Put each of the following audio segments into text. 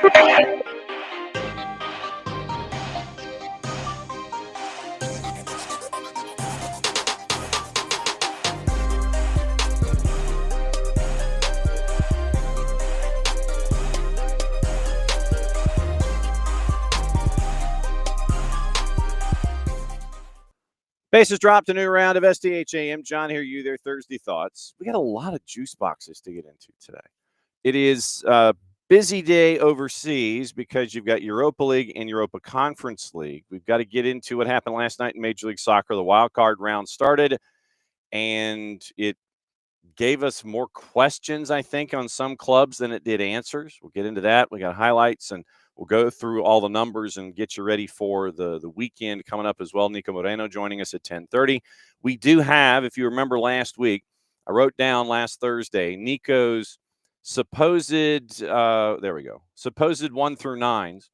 Bases dropped, a new round of SDH AM. John here, you there, Thursday Thoughts. We got a lot of juice boxes to get into today. It is a busy day overseas because you've got Europa League and Europa Conference League. We've got to get into what happened last night in Major League Soccer. The wild card round started, and it gave us more questions, I think, on some clubs than it did answers. We'll get into that. We got highlights, and we'll go through all the numbers and get you ready for the weekend coming up as well. Niko Moreno joining us at 10:30. We do have, if you remember last week, I wrote down last Thursday, Niko's supposed 1 through 9s,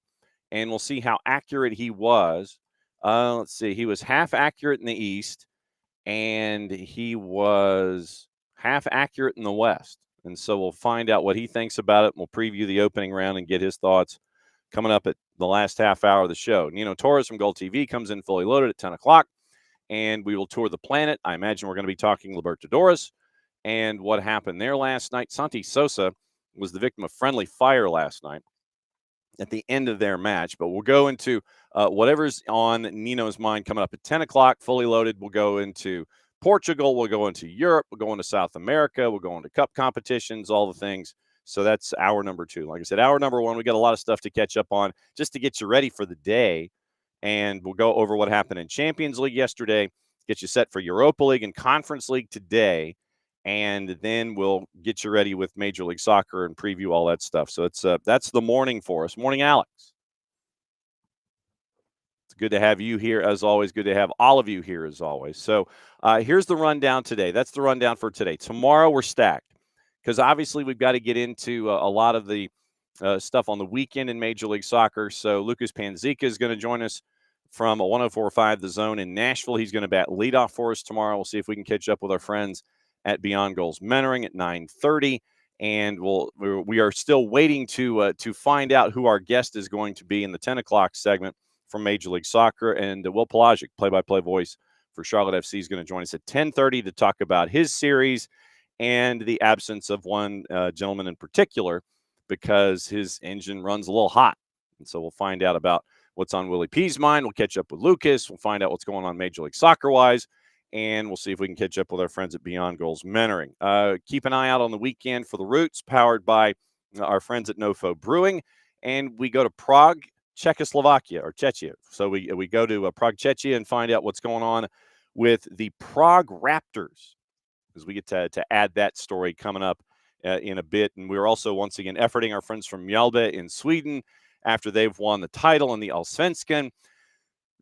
and we'll see how accurate he was. Let's see. He was half accurate in the East, and he was half accurate in the West. And so we'll find out what he thinks about it. We'll preview the opening round and get his thoughts coming up at the last half hour of the show. Nino Torres from GOLTV comes in fully loaded at 10 o'clock, and we will tour the planet. I imagine we're going to be talking Libertadores and what happened there last night. Santi Sosa was the victim of friendly fire last night at the end of their match. But we'll go into whatever's on Nino's mind coming up at 10 o'clock, fully loaded. We'll go into Portugal. We'll go into Europe. We'll go into South America. We'll go into cup competitions, all the things. So that's hour number 2. Like I said, hour number 1, we got a lot of stuff to catch up on just to get you ready for the day. And we'll go over what happened in Champions League yesterday, get you set for Europa League and Conference League today. And then we'll get you ready with Major League Soccer and preview all that stuff. So that's the morning for us. Morning, Alex. It's good to have you here as always. Good to have all of you here as always. So here's the rundown today. That's the rundown for today. Tomorrow we're stacked because obviously we've got to get into a lot of the stuff on the weekend in Major League Soccer. So Lucas Panzica is going to join us from 104.5 The Zone in Nashville. He's going to bat leadoff for us tomorrow. We'll see if we can catch up with our friends at Beyond Goals Mentoring at 9:30, and we are still waiting to find out who our guest is going to be in the 10 o'clock segment from Major League Soccer. And Will Pelagic, play-by-play voice for Charlotte FC, is going to join us at 10:30 to talk about his series and the absence of one gentleman in particular because his engine runs a little hot. And so we'll find out about what's on Willie P's mind. We'll catch up with Lucas. We'll find out what's going on Major League Soccer-wise. And we'll see if we can catch up with our friends at Beyond Goals Mentoring. Keep an eye out on the weekend for the Roots, powered by our friends at Nofo Brewing. And we go to Prague, Czechoslovakia, or Czechia. So we go to Prague, Czechia, and find out what's going on with the Prague Raptors, because we get to add that story coming up in a bit. And we're also, once again, efforting our friends from Mjällby in Sweden after they've won the title in the Allsvenskan.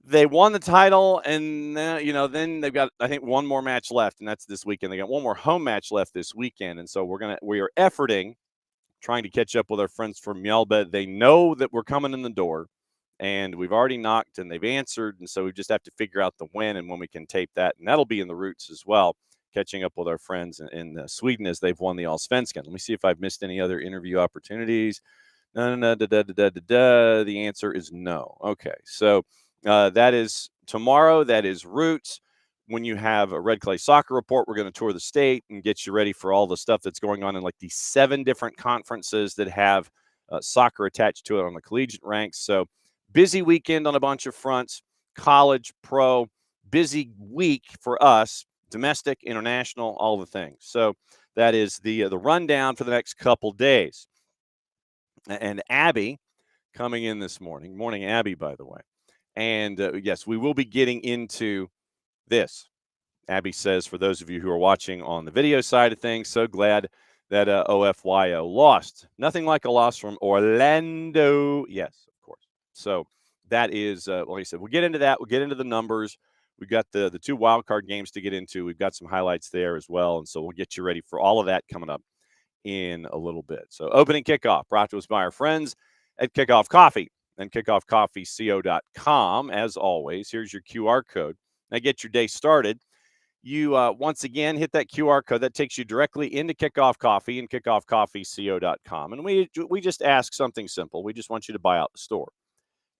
They won the title, and then they've got, I think, one more match left, and that's this weekend. They got one more home match left this weekend, and so we are efforting, trying to catch up with our friends from Mjällby. They know that we're coming in the door, and we've already knocked, and they've answered, and so we just have to figure out the when and when we can tape that, and that'll be in the Roots as well, catching up with our friends in Sweden as they've won the Allsvenskan. Let me see if I've missed any other interview opportunities. No. The answer is no. Okay, so that is tomorrow. That is Roots. When you have a Red Clay Soccer Report, we're going to tour the state and get you ready for all the stuff that's going on in like the 7 different conferences that have soccer attached to it on the collegiate ranks. So busy weekend on a bunch of fronts, college, pro, busy week for us, domestic, international, all the things. So that is the rundown for the next couple days. And Abby coming in this morning. Morning, Abby, by the way. And yes, we will be getting into this. Abby says, for those of you who are watching on the video side of things, so glad that OFYO lost. Nothing like a loss from Orlando. Yes, of course. So that is, like I said, we'll get into that. We'll get into the numbers. We've got the 2 wildcard games to get into. We've got some highlights there as well. And so we'll get you ready for all of that coming up in a little bit. So opening kickoff brought to us by our friends at Kickoff Coffee and kickoffcoffeeco.com. As always, here's your QR code. Now get your day started. you once again hit that QR code that takes you directly into Kickoff Coffee and kickoffcoffeeco.com. And we just ask something simple. We just want you to buy out the store.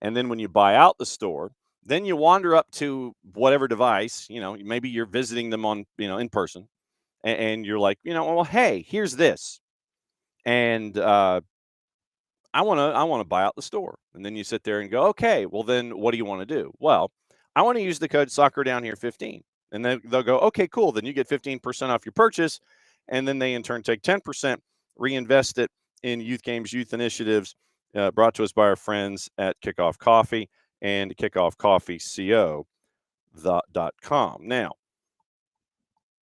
And then when you buy out the store, then you wander up to whatever device, maybe you're visiting them on, in person, and you're like, well, hey, here's this. And I want to buy out the store. And then you sit there and go, okay, well then what do you want to do? Well, I want to use the code soccer down here 15. And then they'll go, okay, cool. Then you get 15% off your purchase. And then they in turn take 10%, reinvest it in youth games, youth initiatives, brought to us by our friends at Kickoff Coffee and kickoffcoffeeco.com. Now,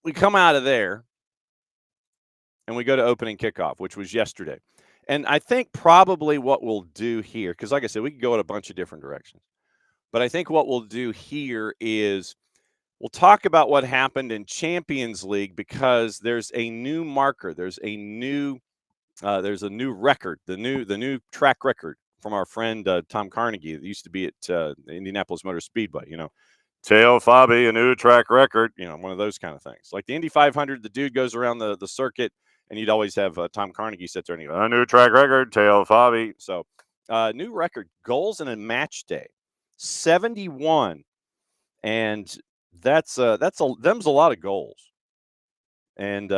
we come out of there and we go to opening kickoff, which was yesterday. And I think probably what we'll do here, because like I said, we could go in a bunch of different directions. But I think what we'll do here is we'll talk about what happened in Champions League, because there's a new marker. There's a new record, the new track record from our friend Tom Carnegie that used to be at Indianapolis Motor Speedway. Teo Fabi, a new track record, one of those kind of things. Like the Indy 500, the dude goes around the circuit, and you'd always have Tom Carnegie sit there and he goes, a new track record, Teo Fabi. So new record, goals in a match day, 71. And them's a lot of goals. And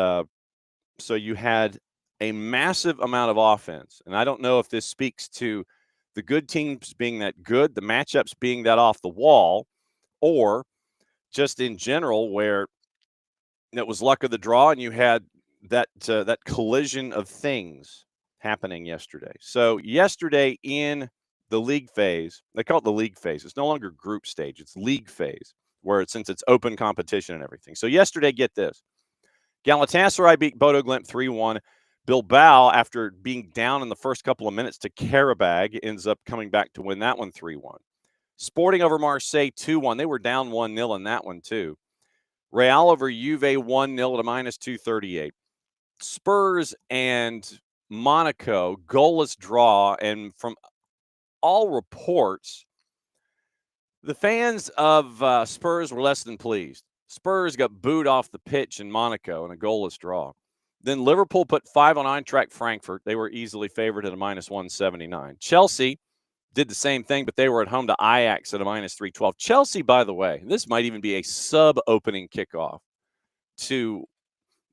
so you had a massive amount of offense. And I don't know if this speaks to the good teams being that good, the matchups being that off the wall, or just in general where it was luck of the draw and you had that collision of things happening yesterday. So yesterday in the league phase, they call it the league phase. It's no longer group stage. It's league phase, since it's open competition and everything. So yesterday, get this. Galatasaray beat Bodo Glimt 3-1. Bilbao, after being down in the first couple of minutes to Karabag, ends up coming back to win that one 3-1. Sporting over Marseille 2-1. They were down 1-0 in that one too. Real over Juve 1-0 at a -238. Spurs and Monaco, goalless draw. And from all reports, the fans of Spurs were less than pleased. Spurs got booed off the pitch in Monaco in a goalless draw. Then Liverpool put 5 on Eintracht Frankfurt. They were easily favored at a -179. Chelsea did the same thing, but they were at home to Ajax at a -312. Chelsea, by the way, this might even be a sub-opening kickoff to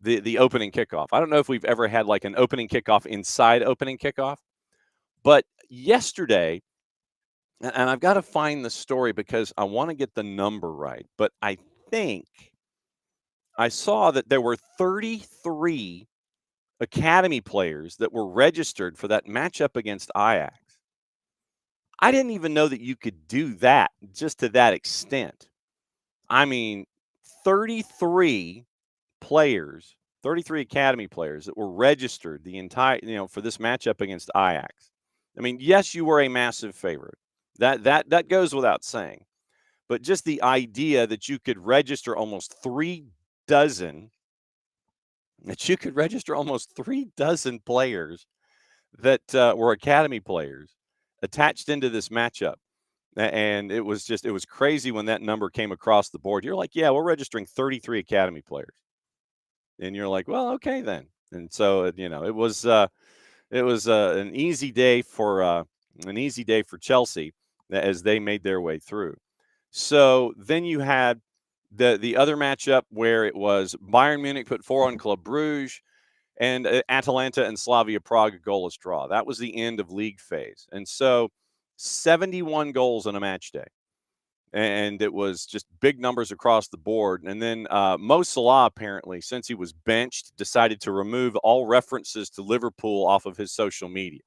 the opening kickoff. I don't know if we've ever had like an opening kickoff inside opening kickoff, but yesterday, and I've got to find the story because I want to get the number right, but I think I saw that there were 33 academy players that were registered for that matchup against Ajax. I didn't even know that you could do that just to that extent. I mean, 33 players, 33 academy players that were registered the entire, for this matchup against Ajax. I mean, yes, you were a massive favorite. That goes without saying. But just the idea that you could register almost 3 dozen players that were academy players attached into this matchup. And it was crazy when that number came across the board. You're like, yeah, we're registering 33 academy players. And you're like, well, okay then. And so, it was an easy day for Chelsea as they made their way through. So then you had the other matchup where it was Bayern Munich put 4 on Club Brugge, and Atalanta and Slavia Prague, a goalless draw. That was the end of league phase. And so 71 goals in a match day. And it was just big numbers across the board. And then Mo Salah, apparently, since he was benched, decided to remove all references to Liverpool off of his social media.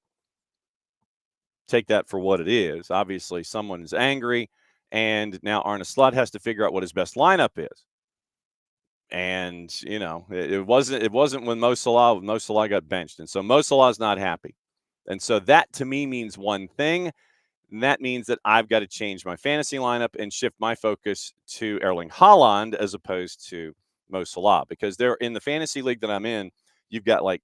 Take that for what it is. Obviously, someone is angry, and now Arne Slot has to figure out what his best lineup is. And, it wasn't when Mo Salah got benched. And so Mo Salah's not happy. And so that to me means one thing. And that means that I've got to change my fantasy lineup and shift my focus to Erling Haaland as opposed to Mo Salah, because they're in the fantasy league that I'm in. You've got like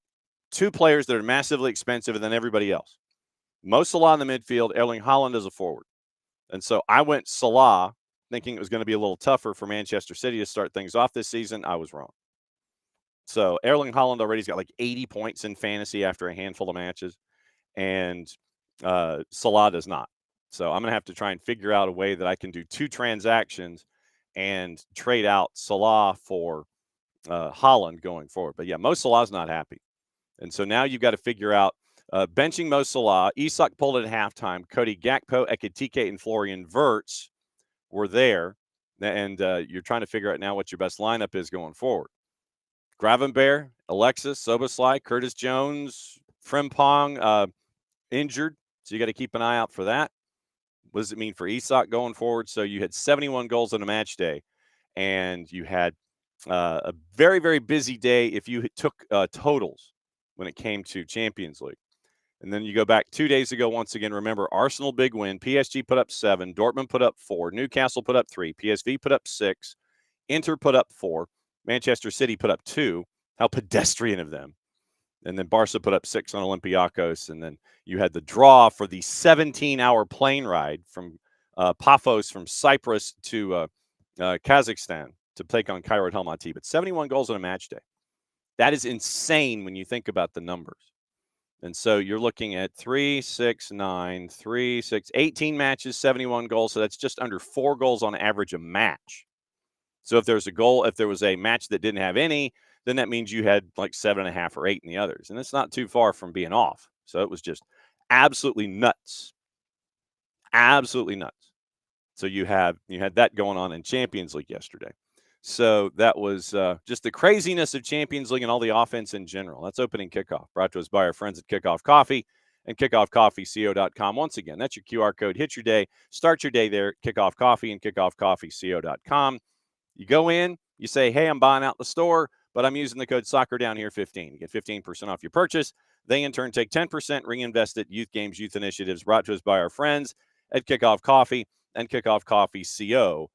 2 players that are massively expensive and then everybody else. Mo Salah in the midfield, Erling Haaland as a forward. And so I went Salah thinking it was going to be a little tougher for Manchester City to start things off this season. I was wrong. So Erling Haaland already's got like 80 points in fantasy after a handful of matches, and Salah does not. So I'm going to have to try and figure out a way that I can do 2 transactions and trade out Salah for Haaland going forward. But yeah, Mo Salah's not happy. And so now you've got to figure out benching Mo Salah. Isak pulled it at halftime. Cody Gakpo, Ekitike, and Florian Wirtz were there. And you're trying to figure out now what your best lineup is going forward. Gravenberch, Alexis, Szoboszlai, Curtis Jones, Frimpong injured. So you got to keep an eye out for that. What does it mean for Isak going forward? So you had 71 goals in a match day, and you had a very, very busy day if you took totals when it came to Champions League. And then you go back 2 days ago, once again, remember, Arsenal big win. PSG put up 7. Dortmund put up 4. Newcastle put up 3. PSV put up 6. Inter put up 4. Manchester City put up 2. How pedestrian of them. And then Barca put up 6 on Olympiacos. And then you had the draw for the 17-hour plane ride from Paphos from Cyprus to Kazakhstan to take on Kairat Almaty. But 71 goals in a match day. That is insane when you think about the numbers. And so you're looking at 3, 6, 9, 3, 6, 18 matches, 71 goals. So that's just under 4 goals on average a match. So if there's a goal, if there was a match that didn't have any, then that means you had like 7.5 or 8 in the others. And it's not too far from being off. So it was just absolutely nuts. Absolutely nuts. So you had that going on in Champions League yesterday. So that was just the craziness of Champions League and all the offense in general. That's opening kickoff, brought to us by our friends at Kickoff Coffee and kickoffcoffeeco.com. Once again, that's your QR code. Hit your day. Start your day there. Kickoff Coffee and kickoffcoffeeco.com. You go in, you say, hey, I'm buying out the store, but I'm using the code Soccer Down Here 15. You get 15% off your purchase. They, in turn, take 10%, reinvest it, youth games, youth initiatives, brought to us by our friends at Kickoff Coffee and kickoffcoffeeco.com.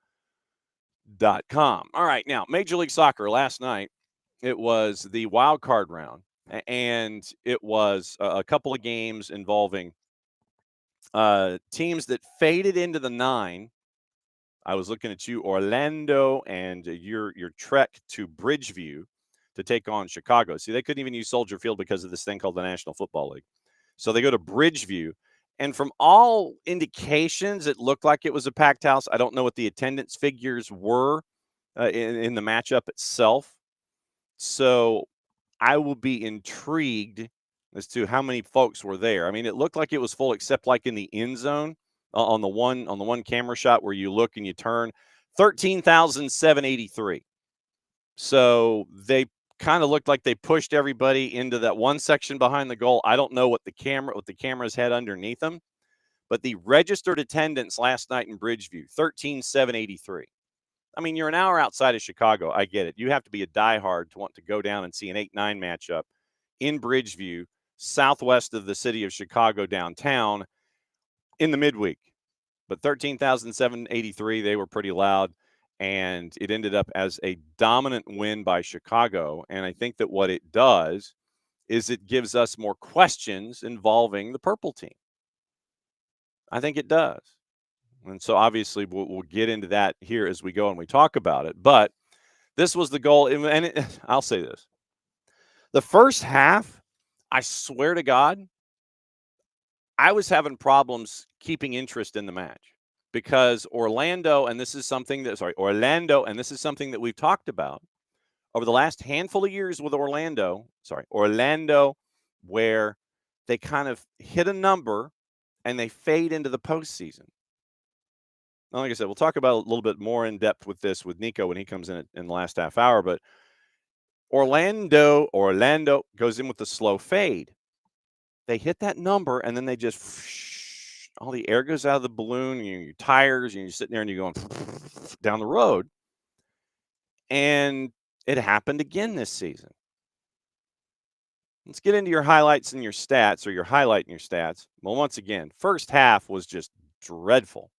All right, now, Major League Soccer last night, it was the wild card round, and it was a couple of games involving teams that faded into the 9. I was looking at you, Orlando, and your trek to Bridgeview to take on Chicago. See, they couldn't even use Soldier Field because of this thing called the National Football League. So they go to Bridgeview, and from all indications, it looked like it was a packed house. I don't know what the attendance figures were in the matchup itself. So I will be intrigued as to how many folks were there. I mean, it looked like it was full, except like in the end zone on the one camera shot where you look and you turn. 13,783. So they kind of looked like they pushed everybody into that one section behind the goal. I don't know what the cameras had underneath them, but the registered attendance last night in Bridgeview, 13,783. I mean, you're an hour outside of Chicago. I get it. You have to be a diehard to want to go down and see an 8-9 matchup in Bridgeview, southwest of the city of Chicago downtown in the midweek. But 13,783, they were pretty loud. And it ended up as a dominant win by Chicago. And I think that what it does is it gives us more questions involving the purple team. I think it does. And so obviously we'll get into that here as we go and we talk about it. But this was the goal. And I'll say this. The first half, I swear to God, I was having problems keeping interest in the match. Because Orlando, and this is something that we've talked about over the last handful of years with Orlando, where they kind of hit a number and they fade into the postseason. Now, like I said, we'll talk about a little bit more in depth with this with Niko when he comes in the last half hour, but Orlando goes in with the slow fade. They hit that number and then they just all the air goes out of the balloon, and your tires, and you're sitting there and you're going down the road. And it happened again this season. Let's get into your highlights and your stats, or your highlight and your stats. Well, once again, first half was just dreadful.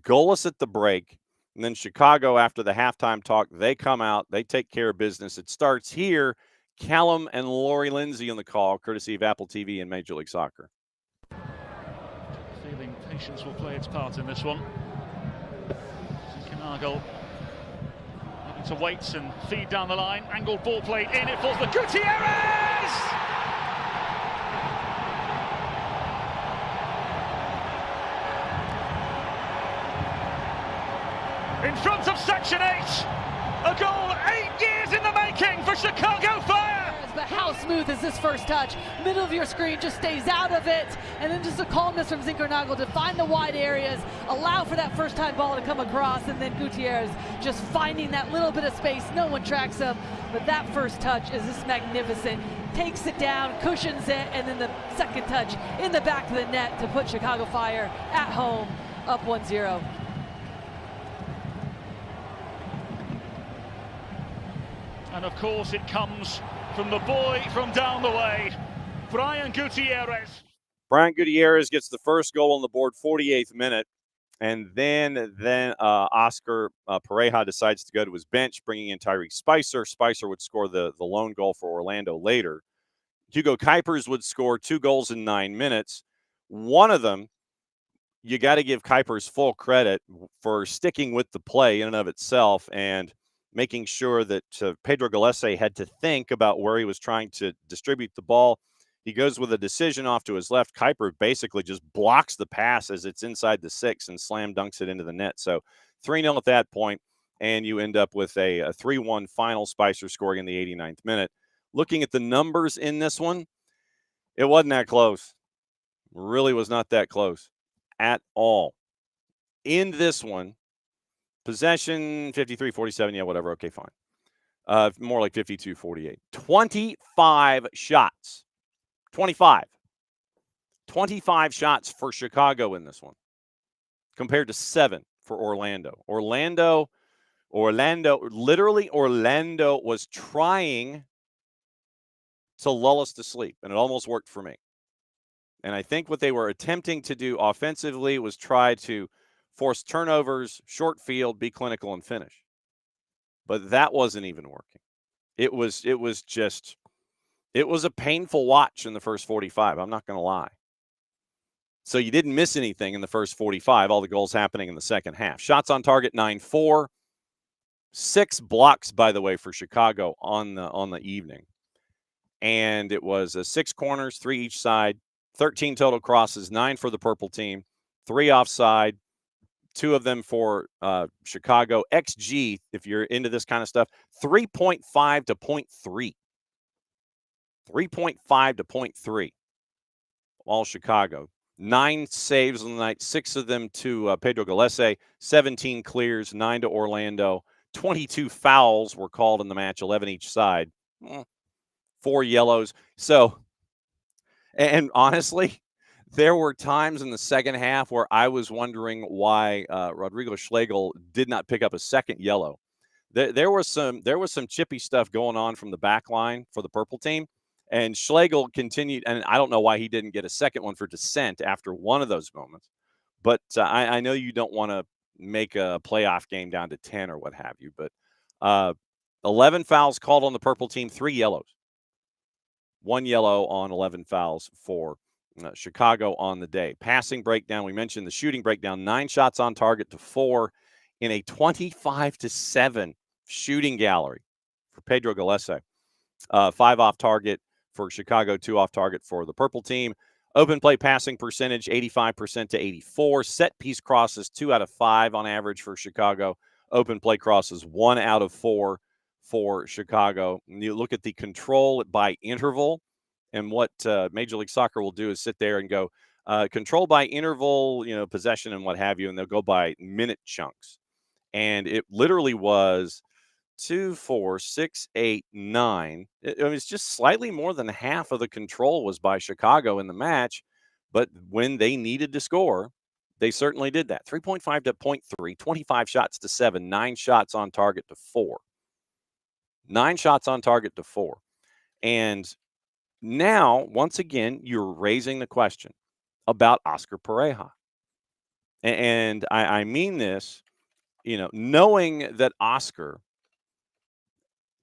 Goalless at the break. And then Chicago, after the halftime talk, they come out, they take care of business. It starts here. Callum and Lori Lindsay on the call, courtesy of Apple TV and Major League Soccer. Feeling patience will play its part in this one. Argyle looking to wait and feed down the line. Angled ball played in, it falls for Gutierrez! In front of Section 8, a goal 8 years in the making for Chicago Fire! But how smooth is this first touch? Middle of your screen, just stays out of it, and then just a calmness from Zinchenko to find the wide areas, allow for that first time ball to come across, and then Gutierrez just finding that little bit of space. No one tracks him, but that first touch is just magnificent. Takes it down, cushions it, and then the second touch in the back of the net to put Chicago Fire at home up 1-0. And of course it comes from the boy from down the way, Brian Gutierrez. Brian Gutierrez gets the first goal on the board, 48th minute. And then Oscar Pareja decides to go to his bench, bringing in Tyrese Spicer. Spicer would score the lone goal for Orlando later. Hugo Kuipers would score 2 goals in 9 minutes. One of them, you got to give Kuipers full credit for sticking with the play in and of itself and making sure that Pedro Gallese had to think about where he was trying to distribute the ball. He goes with a decision off to his left. Kuiper basically just blocks the pass as it's inside the 6 and slam dunks it into the net. So 3-0 at that point, and you end up with a 3-1 final, Spicer scoring in the 89th minute. Looking at the numbers in this one, it wasn't that close. Really was not that close at all. In this one, possession, 53-47, yeah, whatever, okay, fine. More like 52-48. 25 shots. 25 shots for Chicago in this one, compared to 7 for Orlando. Orlando was trying to lull us to sleep, and it almost worked for me. And I think what they were attempting to do offensively was try to force turnovers, short field, be clinical, and finish. But that wasn't even working. It was a painful watch in the first 45. I'm not going to lie. So you didn't miss anything in the first 45. All the goals happening in the second half. Shots on target, 9-4. 6 blocks, by the way, for Chicago on the evening. And it was 6 corners, 3 each side, 13 total crosses, 9 for the purple team, 3 offside, 2 of them for Chicago. XG, if you're into this kind of stuff, 3.5 to 0.3. 3.5 to 0.3. All Chicago. 9 saves on the night, 6 of them to Pedro Gallese, 17 clears, 9 to Orlando. 22 fouls were called in the match, 11 each side. 4 yellows. So, and honestly, there were times in the second half where I was wondering why Rodrigo Schlegel did not pick up a second yellow. There was some chippy stuff going on from the back line for the purple team, and Schlegel continued, and I don't know why he didn't get a second one for dissent after one of those moments. But I know you don't want to make a playoff game down to 10 or what have you, but 11 fouls called on the purple team, 3 yellows. 1 yellow on 11 fouls for Chicago on the day. Passing breakdown, we mentioned the shooting breakdown, 9 shots on target to 4 in a 25-7 shooting gallery for Pedro Gallese. 5 off target for Chicago, 2 off target for the purple team. Open play passing percentage, 85% to 84. Set piece crosses, 2 out of 5 on average for Chicago. Open play crosses, 1 out of 4 for Chicago. And you look at the control by interval, and what Major League Soccer will do is sit there and go control by interval, possession and what have you, and they'll go by minute chunks. And it literally was 2, 4, 6, 8, 9. It's just slightly more than half of the control was by Chicago in the match, but when they needed to score, they certainly did that. 3.5 to 0.3, 25 shots to 7, 9 shots on target to 4. 9 shots on target to 4. And now, once again, you're raising the question about Oscar Pareja. And I mean this, knowing that Oscar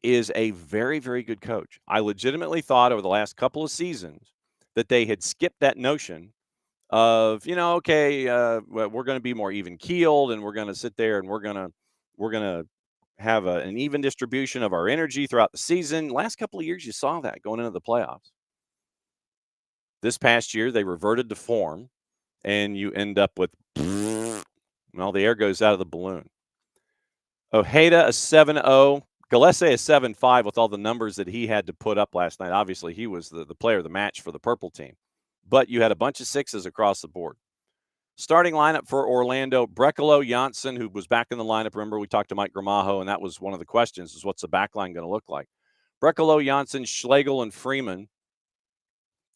is a very, very good coach. I legitimately thought over the last couple of seasons that they had skipped that notion of, we're going to be more even keeled and we're going to sit there and we're going to We're going to have an even distribution of our energy throughout the season. Last couple of years, you saw that going into the playoffs. This past year, they reverted to form, and you end up with all the air goes out of the balloon. Ojeda, a 7-0. Gillespie, a 7-5 with all the numbers that he had to put up last night. Obviously, he was the player of the match for the purple team. But you had a bunch of sixes across the board. Starting lineup for Orlando, Brekalo, Janssen, who was back in the lineup. Remember, we talked to Mike Gramajo, and that was one of the questions, is what's the back line going to look like? Brekalo, Janssen, Schlegel, and Freeman.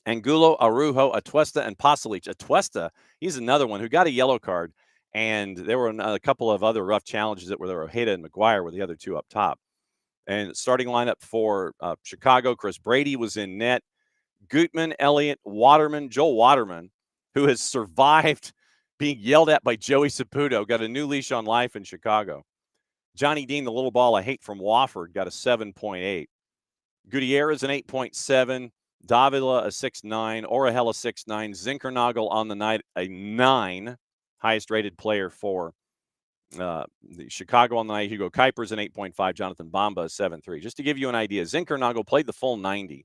Angulo, Arujo, Atuesta, and Pasalic. Atuesta, he's another one who got a yellow card, and there were a couple of other rough challenges that were there. Ojeda and McGuire were the other two up top. And starting lineup for Chicago, Chris Brady was in net. Gutman, Elliott, Waterman, Joel Waterman, who has survived being yelled at by Joey Saputo, got a new leash on life in Chicago. Johnny Dean, the little ball I hate from Wofford, got a 7.8. Gutierrez, an 8.7. Davila, a 6.9. Orahela, 6.9. Zinkernagel on the night, a 9. Highest rated player for the Chicago on the night. Hugo Kuiper's an 8.5. Jonathan Bamba, a 7.3. Just to give you an idea, Zinkernagel played the full 90.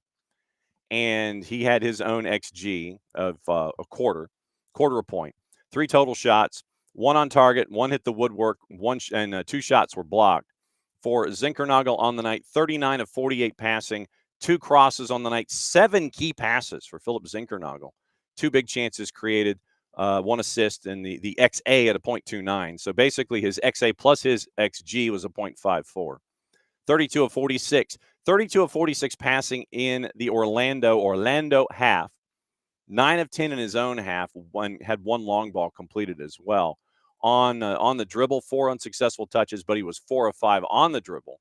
And he had his own XG of a quarter a point. 3 total shots, 1 on target, 1 hit the woodwork, 2 shots were blocked. For Zinkernagel on the night, 39 of 48 passing, 2 crosses on the night, 7 key passes for Philip Zinkernagel. 2 big chances created, 1 assist, and the XA at a 0.29. So basically his XA plus his XG was a 0.54. 32 of 46. 32 of 46 passing in the Orlando half. 9 of 10 in his own half. Had 1 long ball completed as well. On the dribble, 4 unsuccessful touches, but he was 4 of 5 on the dribble.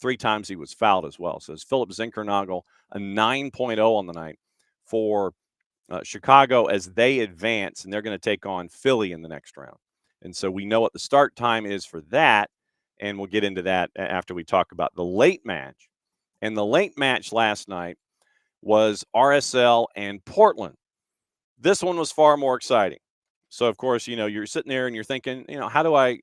3 times he was fouled as well. So it's Philip Zinkernagel, a 9.0 on the night for Chicago as they advance, and they're going to take on Philly in the next round. And so we know what the start time is for that, and we'll get into that after we talk about the late match. And the late match last night was RSL and Portland. This one was far more exciting. So, of course, you're sitting there and you're thinking, how do I,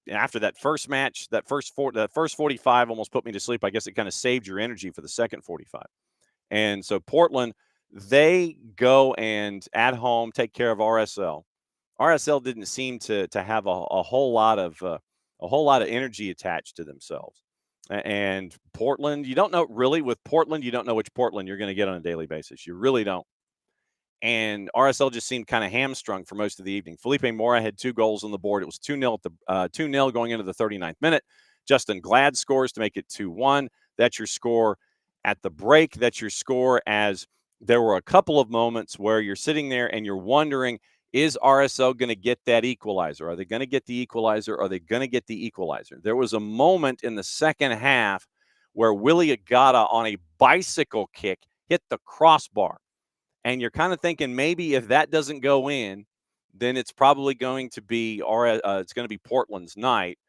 after that first match, that first 45 almost put me to sleep. I guess it kind of saved your energy for the second 45. And so Portland, they go and at home take care of RSL. RSL didn't seem to have a whole lot of energy attached to themselves. And Portland, you don't know really with Portland, you don't know which Portland you're going to get on a daily basis. You really don't. And RSL just seemed kind of hamstrung for most of the evening. Felipe Mora had 2 goals on the board. It was 2-0 at the 2-0 going into the 39th minute. Justin Glad scores to make it 2-1. That's your score at the break. That's your score as there were a couple of moments where you're sitting there and you're wondering, is RSL going to get that equalizer? Are they going to get the equalizer? Are they going to get the equalizer? There was a moment in the second half where Willie Agata on a bicycle kick hit the crossbar. And you're kind of thinking maybe if that doesn't go in, then it's probably going to be Portland's night.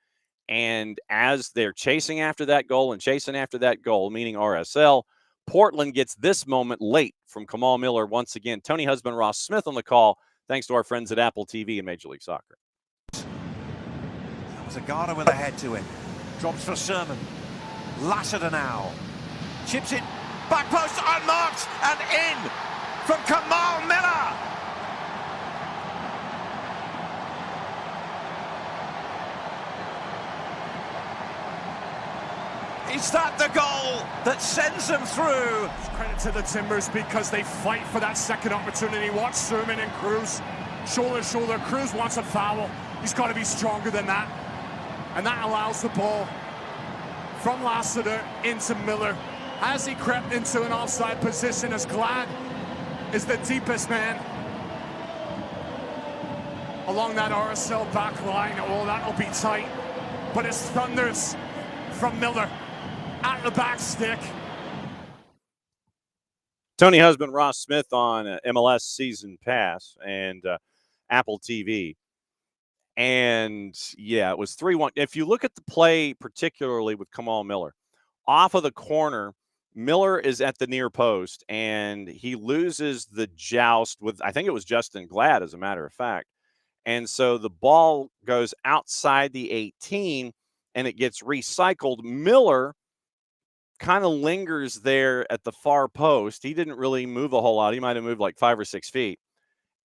And as they're chasing after that goal, meaning RSL, Portland gets this moment late from Kamal Miller once again. Tony Husband, Ross Smith on the call, thanks to our friends at Apple TV and Major League Soccer. That was Agata with a head to him. Drops for Sermon. Lassiter now. Chips it. Back post unmarked and in from Kamal Miller. Is that the goal that sends them through? Credit to the Timbers because they fight for that second opportunity. Watch Sermon and Cruz. Shoulder to shoulder. Cruz wants a foul. He's got to be stronger than that. And that allows the ball from Lassiter into Miller. As he crept into an offside position, as Glad is the deepest man along that RSL back line. Oh, that'll be tight. But it's thunders from Miller at the back stick. Tony Husband, Ross Smith on MLS Season Pass and Apple TV. And, yeah, it was 3-1. If you look at the play, particularly with Kamal Miller, off of the corner, Miller is at the near post, and he loses the joust with, I think it was Justin Glad, as a matter of fact. And so the ball goes outside the 18, and it gets recycled. Miller kind of lingers there at the far post. He didn't really move a whole lot. He might have moved like 5 or 6 feet.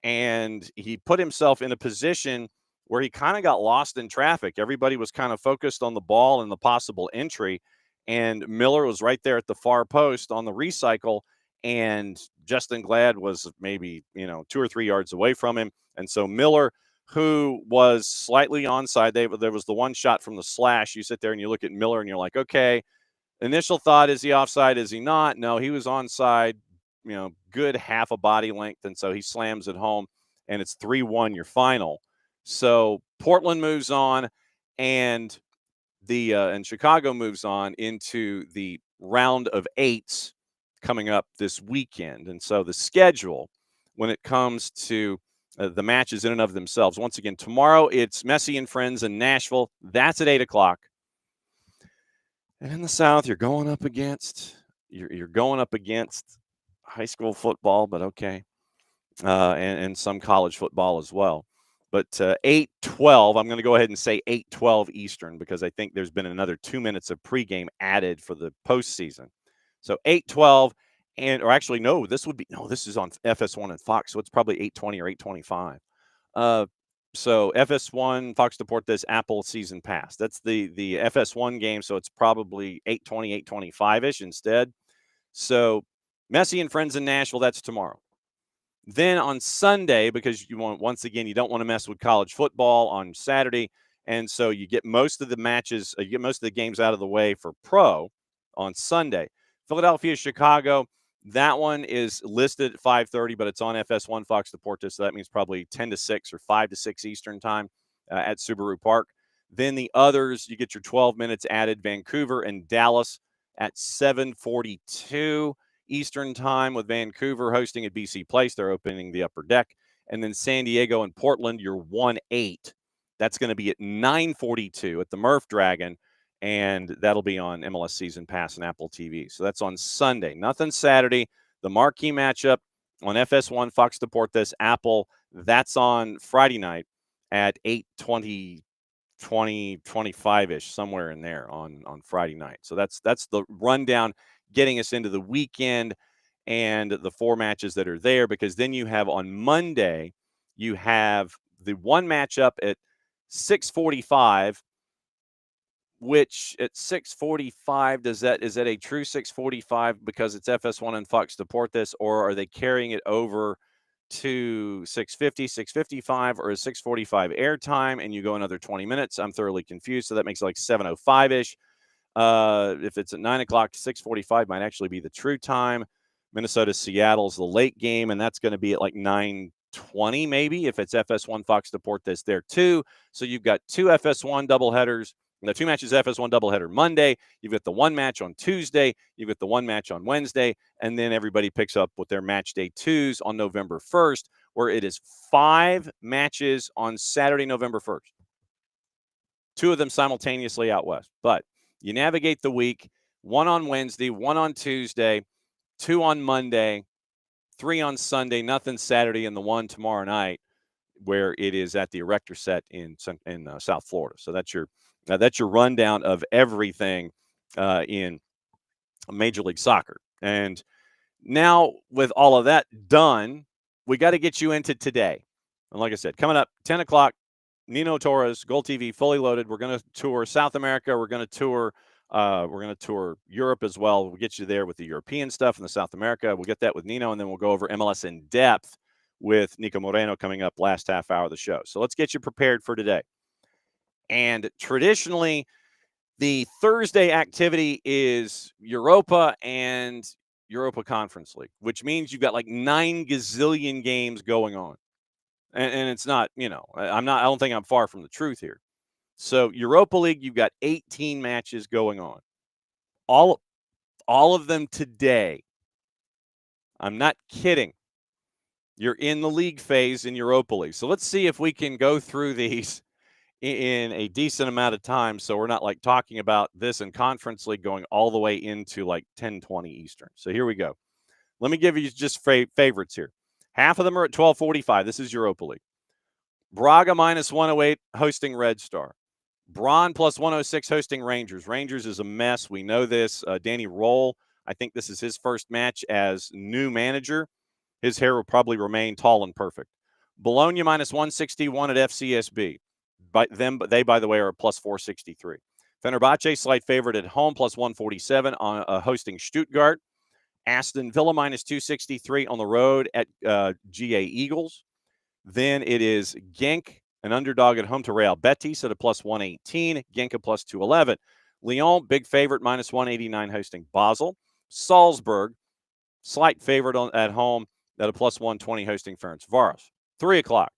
And he put himself in a position where he kind of got lost in traffic. Everybody was kind of focused on the ball and the possible entry. And Miller was right there at the far post on the recycle. And Justin Glad was maybe, 2 or 3 yards away from him. And so Miller, who was slightly onside, there was the one shot from the slash. You sit there and you look at Miller and you're like, okay, initial thought, is he offside? Is he not? No, he was onside, good half a body length. And so he slams it home, and it's 3-1 your final. So Portland moves on, and and Chicago moves on into the round of 8s coming up this weekend. And so the schedule, when it comes to the matches in and of themselves, once again, tomorrow it's Messi and Friends in Nashville. That's at 8 o'clock. And in the South, you're going up against high school football, but okay, and some college football as well. But 8:12, I'm going to go ahead and say 8:12 Eastern, because I think there's been another 2 minutes of pregame added for the postseason. So 8:12, this is on FS1 and Fox, so it's probably 8:20 or 8:25. So FS1, Fox Deportes, Apple Season Pass. That's the FS1 game, so it's probably 8:20, 8:25-ish instead. So Messi and Friends in Nashville, that's tomorrow. Then on Sunday, because you don't want to mess with college football on Saturday, and so you get most of the matches, you get most of the games out of the way for pro on Sunday. Philadelphia, Chicago, that one is listed at 5:30, but it's on FS1 Fox Deportes, so that means probably 10 to 6 or 5 to 6 Eastern time at Subaru Park. Then the others, you get your 12 minutes added. Vancouver and Dallas at 7:42 Eastern time, with Vancouver hosting at BC Place. They're opening the upper deck. And then San Diego and Portland, your 1-8. That's going to be at 9:42 at the Murph Dragon. And that'll be on MLS Season Pass and Apple TV. So that's on Sunday. Nothing Saturday. The marquee matchup on FS1, Fox Deportes, Apple, that's on Friday night at 8:20, 25-ish, somewhere in there on Friday night. So that's the rundown, getting us into the weekend and the 4 matches that are there, because then you have on Monday, you have the one matchup at 6:45, which at 6:45, is that a true 6:45 because it's FS1 and Fox Deportes, or are they carrying it over to 6:50, 6:55, or is 6:45 airtime and you go another 20 minutes? I'm thoroughly confused. So that makes it like 7:05-ish. If it's at 9 o'clock, 6:45 might actually be the true time. Minnesota, Seattle's the late game, and that's going to be at like 9:20 maybe if it's FS1 Fox Deportes there too. So you've got 2 FS1 doubleheaders. The 2 matches FS1 doubleheader Monday. You've got the 1 match on Tuesday. You've got the 1 match on Wednesday. And then everybody picks up with their match day 2s on November 1st, where it is 5 matches on Saturday, November 1st. 2 of them simultaneously out west. But you navigate the week, 1 on Wednesday, 1 on Tuesday, 2 on Monday, 3 on Sunday, nothing Saturday, and the 1 tomorrow night, where it is at the Erector Set in South Florida. So that's your rundown of everything in Major League Soccer. And now with all of that done, we got to get you into today. And like I said, coming up 10 o'clock, Nino, Torres, GOLTV, fully loaded. We're going to tour South America. We're going to tour Europe as well. We'll get you there with the European stuff and the South America. We'll get that with Nino, and then we'll go over MLS in depth with Niko Moreno coming up last half hour of the show. So let's get you prepared for today. And traditionally, the Thursday activity is Europa and Europa Conference League, which means you've got like 9 gazillion games going on. And it's not, I don't think I'm far from the truth here. So Europa League, you've got 18 matches going on. All of them today. I'm not kidding. You're in the league phase in Europa League. So let's see if we can go through these in a decent amount of time, so we're not like talking about this in Conference League going all the way into like 10:20 Eastern. So here we go. Let me give you just favorites here. Half of them are at 12:45. This is Europa League. Braga -108 hosting Red Star. Braun plus 106 hosting Rangers. Rangers is a mess. We know this. Danny Roll, I think this is his first match as new manager. His hair will probably remain tall and perfect. Bologna minus 161 at FCSB. They, by the way, are plus 463. Fenerbahce, slight favorite at home, plus 147 on hosting Stuttgart. Aston Villa minus 263 on the road at GA Eagles. Then it is Genk, an underdog at home to Real Betis at a plus 118. Genk a plus 211. Lyon, big favorite, minus 189 hosting Basel. Salzburg, slight favorite at home at a plus 120 hosting Ferencváros. 3 o'clock.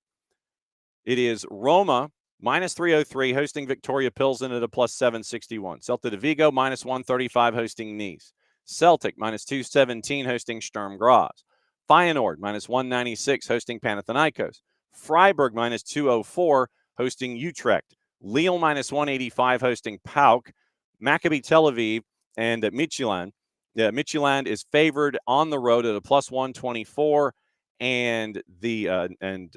It is Roma, minus 303 hosting Victoria Pilsen at a plus 761. Celta de Vigo, minus 135 hosting Nice. Celtic, minus 217 hosting Sturm Graz. Feyenoord, minus 196 hosting Panathinaikos. Freiburg, minus 204 hosting Utrecht. Lille, minus 185 hosting PAOK. Maccabi Tel Aviv and Midtjylland. Midtjylland is favored on the road at a plus 124, and Maccabi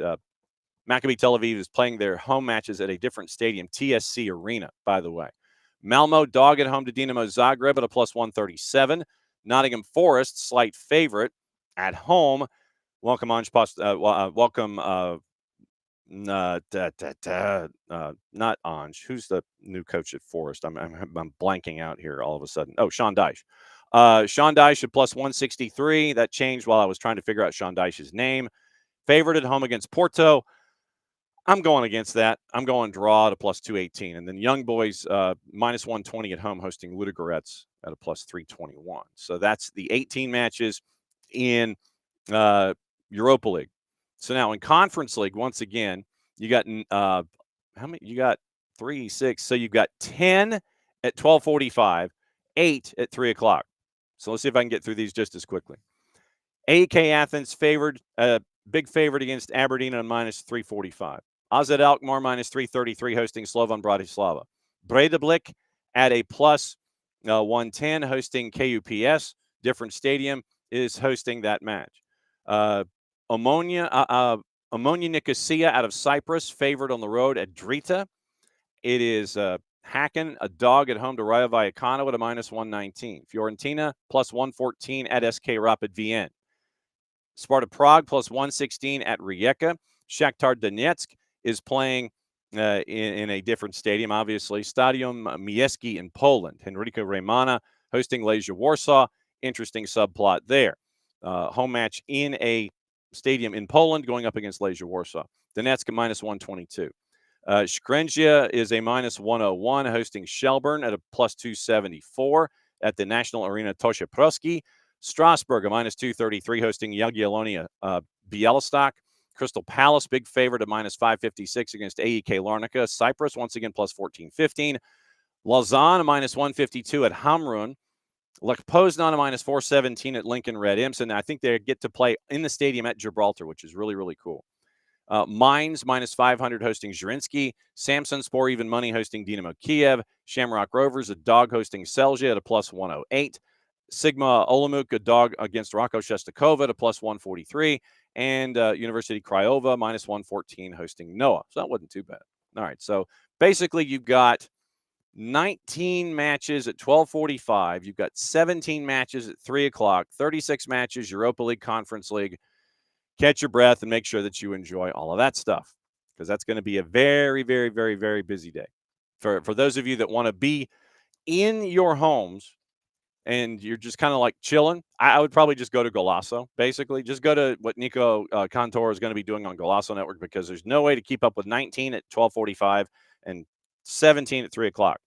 Tel Aviv is playing their home matches at a different stadium, TSC Arena, by the way. Malmo, dog at home to Dinamo Zagreb at a plus 137. Nottingham Forest, slight favorite at home. Welcome, Ange not Ange. Who's the new coach at Forest? I'm blanking out here all of a sudden. Oh, Sean Dyche. Sean Dyche at plus 163. That changed while I was trying to figure out Sean Dyche's name. Favored at home against Porto. I'm going against that. I'm going draw to plus 218. And then Young Boys minus 120 at home hosting Ludogorets at a plus 321. So that's the 18 matches in Europa League. So now in Conference League, once again, you got how many? You got 3, 6. So you've got 10 at 12:45, 8 at 3 o'clock. So let's see if I can get through these just as quickly. AEK Athens favored, big favorite against Aberdeen on minus 345. AZ Alkmaar minus 333 hosting Slovan Bratislava. Breidablik at a plus 110 hosting KUPS. Different stadium is hosting that match. Omonia Nicosia out of Cyprus favored on the road at Drita. It is Hacken, a dog at home to Rayo Vallecano at a minus 119. Fiorentina plus 114 at SK Rapid Vienna. Sparta Prague plus 116 at Rijeka. Shakhtar Donetsk is playing in a different stadium, obviously. Stadium Miejski in Poland. Henryka Reimana hosting Legia Warsaw. Interesting subplot there. Home match in a stadium in Poland going up against Legia Warsaw. Donetsk at minus 122. Skrzynja is a minus 101 hosting Shelburne at a plus 274 at the National Arena Toshe Pruski. Strasbourg, a minus 233, hosting Jagiellonia Bialystok. Crystal Palace, big favorite, at minus 556 against AEK Larnaca. Cyprus, once again, plus 1415. Lausanne, a minus 152 at Hamrun. Lech Poznan, a minus 417 at Lincoln Red Imps. And I think they get to play in the stadium at Gibraltar, which is really, really cool. Mainz, minus 500, hosting Zrinski. Samsunspor, even money, hosting Dynamo Kiev. Shamrock Rovers, a dog, hosting Celje at a plus 108. Sigma Olomouc, a dog against Rocco Shestakova at a plus 143. And University Craiova, minus 114, hosting Noah. So that wasn't too bad. All right, so basically you've got 19 matches at 12:45. You've got 17 matches at 3 o'clock, 36 matches, Europa League, Conference League. Catch your breath and make sure that you enjoy all of that stuff, because that's going to be a very, very, very, very busy day. For those of you that want to be in your homes and you're just kind of like chilling, I would probably just go to Golasso, basically. Just go to what Nico Cantor is going to be doing on Golasso Network, because there's no way to keep up with 19 at 12:45 and 17 at 3 o'clock.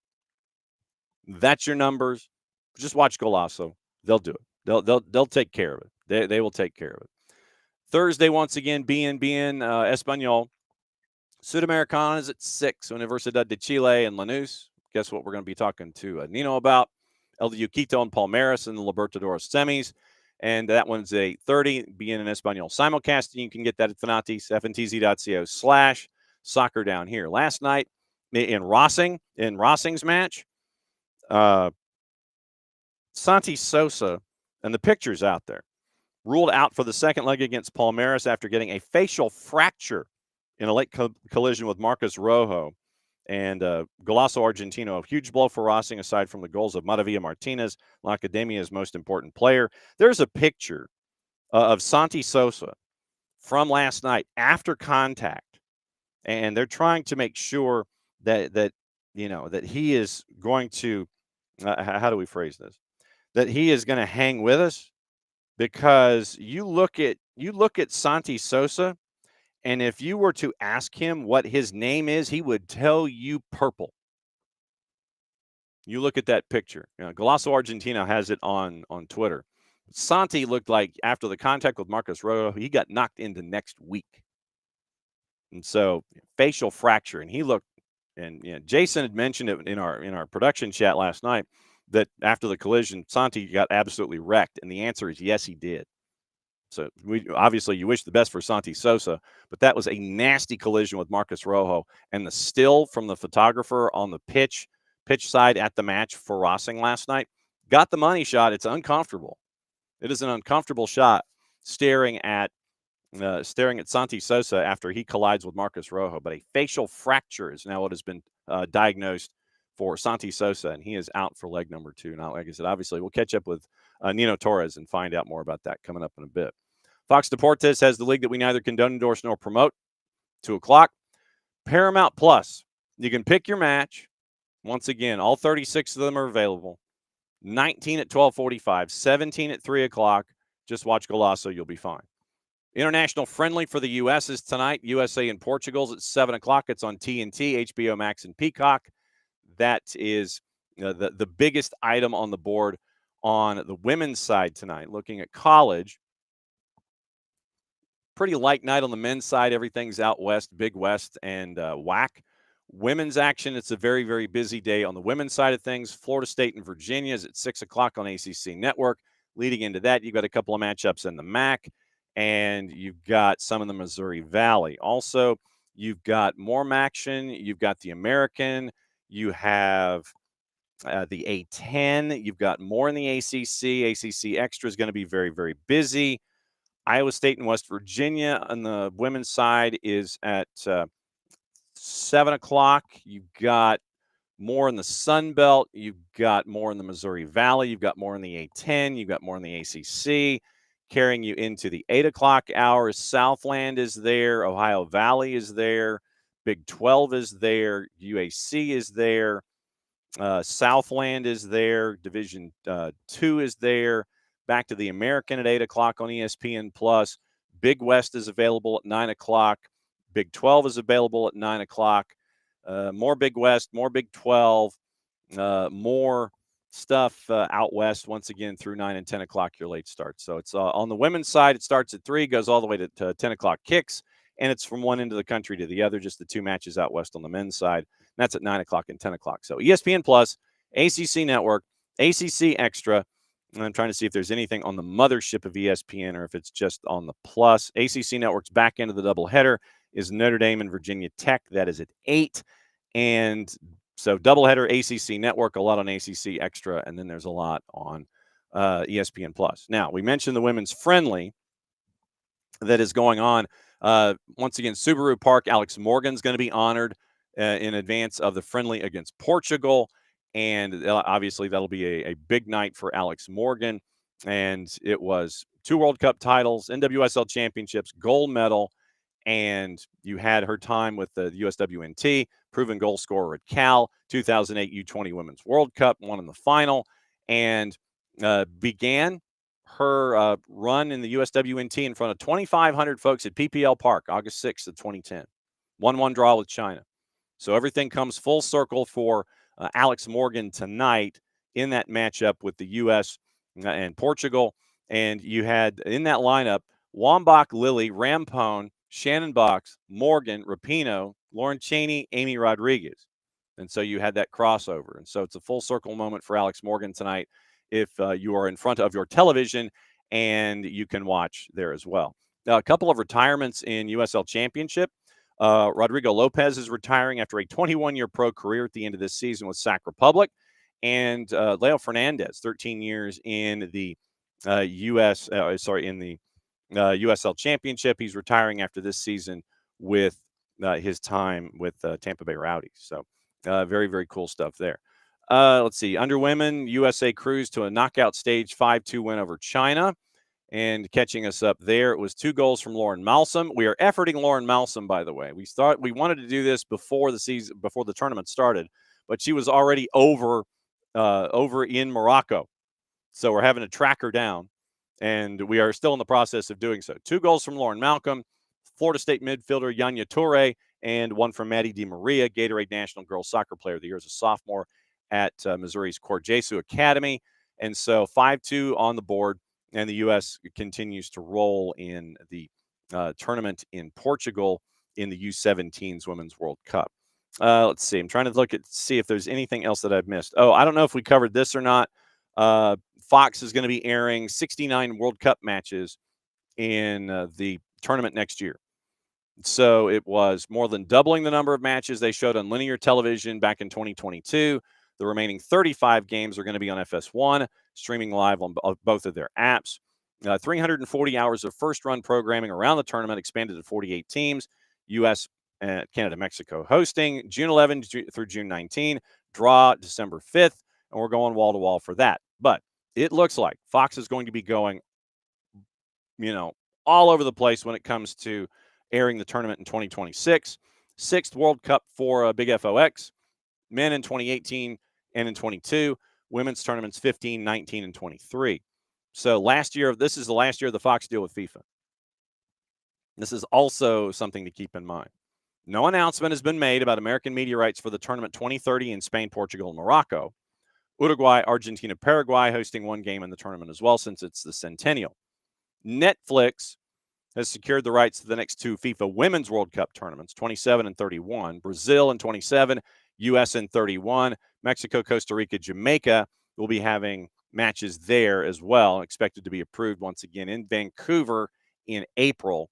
That's your numbers. Just watch Golasso. They'll do it. They'll take care of it. They will take care of it. Thursday, once again, BNBN Español. Sudamericana is at 6. Universidad de Chile and Lanús. Guess what we're going to be talking to Nino about? El de Quito and Palmeiras in the Libertadores semis. And that one's a 8:30. BN in Español simulcast. You can get that at Fanatis, fntz.co/soccer down here. Last night in Rossing's match, Santi Sosa, and the picture's out there, ruled out for the second leg against Palmeiras after getting a facial fracture in a late collision with Marcos Rojo. And Golazo Argentino, a huge blow for Racing aside from the goals of Maravilla Martinez, La Academia's most important player. There's a picture of Santi Sosa from last night after contact, and they're trying to make sure that he is going to how do we phrase this? That he is going to hang with us, because you look at Santi Sosa, and if you were to ask him what his name is, he would tell you purple. You look at that picture. Golazo Argentino has it on Twitter. Santi looked like, after the contact with Marcos Rojo, he got knocked into next week. And so, facial fracture. And he looked, and Jason had mentioned it in our production chat last night, that after the collision, Santi got absolutely wrecked. And the answer is yes, he did. So obviously you wish the best for Santi Sosa, but that was a nasty collision with Marcos Rojo. And the still from the photographer on the pitch side at the match for Racing last night got the money shot. It's uncomfortable. It is an uncomfortable shot staring at Santi Sosa after he collides with Marcos Rojo. But a facial fracture is now what has been diagnosed for Santi Sosa, and he is out for leg number 2. Now, like I said, obviously we'll catch up with Nino Torres and find out more about that coming up in a bit. Fox Deportes has the league that we neither condone, endorse, nor promote. 2 o'clock. Paramount Plus. You can pick your match. Once again, all 36 of them are available. 19 at 12:45, 17 at 3 o'clock. Just watch Golazo. You'll be fine. International friendly for the U.S. is tonight. USA and Portugal's at 7 o'clock. It's on TNT, HBO Max, and Peacock. That is the biggest item on the board on the women's side tonight. Looking at college, pretty light night on the men's side. Everything's out west, Big West, and WAC. Women's action, it's a very, very busy day on the women's side of things. Florida State and Virginia is at 6 o'clock on ACC Network. Leading into that, you've got a couple of matchups in the MAC, and you've got some in the Missouri Valley. Also, you've got more action. You've got the American. You have the A10. You've got more in the ACC. ACC Extra is going to be very, very busy. Iowa State and West Virginia on the women's side is at 7 o'clock. You've got more in the Sun Belt. You've got more in the Missouri Valley. You've got more in the A10. You've got more in the ACC. Carrying you into the 8 o'clock hours, Southland is there. Ohio Valley is there. Big 12 is there. UAC is there. Southland is there. Division 2 is there. Back to the American at 8 o'clock on ESPN+. Big West is available at 9 o'clock. Big 12 is available at 9 o'clock. More Big West, more Big 12, more stuff out west once again through 9 and 10 o'clock, your late start. So it's on the women's side, it starts at 3, goes all the way to 10 o'clock kicks, and it's from one end of the country to the other, just the 2 matches out west on the men's side. And that's at 9 o'clock and 10 o'clock. So ESPN+, ACC Network, ACC Extra, and I'm trying to see if there's anything on the mothership of ESPN or if it's just on the Plus. ACC Network's back end of the doubleheader is Notre Dame and Virginia Tech. That is at 8. And so doubleheader ACC Network, a lot on ACC Extra, and then there's a lot on ESPN+. Now, we mentioned the women's friendly that is going on. Once again, Subaru Park, Alex Morgan's going to be honored in advance of the friendly against Portugal. And obviously, that'll be a big night for Alex Morgan. And it was 2 World Cup titles, NWSL championships, gold medal. And you had her time with the USWNT, proven goal scorer at Cal, 2008 U20 Women's World Cup, won in the final, and began her run in the USWNT in front of 2,500 folks at PPL Park, August 6th of 2010. 1-1 draw with China. So everything comes full circle for Alex Morgan tonight in that matchup with the U.S. and Portugal. And you had in that lineup Wambach, Lilly, Rampone, Shannon Box, Morgan, Rapinoe, Lauren Cheney, Amy Rodriguez. And so you had that crossover. And so it's a full circle moment for Alex Morgan tonight if you are in front of your television and you can watch there as well. Now, a couple of retirements in USL Championship. Rodrigo Lopez is retiring after a 21-year pro career at the end of this season with Sac Republic. And Leo Fernandez, 13 years in the USL Championship. He's retiring after this season with his time with Tampa Bay Rowdies. So Very, very cool stuff there. Let's see. Under women, USA cruised to a knockout stage 5-2 win over China. And catching us up there, it was 2 goals from Lauren Malsom. We are efforting Lauren Malsom, by the way. We wanted to do this before the tournament started, but she was already over in Morocco. So we're having to track her down, and we are still in the process of doing so. 2 goals from Lauren Malcolm, Florida State midfielder Yanya Torres, and 1 from Maddie DiMaria, Gatorade National Girls Soccer Player of the Year as a sophomore at Missouri's Court Jesu Academy. And so 5-2 on the board. And the U.S. continues to roll in the tournament in Portugal in the U17s Women's World Cup. Let's see. I'm trying to see if there's anything else that I've missed. Oh, I don't know if we covered this or not. Fox is going to be airing 69 World Cup matches in the tournament next year. So it was more than doubling the number of matches they showed on linear television back in 2022. The remaining 35 games are going to be on FS1, streaming live on both of their apps. 340 hours of first-run programming around the tournament, expanded to 48 teams. U.S., Canada, Mexico hosting June 11 through June 19. Draw December 5th, and we're going wall-to-wall for that. But it looks like Fox is going to be going, all over the place when it comes to airing the tournament in 2026. 6th World Cup for Big FOX. Men in 2018 and in 22, women's tournaments 15, 19, and 23. So this is the last year of the Fox deal with FIFA. This is also something to keep in mind. No announcement has been made about American media rights for the tournament 2030 in Spain, Portugal, and Morocco. Uruguay, Argentina, Paraguay hosting 1 game in the tournament as well, since it's the centennial. Netflix has secured the rights to the next 2 FIFA Women's World Cup tournaments, 27 and 31. Brazil in 27, U.S. in 31. Mexico, Costa Rica, Jamaica will be having matches there as well, expected to be approved once again in Vancouver in April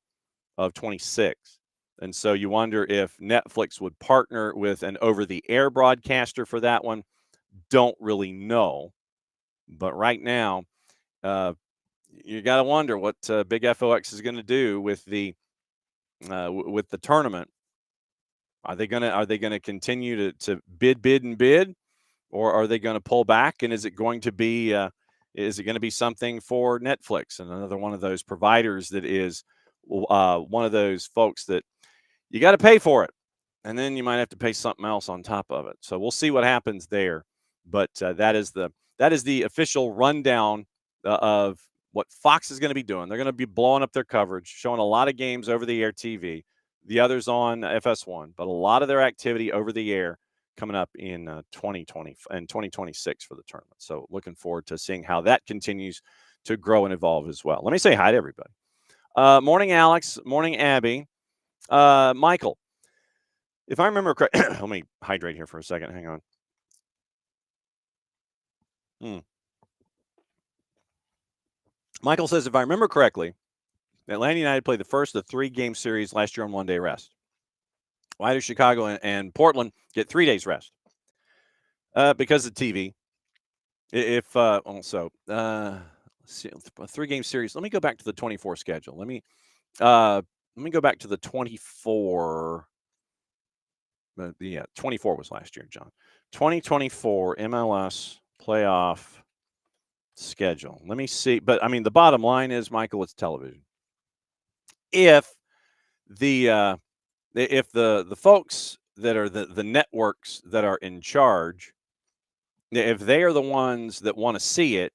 of 26. And so you wonder if Netflix would partner with an over-the-air broadcaster for that one. Don't really know. But right now, you got to wonder what Big FOX is going to do with the tournament. Are they going to continue to bid, or are they going to pull back? And is it going to be something for Netflix and another one of those providers that is one of those folks that you got to pay for it, and then you might have to pay something else on top of it. So we'll see what happens there. But that is the official rundown of what Fox is going to be doing. They're going to be blowing up their coverage, showing a lot of games over the air TV, the others on FS1, but a lot of their activity over the air coming up in 2020 and 2026 for the tournament. So looking forward to seeing how that continues to grow and evolve as well. Let me say hi to everybody. Morning, Alex. Morning, Abby. Michael, if I remember correctly, let me hydrate here for a second. Hang on. Michael says, if I remember correctly, Atlanta United played the first of 3-game series last year on 1-day rest. Why do Chicago and Portland get 3 days rest? Because of TV. If also, let's see, a 3-game series. Let me go back to the 24 schedule. Let me go back to the 24. 24 was last year, John. 2024 MLS playoff schedule. Let me see. But I mean, the bottom line is, Michael, it's television. If the folks that are the networks that are in charge, if they are the ones that want to see it,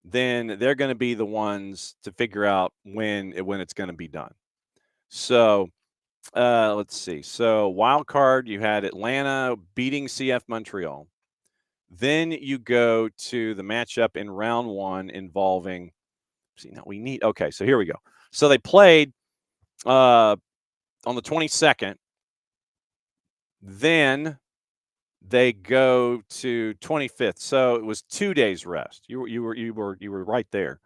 then they're going to be the ones to figure out when it's going to be done. So let's see. So wild card, you had Atlanta beating CF Montreal. Then you go to the matchup in round 1 involving. Okay, so here we go. So they played on the 22nd. Then they go to 25th. So it was 2 days rest. You were right there.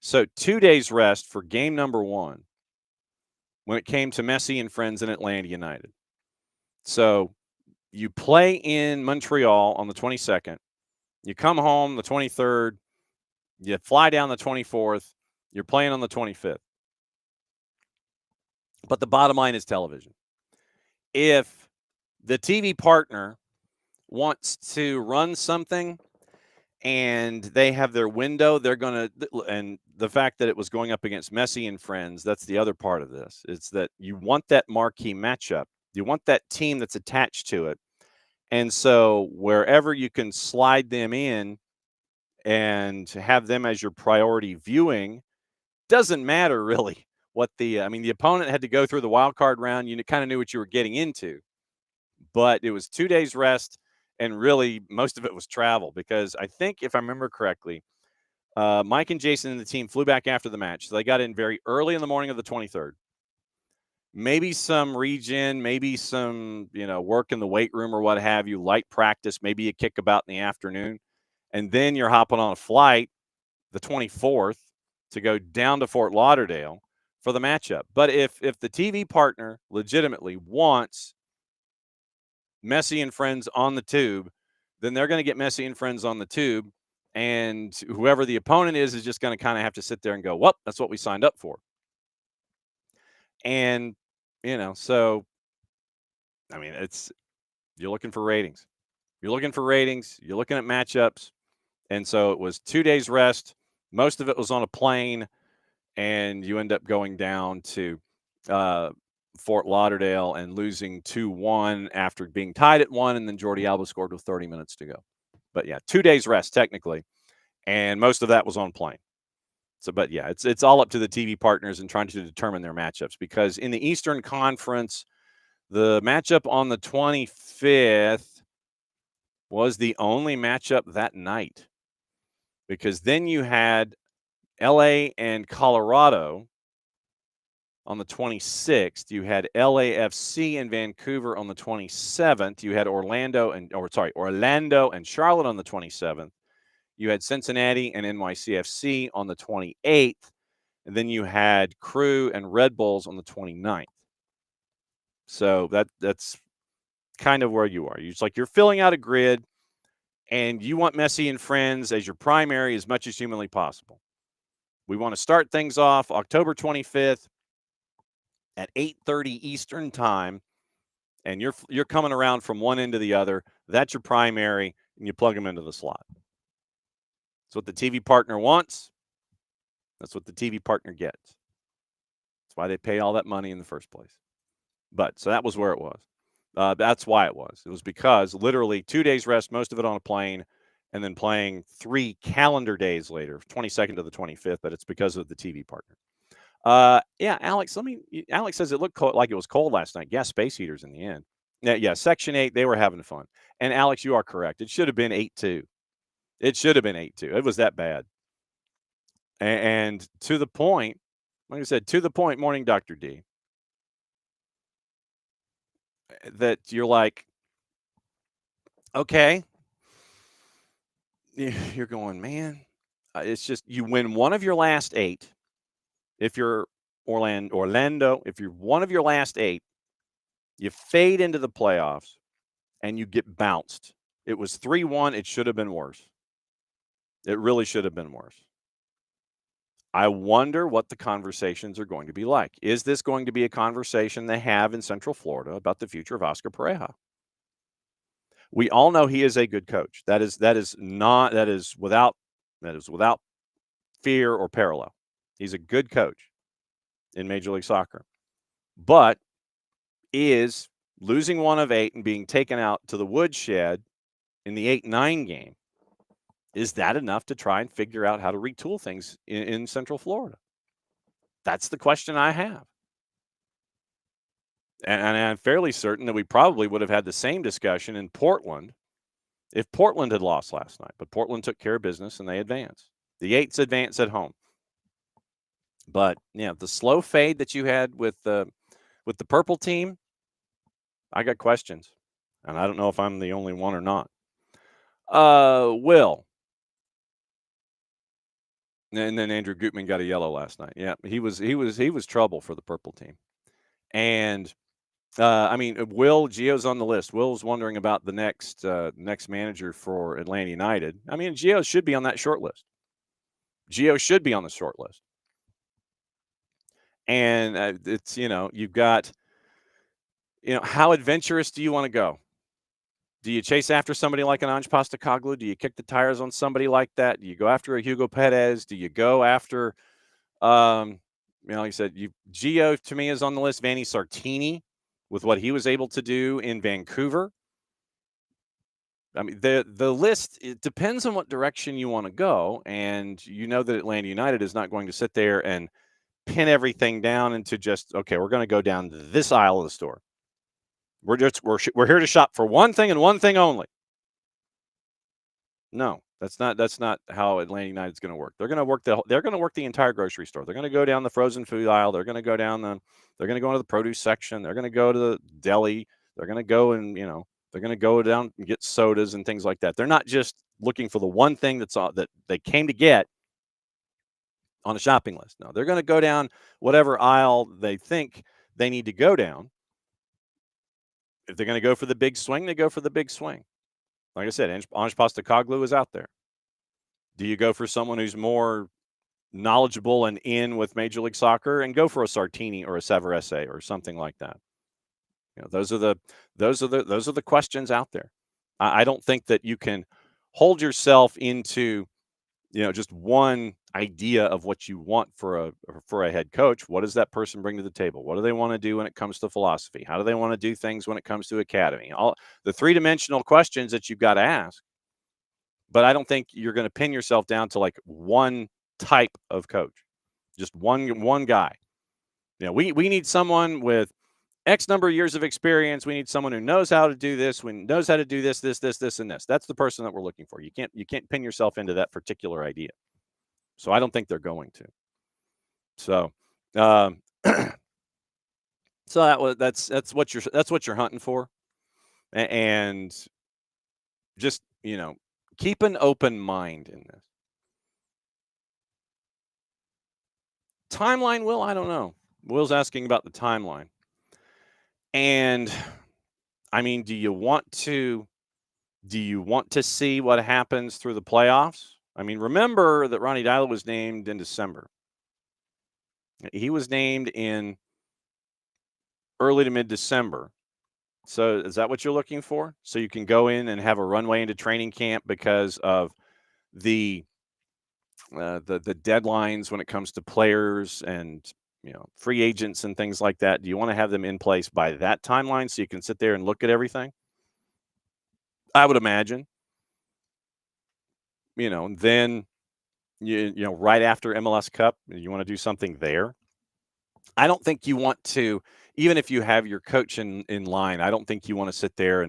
So 2 days rest for game number 1 when it came to Messi and friends in Atlanta United. So you play in Montreal on the 22nd. You come home the 23rd. You fly down the 24th. You're playing on the 25th. But the bottom line is television. If the TV partner wants to run something and they have their window, they're going to, and the fact that it was going up against Messi and friends, that's the other part of this. It's that you want that marquee matchup. You want that team that's attached to it. And so wherever you can slide them in and have them as your priority viewing, doesn't matter really what the opponent had to go through the wild card round. You kind of knew what you were getting into, but it was 2 days rest, and really most of it was travel, because I think, if I remember correctly, Mike and Jason and the team flew back after the match. So they got in very early in the morning of the 23rd. Maybe some regen, maybe some, work in the weight room or what have you, light practice, maybe a kickabout in the afternoon. And then you're hopping on a flight the 24th to go down to Fort Lauderdale for the matchup. But if the TV partner legitimately wants Messi and friends on the tube, then they're going to get Messi and friends on the tube. And whoever the opponent is just going to kind of have to sit there and go, well, that's what we signed up for. And, so, you're looking for ratings. You're looking at matchups. And so it was 2 days rest. Most of it was on a plane, and you end up going down to Fort Lauderdale and losing 2-1 after being tied at 1, and then Jordi Alba scored with 30 minutes to go. But yeah, 2 days rest technically, and most of that was on plane. So, but yeah, it's all up to the TV partners and trying to determine their matchups, because in the Eastern Conference, the matchup on the 25th was the only matchup that night, because then you had LA and Colorado on the 26th. You had LAFC and Vancouver on the 27th. You had Orlando and Charlotte on the 27th. You had Cincinnati and NYCFC on the 28th. And then you had Crew and Red Bulls on the 29th. So that's kind of where you are. You're filling out a grid, and you want Messi and friends as your primary as much as humanly possible. We want to start things off October 25th at 8:30 Eastern time, and you're coming around from one end to the other. That's your primary, and you plug them into the slot. That's what the TV partner wants. That's what the TV partner gets. That's why they pay all that money in the first place. But so that was where it was. That's why it was. It was because literally 2 days rest, most of it on a plane, and then playing 3 calendar days later, 22nd to the 25th. But it's because of the TV partner. Yeah, Alex. Alex says it looked like it was cold last night. Yeah, space heaters in the end. Yeah. Section 8, they were having fun. And Alex, you are correct. It should have been 8-2. It should have been 8-2. It was that bad. And to the point, like I said, morning, Dr. D, that you're like, okay, you're going, man, it's just, you win one of your last 8. If you're Orlando, if you're one of your last 8, you fade into the playoffs and you get bounced. It was 3-1. It should have been worse. It really should have been worse. I wonder what the conversations are going to be like. Is this going to be a conversation they have in Central Florida about the future of Oscar Pareja? We all know he is a good coach. That is without fear or parallel. He's a good coach in Major League Soccer. But is losing one of 8 and being taken out to the woodshed in the 8-9 game, is that enough to try and figure out how to retool things in Central Florida? That's the question I have. And I'm fairly certain that we probably would have had the same discussion in Portland if Portland had lost last night. But Portland took care of business and they advanced. The 8s advance at home. But yeah, the slow fade that you had with the purple team, I got questions. And I don't know if I'm the only one or not. Will. And then Andrew Gutman got a yellow last night. Yeah, he was trouble for the purple team. And Will, Gio's on the list. Will's wondering about the next manager for Atlanta United. Gio should be on that short list. Gio should be on the short list. And it's, you've got, how adventurous do you want to go? Do you chase after somebody like an Ange Postecoglou? Do you kick the tires on somebody like that? Do you go after a Hugo Perez? Do you go after, like I said, Gio to me is on the list. Vanni Sartini with what he was able to do in Vancouver. I mean, the list, it depends on what direction you want to go. And you know that Atlanta United is not going to sit there and pin everything down into just, okay, we're going to go down this aisle of the store. We're here to shop for one thing and one thing only. No, that's not how Atlanta United is going to work. They're going to work the entire grocery store. They're going to go down the frozen food aisle. They're going to go into the produce section. They're going to go to the deli. They're going to go and, they're going to go down and get sodas and things like that. They're not just looking for the one thing that they came to get on a shopping list. No, they're going to go down whatever aisle they think they need to go down. If they're going to go for the big swing, they go for the big swing. Like I said, Ange Postecoglou is out there. Do you go for someone who's more knowledgeable and in with Major League Soccer and go for a Sartini or a Savarese or something like that? Those are the questions out there. I don't think that you can hold yourself into just one idea of what you want for a head coach. What does that person bring to the table? What do they want to do when it comes to philosophy? How do they want to do things when it comes to academy? All the three-dimensional questions that you've got to ask. But I don't think you're going to pin yourself down to like one type of coach, just one guy. We need someone with X number of years of experience. We need someone who knows how to do this, knows how to do this, and this. That's the person that we're looking for. You can't pin yourself into that particular idea. So I don't think they're going to. So, so that's what you're hunting for, and just keep an open mind in this. Timeline, Will, I don't know. Will's asking about the timeline. And I mean, do you want to see what happens through the playoffs? I mean, remember that Ronny Deila was named in December. He was named in early to mid-December. So is that what you're looking for? So you can go in and have a runway into training camp because of the deadlines when it comes to players and free agents and things like that. Do you want to have them in place by that timeline so you can sit there and look at everything? I would imagine. Then right after MLS Cup, you want to do something there. I don't think you want to, even if you have your coach in line, I don't think you want to sit there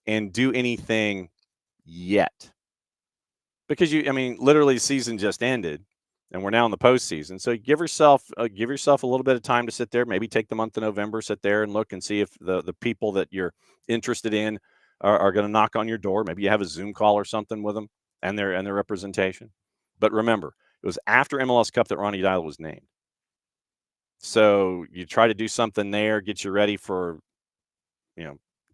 and do anything yet. Because literally the season just ended and we're now in the postseason. So give yourself a little bit of time to sit there, maybe take the month of November, sit there and look and see if the people that you're interested in are going to knock on your door. Maybe you have a Zoom call or something with them and their representation. But remember, it was after MLS Cup that Ronny Deila was named. So you try to do something there, get you ready for,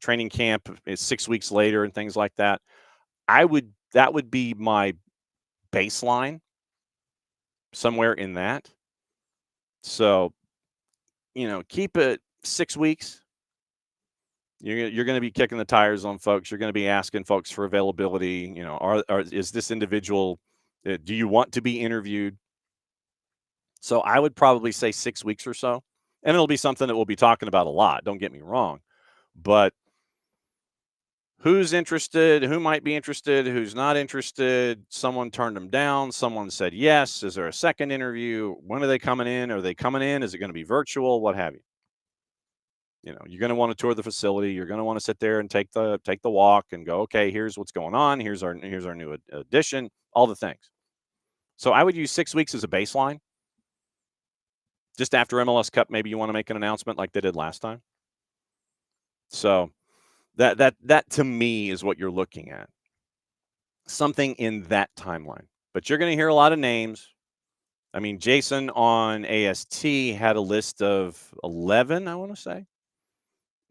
training camp 6 weeks later and things like that. That would be my baseline, somewhere in that. So, keep it 6 weeks. You're going to be kicking the tires on folks. You're going to be asking folks for availability. Is this individual? Do you want to be interviewed? So I would probably say 6 weeks or so, and it'll be something that we'll be talking about a lot. Don't get me wrong, but who's interested? Who might be interested? Who's not interested? Someone turned them down. Someone said yes. Is there a second interview? When are they coming in? Are they coming in? Is it going to be virtual? What have you? You're going to want to tour the facility. You're going to want to sit there and take the walk and go, okay, here's what's going on. Here's our new addition. All the things. So I would use 6 weeks as a baseline. Just after MLS Cup, maybe you want to make an announcement like they did last time. So that to me is what you're looking at. Something in that timeline. But you're going to hear a lot of names. I mean, Jason on AST had a list of 11, I want to say.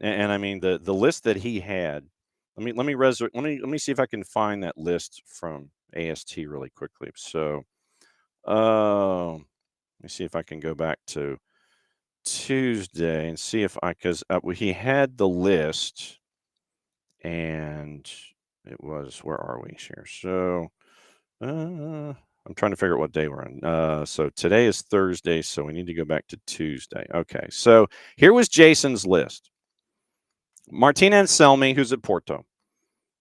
And I mean the list that he had. Let me see if I can find that list from AST really quickly. So, let me see if I can go back to Tuesday and see if because he had the list, And it was, where are we here? So I'm trying to figure out what day we're on. So today is Thursday, so we need to go back to Tuesday. Okay, so here was Jason's list. Martin Anselmi, who's at Porto.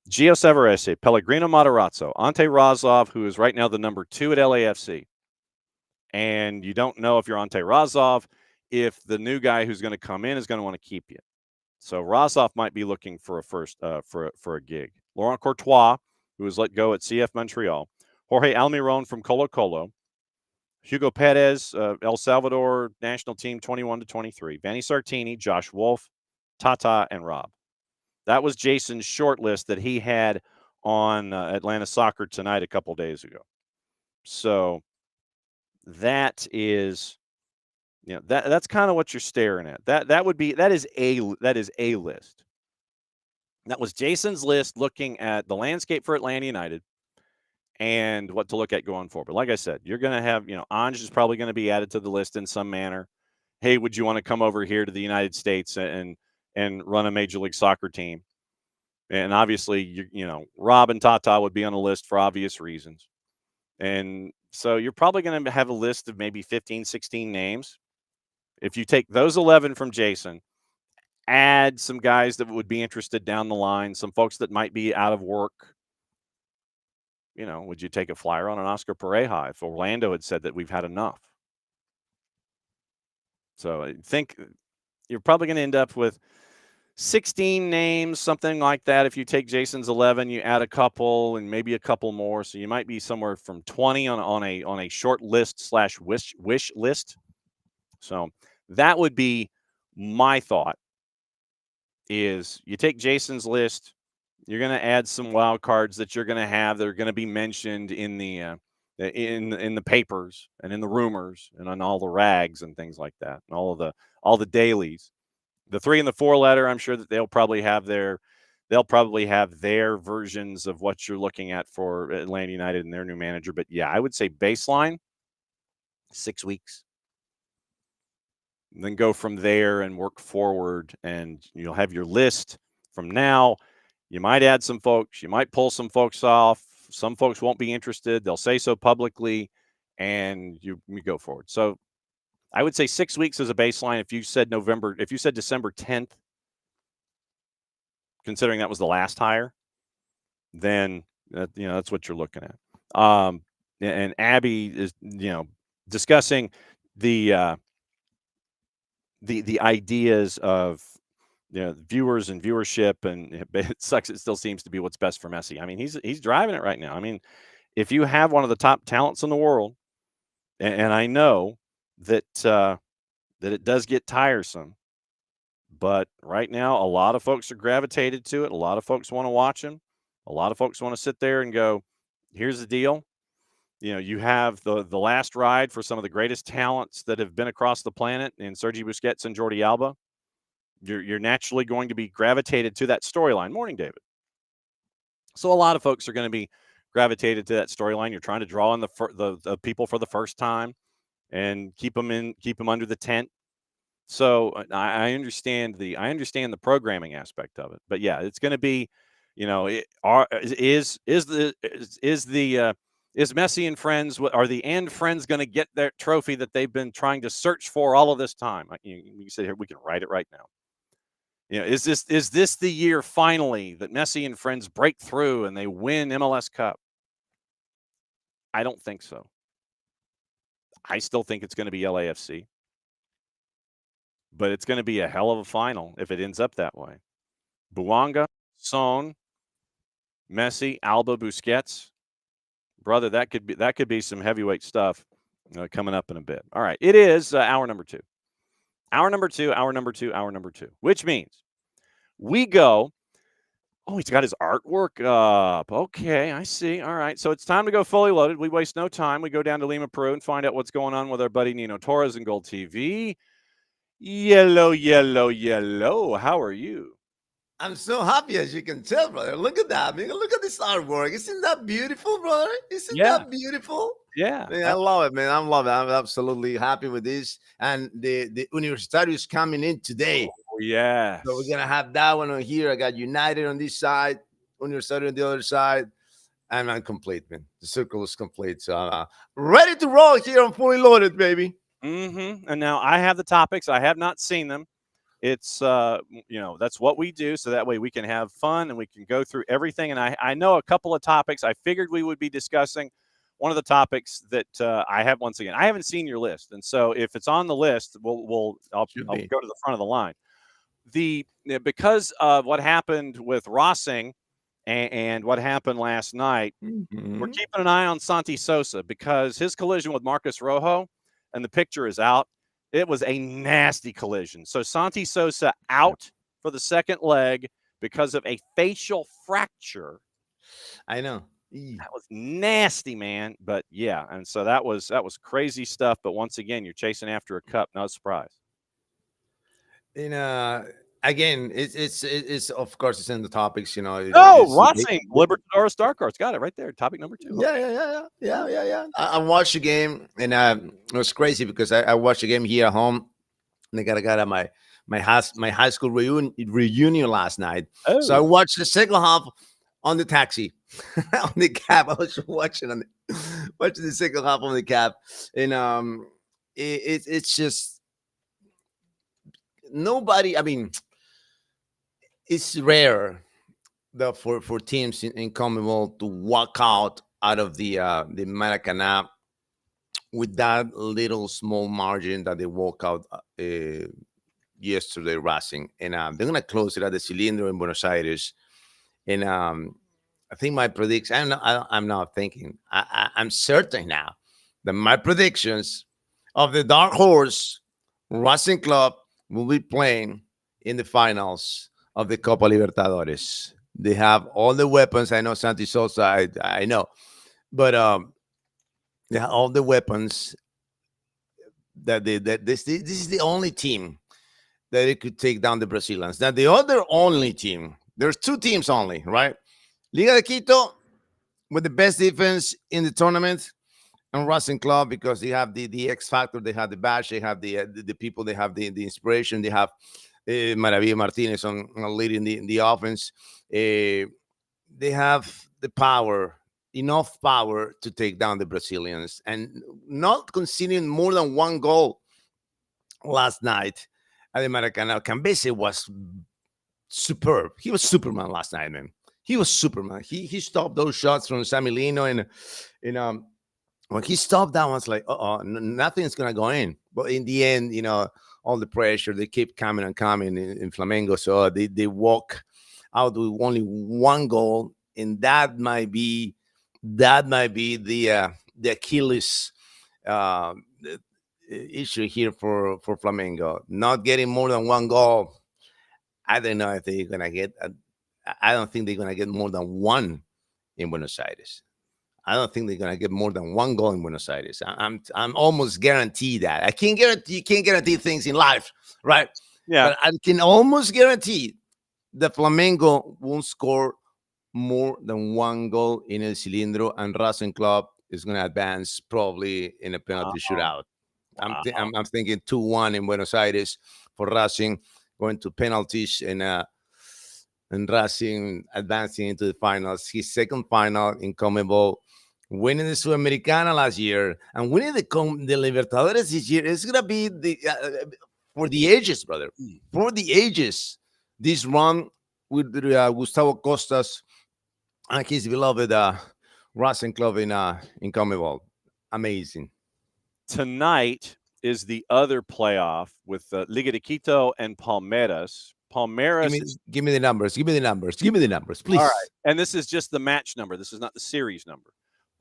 Gio Savarese, Pellegrino Matarazzo, Ante Razov, who is right now the number 2 at LAFC. And you don't know if you're Ante Razov, if the new guy who's going to come in is going to want to keep you. So Razov might be looking for a first for a gig. Laurent Courtois, who was let go at CF Montreal. Jorge Almiron from Colo Colo. Hugo Perez, El Salvador national team 21 to 23. Vanni Sartini, Josh Wolf, Tata, and Rob. That was Jason's short list that he had on Atlanta Soccer Tonight a couple days ago. So that is, that's kind of what you're staring at. That is a list. That was Jason's list looking at the landscape for Atlanta United and what to look at going forward. But like I said, you're going to have, Ange is probably going to be added to the list in some manner. Hey, would you want to come over here to the United States and run a Major League Soccer team? And obviously, Rob and Tata would be on the list for obvious reasons. And so you're probably going to have a list of maybe 15, 16 names. If you take those 11 from Jason, add some guys that would be interested down the line, some folks that might be out of work. Would you take a flyer on an Oscar Pereja if Orlando had said that we've had enough? So I think you're probably going to end up with 16 names, something like that. If you take Jason's 11, you add a couple and maybe a couple more. So you might be somewhere from 20 on a short list / wish list. So that would be my thought, is you take Jason's list, you're going to add some wild cards that you're going to have that are going to be mentioned in the in the papers and in the rumors and on all the rags and things like that, and all the dailies. The 3 and the 4 letter, I'm sure that they'll probably have their versions of what you're looking at for Atlanta United and their new manager. But yeah, I would say baseline 6 weeks. And then go from there and work forward, and you'll have your list from now. You might add some folks, you might pull some folks off. Some folks won't be interested. They'll say so publicly, and you go forward. So I would say 6 weeks as a baseline. If you said December 10th, considering that was the last hire, then that's what you're looking at. And Abby is discussing the ideas of viewers and viewership, and it sucks. It still seems to be what's best for Messi. I mean, he's driving it right now. I mean, if you have one of the top talents in the world, and I know that it does get tiresome, but right now a lot of folks are gravitated to it. A lot of folks want to watch him. A lot of folks want to sit there and go, here's the deal. You have the last ride for some of the greatest talents that have been across the planet in Sergi Busquets and Jordi Alba. You're naturally going to be gravitated to that storyline. Morning, David. So a lot of folks are going to be gravitated to that storyline. You're trying to draw in the people for the first time and keep them under the tent. So I understand the programming aspect of it. But yeah, it's going to be, is Messi and friends, are the and friends going to get their trophy that they've been trying to search for all of this time? You said here, we can write it right now. Is this the year finally that Messi and friends break through and they win MLS Cup? I don't think so. I still think it's going to be LAFC, but it's going to be a hell of a final if it ends up that way. Bouanga, Son, Messi, Alba, Busquets, brother, that could be some heavyweight stuff coming up in a bit. All right, it is hour number 2. Hour number two, which means we go. Oh, he's got his artwork up. Okay, I see. All right, so it's time to go fully loaded. We waste no time. We go down to Lima, Peru, and find out what's going on with our buddy Nino Torres and GOLTV. Yellow. How are you? I'm so happy, as you can tell, brother. Look at that. I mean, look at this artwork. Isn't that beautiful, brother? Isn't that beautiful? Yeah. Man, I love it, man. I'm absolutely happy with this. And the Universitario is coming in today. Oh, yes. So we're gonna have that one on here. I got United on this side, University on the other side, and I'm complete, man. The circle is complete. So ready to roll here on Fully Loaded, baby. And now I have the topics. I have not seen them. It's that's what we do, so that way we can have fun and we can go through everything. And I know a couple of topics I figured we would be discussing. One of the topics that I have, once again, I haven't seen your list, and so if it's on the list, I'll go to the front of the line. Because of what happened with Rossing and what happened last night, we're keeping an eye on Santi Sosa because his collision with Marcus Rojo, and the picture is out. It was a nasty collision. So Santi Sosa out for the second leg because of a facial fracture. I know. That was nasty, man. But yeah, and so that was crazy stuff. But once again, you're chasing after a cup. No surprise. Again, it's of course it's in the topics, Rossing, Libertadores Star Cards, got it right there. Topic number 2. Yeah. I watched the game, and it was crazy because I watched the game here at home, and I got my high school reunion last night. So I watched the second half on the taxi, on the cab. I was watching the second half on the cab, and it's just nobody. I mean, it's rare that for teams in CONMEBOL to walk out of the Maracanã with that little small margin that they walk out yesterday, Racing, and they're gonna close it at the Cilindro in Buenos Aires, and I think my prediction. I'm not thinking. I'm certain now that my predictions of the dark horse Racing Club will be playing in the finals of the Copa Libertadores. They have all the weapons. I know Santi Sosa, I know, but they have all the weapons that this is the only team that it could take down the Brazilians. Now the other only team, there's 2 teams only, right? Liga de Quito with the best defense in the tournament, and Racing Club because they have the X factor, they have the badge, they have the people, they have the inspiration, they have Maravilla Martinez on leading the offense. They have the power, enough power to take down the Brazilians, and not conceding more than 1 goal last night at the Maracanã. Cambese was superb. He was Superman last night, man. He was Superman. He stopped those shots from Sammy Lino, and when he stopped that one, it's like, nothing's gonna go in. But in the end, all the pressure, they keep coming and coming in Flamengo. So they walk out with only 1 goal, and that might be the Achilles issue here for Flamengo, not getting more than 1 goal. I don't know if they're gonna get. I don't think they're gonna get more than 1 in Buenos Aires. I don't think they're gonna get more than 1 goal in Buenos Aires. I'm almost guaranteed that. I can't guarantee. You can't guarantee things in life, right? Yeah. But I can almost guarantee that Flamengo won't score more than 1 goal in El Cilindro, and Racing Club is gonna advance probably in a penalty shootout. I'm thinking 2-1 in Buenos Aires for Racing, going to penalties, and Racing advancing into the finals. His second final in CONMEBOL, winning the Sudamericana last year and winning the Libertadores this year. It's gonna be for the ages, brother. For the ages. This run with Gustavo Costas and his beloved Racing Club in CONMEBOL. Amazing. Tonight is the other playoff with Liga de Quito and Palmeiras. Give me the numbers. Give me the numbers, please. All right. And this is just the match number. This is not the series number.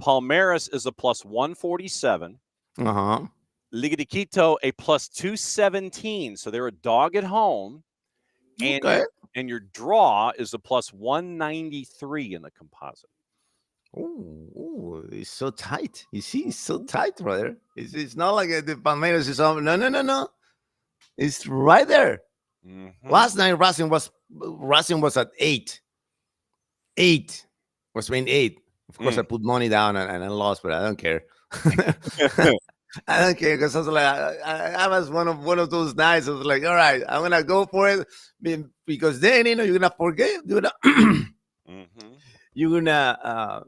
Palmeiras is a plus 147. Liga de Quito a plus 217. So they're a dog at home. And, and your draw is a plus 193 in the composite. Oh, it's so tight. You see, it's so tight, brother. It's not like the Palmeiras is on. No. It's right there. Last night, Racing was at 8. 8 was paying 8. Of course, I put money down and I lost, but I don't care. I don't care because I was like, I was one of those nights. I was like, all right, I'm gonna go for it because then you're gonna forget, Mm-hmm. you're gonna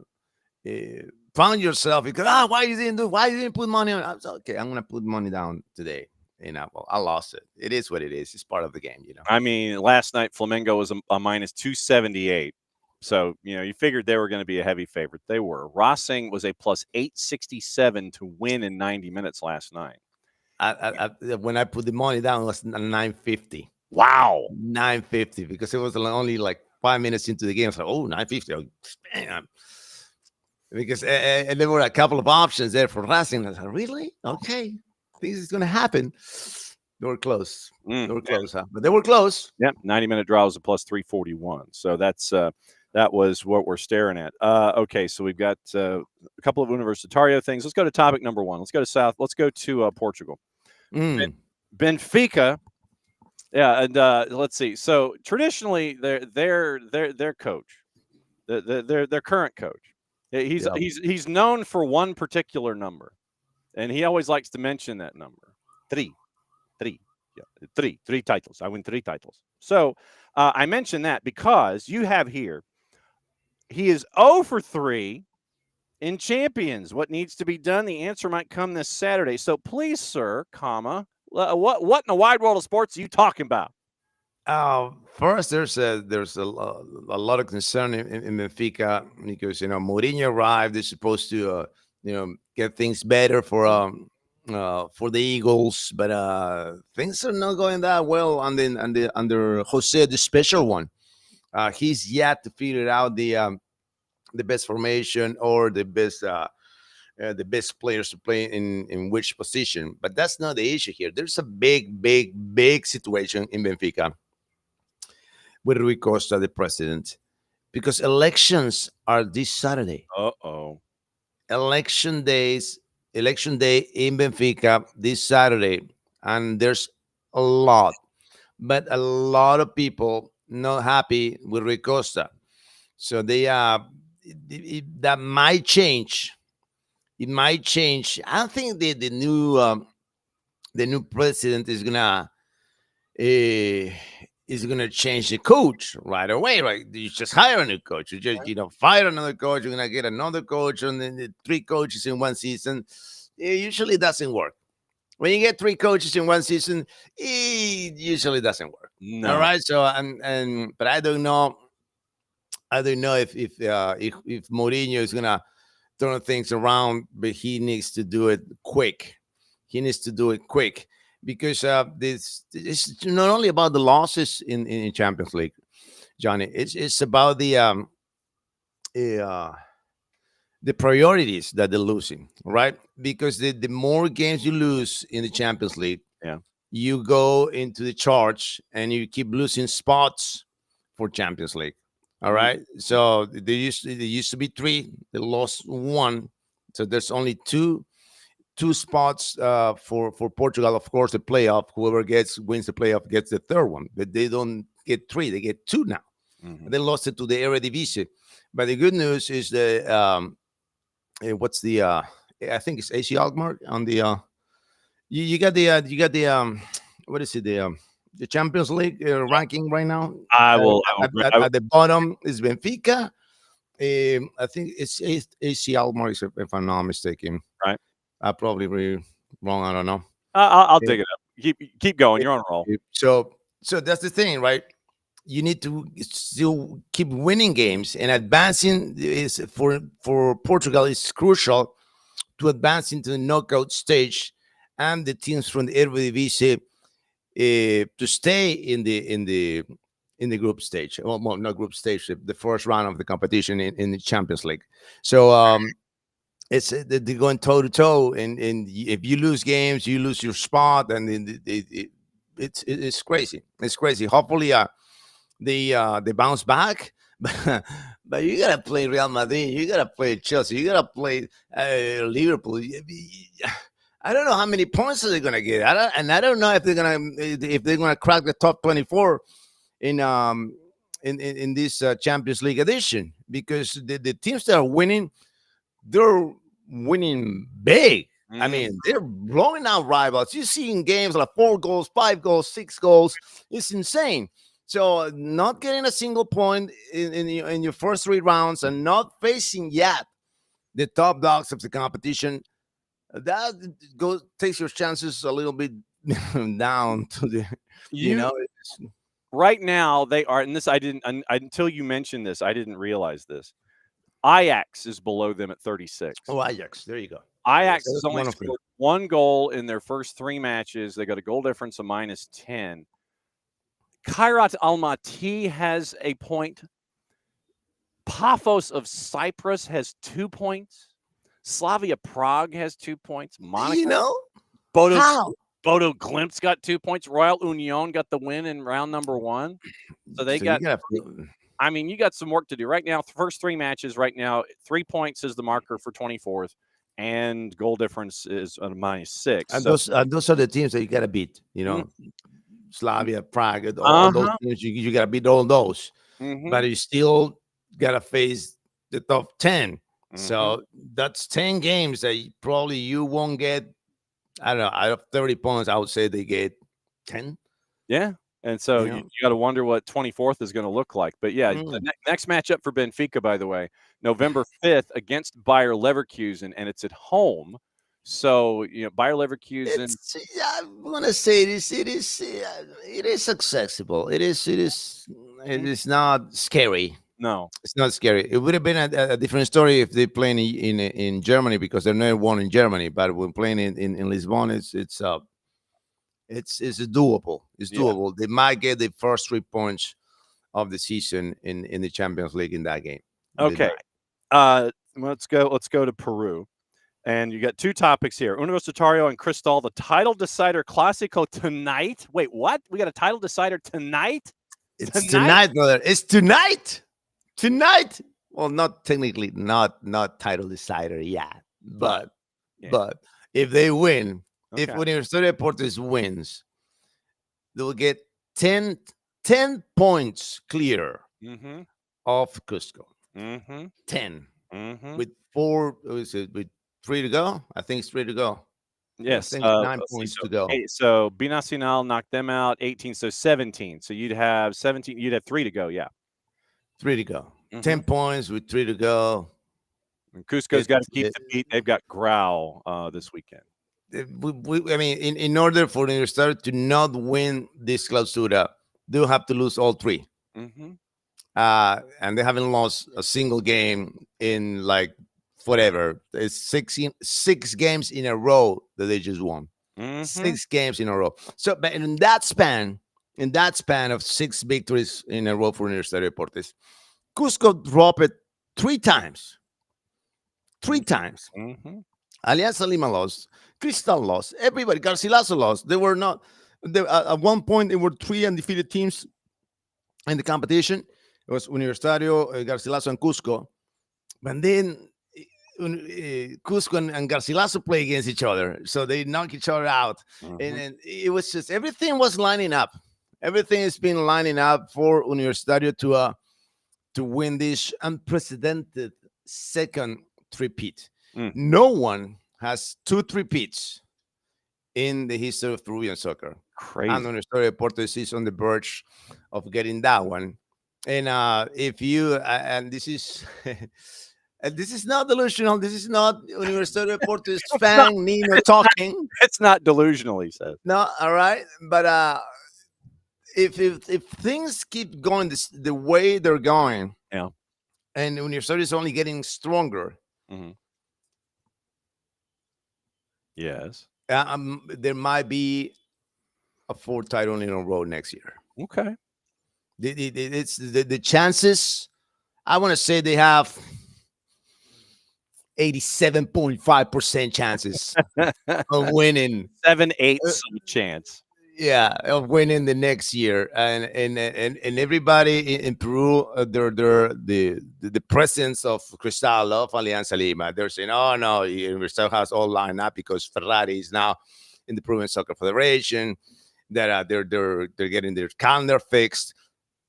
found yourself because why you didn't put money on. I was okay. I'm gonna put money down today. Well, I lost it. It is what it is. It's part of the game. I mean, last night Flamengo was a minus 278. So, you figured they were going to be a heavy favorite. They were. Racing was a plus 867 to win in 90 minutes last night. When I put the money down, it was 950. Wow. 950 because it was only like 5 minutes into the game. I was like, oh, 950. Oh, man. Because and there were a couple of options there for Racing. I was like, really? Okay. This is going to happen. They were close. They were close, huh? But they were close. Yep. 90-minute draw was a plus 341. So that was what we're staring at. Okay, so we've got a couple of Universitario things. Let's go to topic number one. Let's go to South. Let's go to Portugal. Benfica. Yeah, and let's see. So traditionally, their coach, their current coach, he's known for one particular number, and he always likes to mention that number. Three titles. I win 3 titles. So I mention that because you have here, he is 0 for 3 in Champions. What needs to be done? The answer might come this Saturday. So please, sir, what in the wide world of sports are you talking about? First, there's a lot of concern in Benfica because Mourinho arrived. They're supposed to get things better for the Eagles, but things are not going that well under Jose, the special one. He's yet to figure out the best formation or the best players to play in which position. But that's not the issue here. There's a big situation in Benfica with Rui Costa, the president, because elections are this Saturday. Election day in Benfica this Saturday, and there's a lot of people not happy with Rui Costa. So that might change. It might change. I don't think the new president is gonna change the coach right away. Right? You just hire a new coach. You just fire another coach. You're gonna get another coach, and then the 3 coaches in one season. It usually doesn't work. When you get 3 coaches in one season, it usually doesn't work. No. All right. So but I don't know. If Mourinho is gonna turn things around, but he needs to do it quick. Because this is not only about the losses in Champions League, Johnny. It's about the priorities that they're losing, right? Because the more games you lose in the Champions League, you go into the charge and you keep losing spots for Champions League. All right. So there used to be 3. They lost 1. So there's only two spots for Portugal. Of course, the playoff. Whoever wins the playoff gets the 3rd one. But they don't get 3. They get 2 now. They lost it to the Eredivisie. But the good news is the what's the I think it's AC Alkmaar on the you got the what is it, the Champions League ranking right now. I will at the bottom is Benfica. I think it's AC Alkmaar, if I'm not mistaken. Right. I probably really wrong. I don't know. I'll dig it up. Keep going. You're on a roll. So that's the thing, right? You need to still keep winning games, and advancing is for Portugal is crucial to advance into the knockout stage, and the teams from the Eredivisie to stay in the group stage. Well, not group stage, the first round of the competition in the Champions League. So they're going toe to toe, and if you lose games, you lose your spot, and it's crazy. It's crazy. Hopefully, they bounce back, but you gotta play Real Madrid, you gotta play Chelsea, you gotta play Liverpool. I don't know how many points are they gonna get. I don't know if they're gonna crack the top 24 in this Champions League edition, because the teams that are winning, they're winning big. I mean, they're blowing out rivals. You see in games like 4 goals, 5 goals, 6 goals. It's insane. So not getting a single point in your first 3 rounds and not facing yet the top dogs of the competition, that takes your chances a little bit down to the, Right now they are, and this until you mentioned this, I didn't realize this. Ajax is below them at 36. Oh, Ajax, there you go. Ajax has only scored 1 goal in their first 3 matches. They got a goal difference of -10. Kairat Almaty has a point. Paphos of Cyprus has 2 points. Slavia Prague has 2 points. Monaco, Bodo Glimt's got 2 points. Royal Union got the win in round number 1. So they got. I mean, you got some work to do right now. The first 3 matches right now, 3 points is the marker for 24th, and goal difference is a -6. And those are the teams that you got to beat. Slavia, Prague, all those teams you got to beat all those. But you still got to face the top 10. So that's 10 games that you won't get. I don't know. Out of 30 points, I would say they get 10. Yeah. And so you got to wonder what 24th is going to look like. But yeah, the next matchup for Benfica, by the way, November 5th against Bayer Leverkusen, and it's at home. So Bayer Leverkusen. I want to say it is accessible. It is not scary. No, it's not scary. It would have been a different story if they playing in Germany, because they're never won in Germany. But when playing in Lisbon, it's doable. It's doable. Yeah. They might get the first 3 points of the season in the Champions League in that game. Okay, let's go to Peru, and you got 2 topics here: Universitario and Cristal, the title decider Clásico tonight. Wait, what? We got a title decider tonight? It's tonight, brother. It's tonight. Tonight. Well, not technically, not title decider yet, but if they win. Okay. If Universitario Deportes wins, they will get 10 points clear of Cusco. 10 with 3 to go. I think it's 3 to go. Yes, 9 points to go. So Binacional knocked them out 18, so 17. So you'd have 17. You'd have 3 to go. Yeah, 3 to go. 10 points with 3 to go. And Cusco's got to keep the beat. They've got Grau this weekend. I mean, in order for Universitario to not win this Clausura, they'll have to lose all 3. And they haven't lost a single game in like forever. It's 6 games in a row that they just won. 6 games in a row. So, but in that span of 6 victories in a row for Universitario Deportes, Cusco dropped it 3 times. 3 times. Alianza Lima lost. Cristal lost. Everybody. Garcilaso lost. They were not. At one point, there were 3 undefeated teams in the competition. It was Universitario, Garcilaso, and Cusco. But then Cusco and Garcilaso play against each other, so they knock each other out. And it was just everything was lining up. Everything has been lining up for Universitario to win this unprecedented second three-peat. No one has 2 three-peats in the history of Peruvian soccer. Crazy. And Universitario Deportes is on the verge of getting that one. And if you and this is this is not delusional. This is not Universitario Deportes fan Nino talking. It's not delusional, he says. No, all right, but if things keep going the way they're going, and Universitario is only getting stronger. Yes. There might be a 4th title in a row next year. Okay. It's the chances. I want to say they have 87.5% chances of winning. 7/8 chance. Yeah, of winning the next year, and everybody in Peru, the presence of Cristal, of Alianza Lima, they're saying, "Oh no, Universitario has all lined up because Ferrari is now in the Peruvian Soccer Federation." That they're getting their calendar fixed,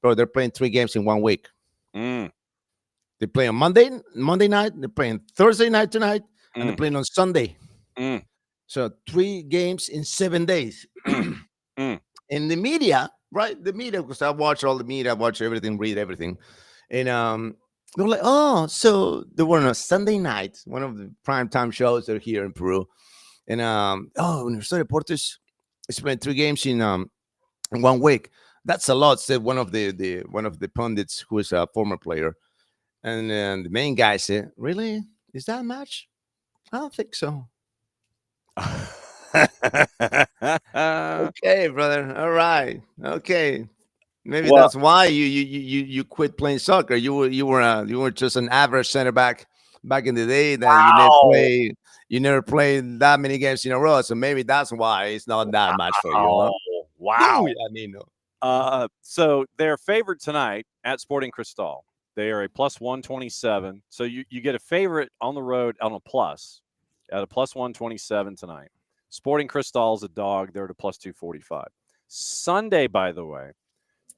bro. They're playing 3 games in 1 week. They play on Monday night. They're playing Thursday night tonight, and they're playing on Sunday. So 3 games in 7 days. Mm. In the media, right? The media, because I watch all the media, I watch everything, read everything. And they were like, oh, so they were on a Sunday night, one of the prime time shows that are here in Peru. And Universidad Deportes spent 3 games in 1 week. That's a lot, said one of the pundits who is a former player. And the main guy said, really? Is that much? I don't think so. Okay, brother. All right. Okay. Maybe Well- that's why you quit playing soccer. You were just an average center back in the day that you never played that many games in a row. So maybe that's why it's not that much for you. Huh? Wow. Yeah, Nino. So they're favored tonight at Sporting Cristal. They are a plus 127. So you get a favorite on the road on a plus at a plus 127 tonight. Sporting Cristal is a dog. They're at a plus 245. Sunday, by the way,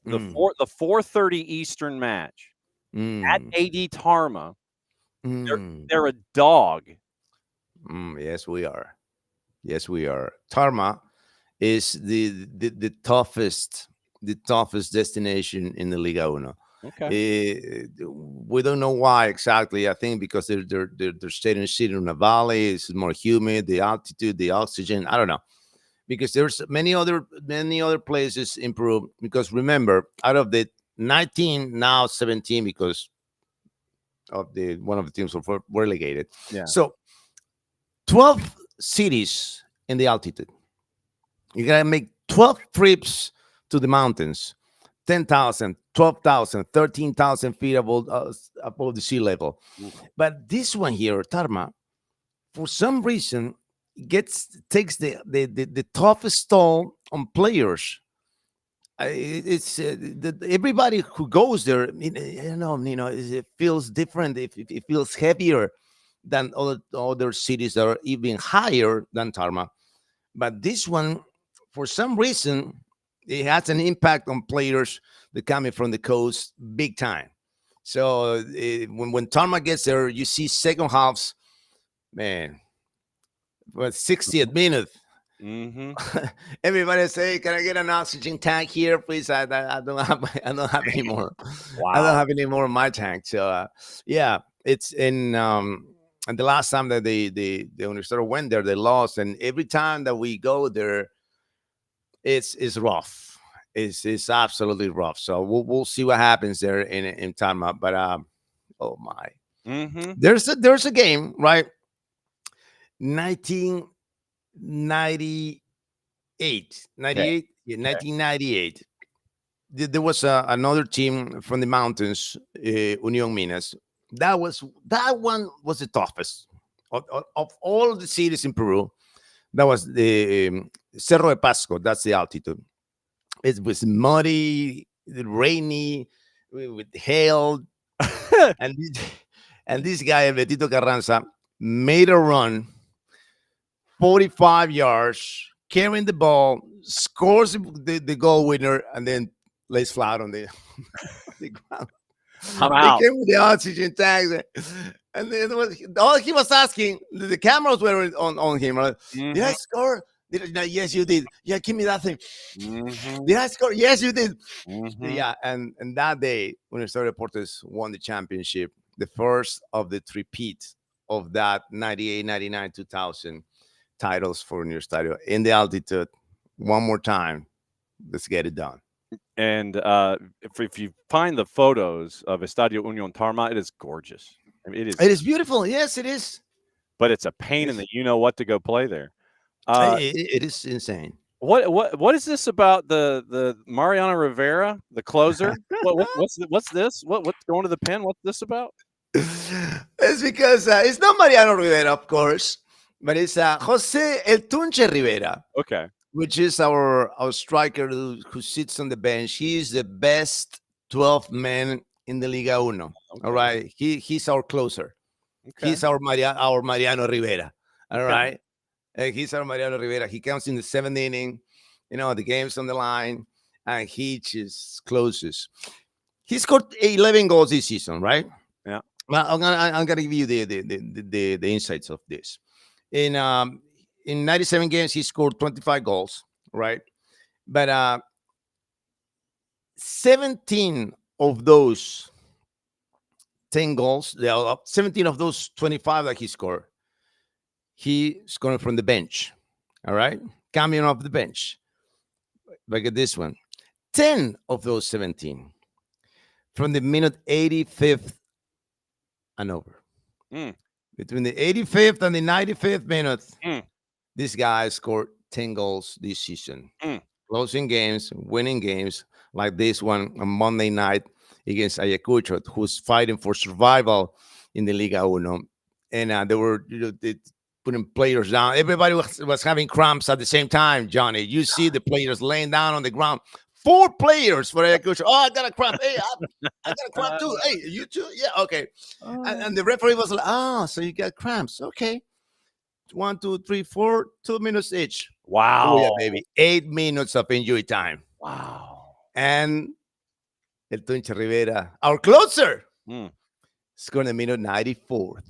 the 4:30 Eastern match at AD Tarma. They're a dog. Yes, we are. Yes, we are. Tarma is the toughest destination in the Liga Uno. Okay. We don't know why exactly. I think because they're sitting in a valley. It's more humid. The altitude, the oxygen. I don't know. Because there's many other places in Peru. Because remember, out of the 19, now 17, because of one of the teams were relegated. Yeah. So 12 cities in the altitude. You gotta make 12 trips to the mountains. 10,000, 12,000, 13,000 feet above the sea level. But this one here, Tarma, for some reason, takes the toughest toll on players. Everybody who goes there, it feels different. It feels heavier than other cities that are even higher than Tarma. But this one, for some reason, it has an impact on players that coming from the coast big time. So when Tarma gets there, you see second halves, man, 60th minute. Everybody say, "Can I get an oxygen tank here, please?" I don't have any more. Wow. I don't have any more in my tank. So yeah, it's in. And the last time that the Universidad went there, they lost. And every time that we go there, it's rough. It's absolutely rough. So we'll see what happens there in Tarma. But oh my, there's a game, right? 1998. There was another team from the mountains, Unión Minas. That one was the toughest of all the cities in Peru. That was the Cerro de Pasco. That's the altitude. It was muddy, rainy, with hail, and this guy Betito Carranza made a run 45 yards, carrying the ball, scores the goal winner, and then lays flat on the ground. I'm They out. came with the oxygen tanks, and then all he was asking, the cameras were on him. Right? Did I score? Yes, you did. Yeah, give me that thing. Did I score? Yes, you did. Yeah, and that day, when Universidad Deportes won the championship, the first of the three-peat of that 98, 99, 2000 titles for Universitario in the altitude. One more time. Let's get it done. And if you find the photos of Estadio Unión Tarma, it is gorgeous. I mean, It is beautiful. Yes, it is. But it's a pain in the what to go play there. It is insane. What is this about the Mariano Rivera, the closer? What's this? What's going to the pen? What's this about? It's because it's not Mariano Rivera, of course, but it's Jose El Tunche Rivera. Okay. Which is our striker who sits on the bench. He is the best 12th man in the Liga Uno. Okay. All right. He's our closer. Okay. He's our Mariano Rivera. All right. He's our Mariano Rivera. He comes in the 7th inning. The game's on the line, and he just closes. He scored 11 goals this season, right? Yeah. Well, I'm gonna give you the insights of this. And in 97 games, he scored 25 goals, right? But 17 of those 10 goals, 17 of those 25 that he scored, he scored from the bench. All right. Coming off the bench. Look at this one. 10 of those 17 from the minute 85th and over. Between the 85th and the 95th minute, this guy scored 10 goals this season. Closing games, winning games, like this one on Monday night against Ayacucho, who's fighting for survival in the Liga Uno. And they were they putting players down. Everybody was having cramps at the same time, Johnny. You see the players laying down on the ground. 4 players for Ayacucho. Oh, I got a cramp. Hey, I got a cramp too. Hey, you too? Yeah, okay. And the referee was like, so you got cramps. Okay. 1, 2, 3, 4, 2 minutes each. Wow. Oh, yeah, baby. 8 minutes of injury time. Wow. And El Tunche Rivera, our closer, scored in the minute 94th.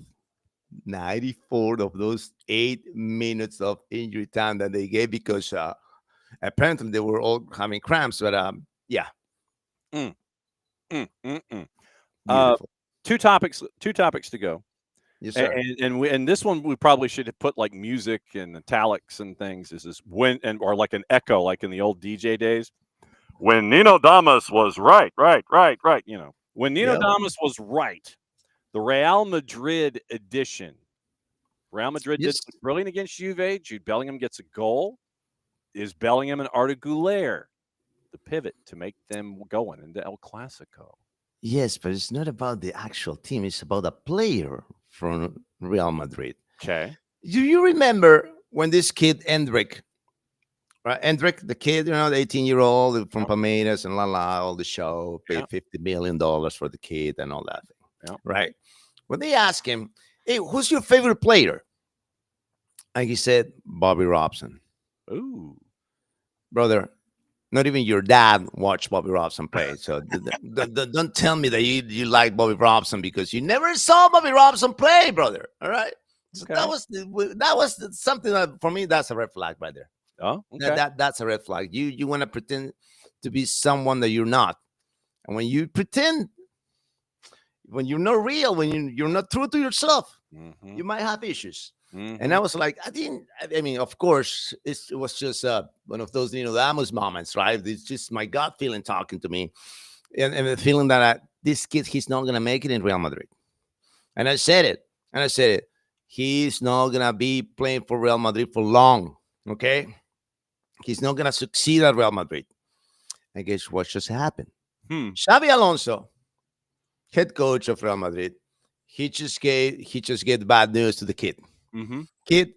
94 of those 8 minutes of injury time that they gave because apparently they were all having cramps. But yeah. Two topics to go. Yes, sir. And this one we probably should have put like music and italics and things. Is this or like an echo, like in the old DJ days, when Nino Damas was right. You know, when Nino Damas was right. The Real Madrid edition. Real Madrid did brilliant against Juve. Jude Bellingham gets a goal. Is Bellingham and Arda Güler the pivot to make them going into El Clasico? Yes, but it's not about the actual team. It's about a player from Real Madrid. Okay. Do you remember when this kid, Endrick, right? Endrick, the kid, the 18-year-old from Palmeiras and all the show, paid $50 million for the kid and all that thing, right? When they asked him, hey, who's your favorite player? And he said, Bobby Robson. Ooh. Brother, not even your dad watched Bobby Robson play. So don't tell me that you like Bobby Robson because you never saw Bobby Robson play, brother. All right. So that was something that for me, that's a red flag right there. Oh, okay. That's a red flag. You want to pretend to be someone that you're not. And when you pretend, when you're not real, when you're not true to yourself, you might have issues. And I was like, I mean, of course, it was just one of those, Amos moments, right? It's just my gut feeling talking to me and the feeling that this kid, he's not going to make it in Real Madrid. And I said it. He's not going to be playing for Real Madrid for long, okay? He's not going to succeed at Real Madrid. I guess what just happened? Xabi Alonso, head coach of Real Madrid, he just gave bad news to the kid. Kid,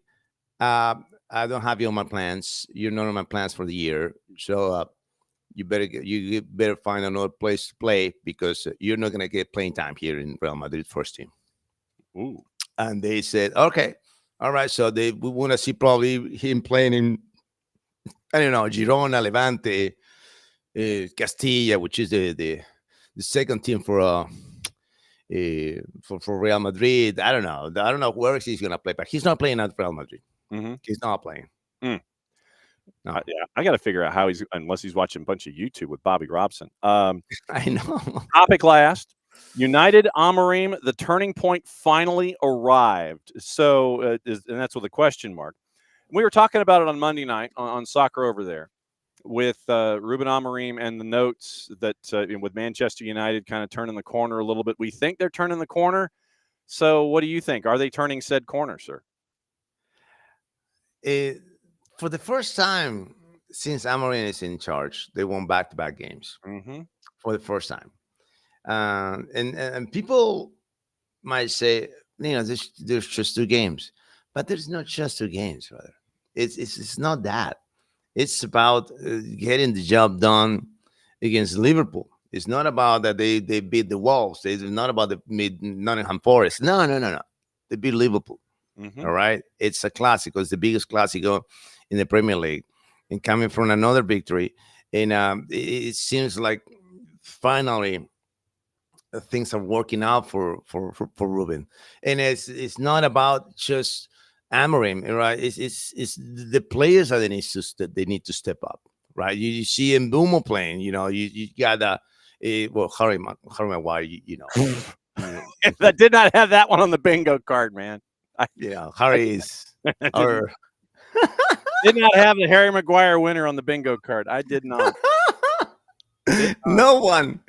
I don't have you on my plans. You're not on my plans for the year. So you better find another place to play because you're not going to get playing time here in Real Madrid first team. Ooh. And they said, okay, all right. So we want to see probably him playing in, I don't know, Girona, Levante, Castilla, which is the second team for Real Madrid. I don't know where he's gonna play, but he's not playing at Real Madrid. He's not playing. No. I got to figure out how unless he's watching a bunch of YouTube with Bobby Robson. I know. Topic last. United Amorim, the turning point finally arrived. So, and that's with a question mark. We were talking about it on Monday night on Soccer Over There with Ruben Amorim and the notes that with Manchester United kind of turning the corner a little bit. We think they're turning the corner. So what do you think? Are they turning said corner, sir? For the first time since Amorim is in charge, they won back-to-back games for the first time. And people might say, there's just 2 games. But there's not just 2 games, brother. It's not that. It's about getting the job done against Liverpool. It's not about that they beat the Wolves. It's not about the Nottingham Forest. No. They beat Liverpool. All right? It's a Clásico. It's the biggest Clásico in the Premier League. And coming from another victory. And it seems like finally things are working out for Ruben. And it's not about just Amorim, right? It's the players that they need to step up, right? You see Mbumo playing, you got well, Harry Maguire, I did not have that one on the bingo card, man. Harry is our. Did not have the Harry Maguire winner on the bingo card. I did not. No one.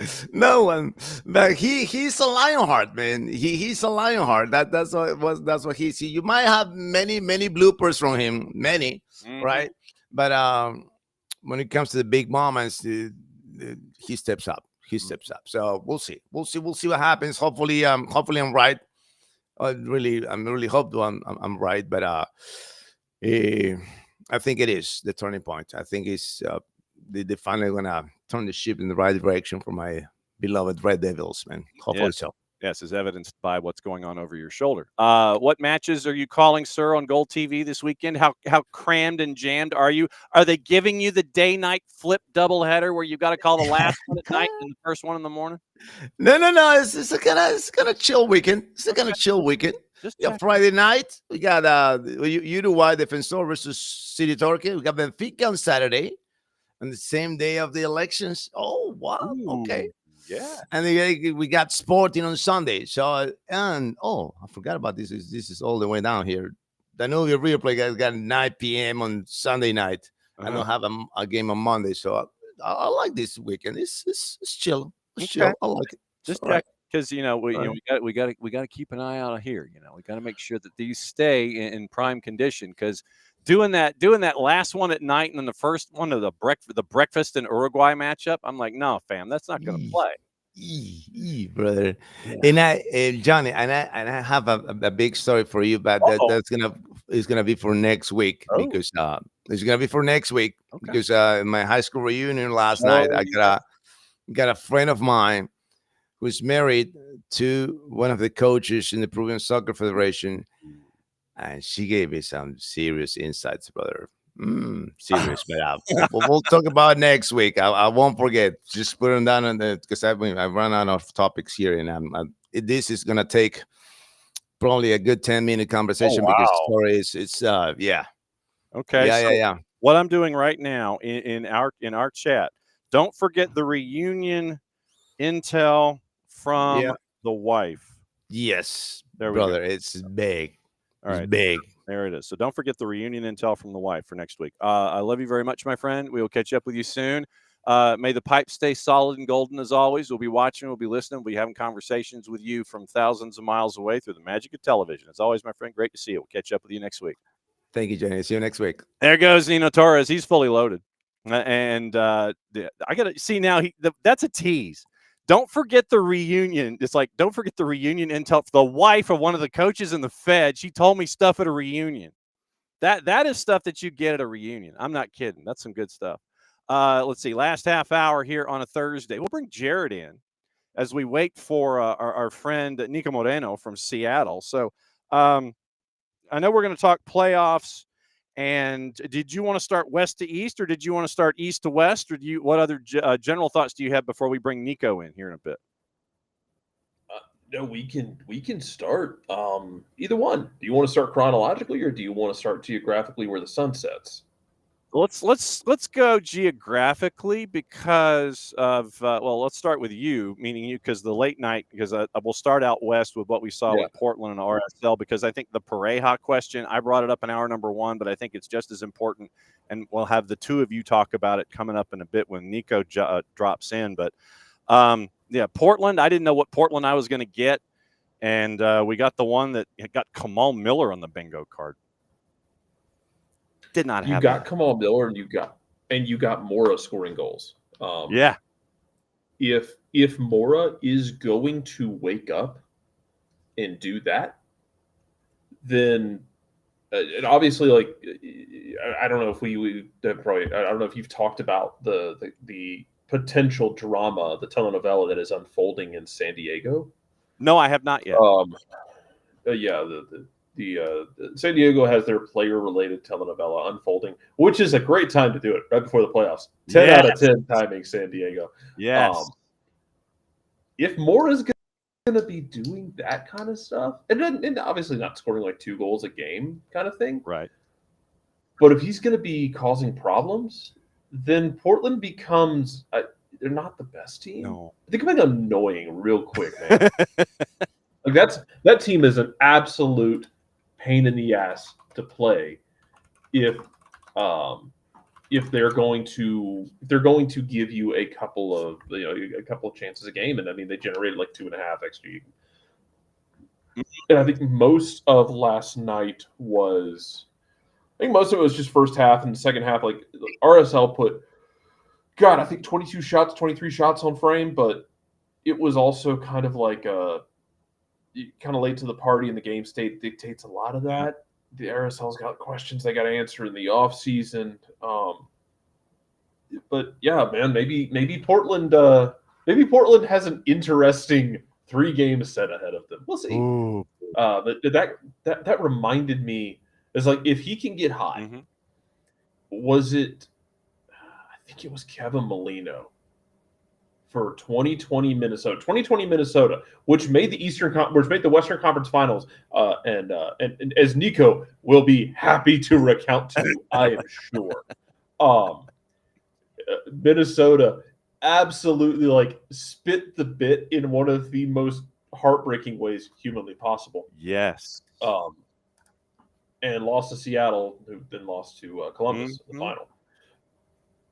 But he's a Lionheart, man. He's a Lionheart. That's what he see. You might have many bloopers from him, right? But when it comes to the big moments, he steps up. So we'll see what happens. Hopefully I'm right. I'm really hope I'm right. But I think it is the turning point. I think it's they're finally gonna turn the ship in the right direction for my beloved Red Devils, man. Hopefully so. Yes, as evidenced by what's going on over your shoulder. What matches are you calling, sir, on GOLTV this weekend? How crammed and jammed are you? Are they giving you the day-night flip doubleheader where you've got to call the last one at night and the first one in the morning? No. It's a kind of chill weekend. Chill weekend. Friday night we got Uruguay Defensor versus City Torque. We got Benfica on Saturday, on the same day of the elections. Oh wow! Ooh, okay. Yeah. And we got Sporting on Sunday. So, I forgot about this. This is all the way down here. The Danubio replay got 9 p.m. on Sunday night. I don't have a game on Monday. So I like this weekend. It's chill. Chill. I like it. Just check because we got to keep an eye out here. We got to make sure that these stay in prime condition because doing that last one at night and then the first one of the breakfast in Uruguay matchup, I'm like, no, fam, that's not going to play. Brother. Yeah. And Johnny, I have a big story for you, but it's gonna be for next week because it's gonna be for next week because in my high school reunion last night, I got a friend of mine who's married to one of the coaches in the Peruvian Soccer Federation. And she gave me some serious insights, brother. Serious, but we'll talk about it next week. I won't forget. Just put them down on because I've run out of topics here, and this is gonna take probably a good 10-minute conversation because Torres, it's yeah. Okay. Yeah. What I'm doing right now in our chat, don't forget the reunion intel from the wife. Yes, there we brother. go. It's big. All right. It's big. There it is. So don't forget the reunion intel from the wife for next week. I love you very much, my friend. We will catch up with you soon. May the pipe stay solid and golden as always. We'll be watching. We'll be listening. We'll be having conversations with you from thousands of miles away through the magic of television. As always, my friend, great to see you. We'll catch up with you next week. Thank you, Jenny. See you next week. There goes Nino Torres. He's fully loaded. And I got to see now. That's a tease. Don't forget the reunion. It's like, don't forget the reunion intel. The wife of one of the coaches in the Fed, she told me stuff at a reunion. That is stuff that you get at a reunion. I'm not kidding. That's some good stuff. Let's see. Last half hour here on a Thursday. We'll bring Jared in as we wait for our friend Niko Moreno from Seattle. So I know we're going to talk playoffs. And did you want to start west to east, or did you want to start east to west, or what other general thoughts do you have before we bring Niko in here in a bit? No, we can start either one. Do you want to start chronologically, or do you want to start geographically where the sun sets? Let's go geographically because of let's start with you, meaning you, because the late night, because we'll start out west with what we saw with Portland and RSL, because I think the Pareja question, I brought it up in hour number one, but I think it's just as important, and we'll have the two of you talk about it coming up in a bit when Niko drops in. But Portland, I didn't know what Portland I was going to get, and we got the one that got Kamal Miller on the bingo card. Did not have. You got Kamal Miller, and you got Mora scoring goals. If Mora is going to wake up and do that, then and obviously, like, I don't know if I don't know if you've talked about the potential drama, the telenovela that is unfolding in San Diego. No, I have not yet. The San Diego has their player-related telenovela unfolding, which is a great time to do it right before the playoffs. 10 out of 10 timing, San Diego. Yes. If Mora's going going to be doing that kind of stuff, and obviously not scoring like 2 goals a game kind of thing, Right. but if he's going to be causing problems, then Portland becomes they're not the best team. No. They become annoying real quick, man. Like that team is an absolute pain in the ass to play if they're going to give you a couple of chances a game, and I mean they generated like 2.5 XG. And I think most of last night was, I think most of it was just first half, and the second half, like RSL put, I think 22 shots, 23 shots on frame, but it was also kind of like kind of late to the party, and the game state dictates a lot of that. The RSL's got questions they got to answer in the off season. But yeah, man, maybe Portland has an interesting 3 games set ahead of them. We'll see. But that reminded me, is like if he can get high, was it? I think it was Kevin Molino for 2020 Minnesota, which made the Western Conference Finals, and as Niko will be happy to recount to you, I am sure. Minnesota absolutely like spit the bit in one of the most heartbreaking ways humanly possible. Yes. And lost to Seattle, who then lost to Columbus in the final.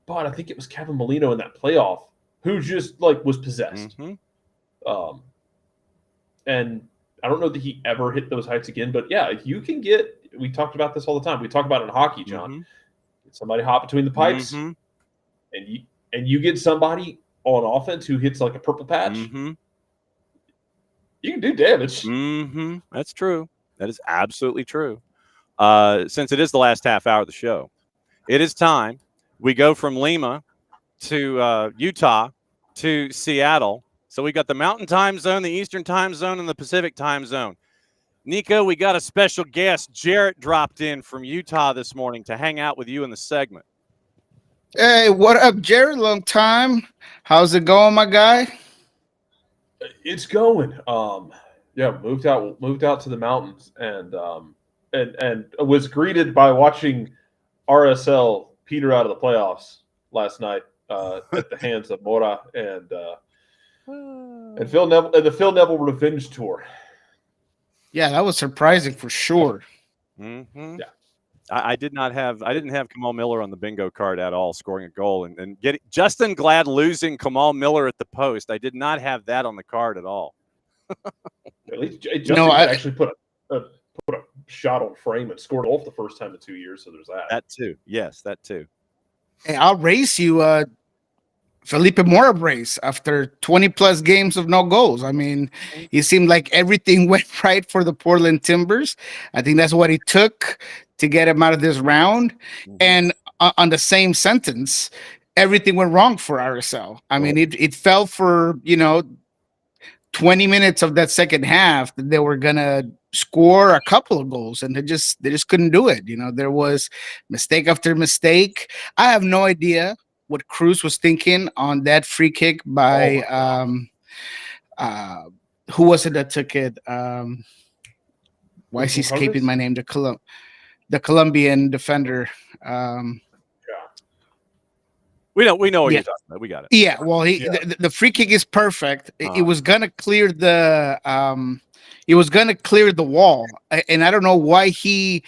But I think it was Kevin Molino in that playoff who just like was possessed. And I don't know that he ever hit those heights again. But yeah, if you can we talked about this all the time. We talk about it in hockey, John. Get somebody hot between the pipes, and you get somebody on offense who hits like a purple patch. You can do damage. That's true. That is absolutely true. Since it is the last half hour of the show, it is time. We go from Lima to Utah to Seattle. So we got the Mountain Time Zone, the Eastern Time Zone, and the Pacific Time Zone. Niko, we got a special guest. Jarrett dropped in from Utah this morning to hang out with you in the segment. Hey, what up, Jarrett? Long time. How's it going, my guy? It's going. Moved out to the mountains, and was greeted by watching RSL peter out of the playoffs last night at the hands of Mora and Phil Neville and the Phil Neville Revenge Tour. Yeah, that was surprising for sure. Yeah, I didn't have Kamal Miller on the bingo card at all, scoring a goal and getting Justin Glad losing Kamal Miller at the post. I did not have that on the card at all. At least Justin actually put a shot on frame and scored off the first time in 2 years. So there's that. That too. Yes, that too. Hey, I'll race you, Felipe Mora brace after 20 plus games of no goals. I mean, it seemed like everything went right for the Portland Timbers. I think that's what it took to get him out of this round. And on the same sentence, everything went wrong for RSL. I mean, it fell for, 20 minutes of that second half that they were gonna score a couple of goals, and they just couldn't do it. There was mistake after mistake. I have no idea what Cruz was thinking on that free kick by who was it that took it? Why is he escaping my name? The Colombian defender. We know what you're talking about. We got it. Yeah, well, the free kick is perfect. It was gonna clear the wall, and I don't know why he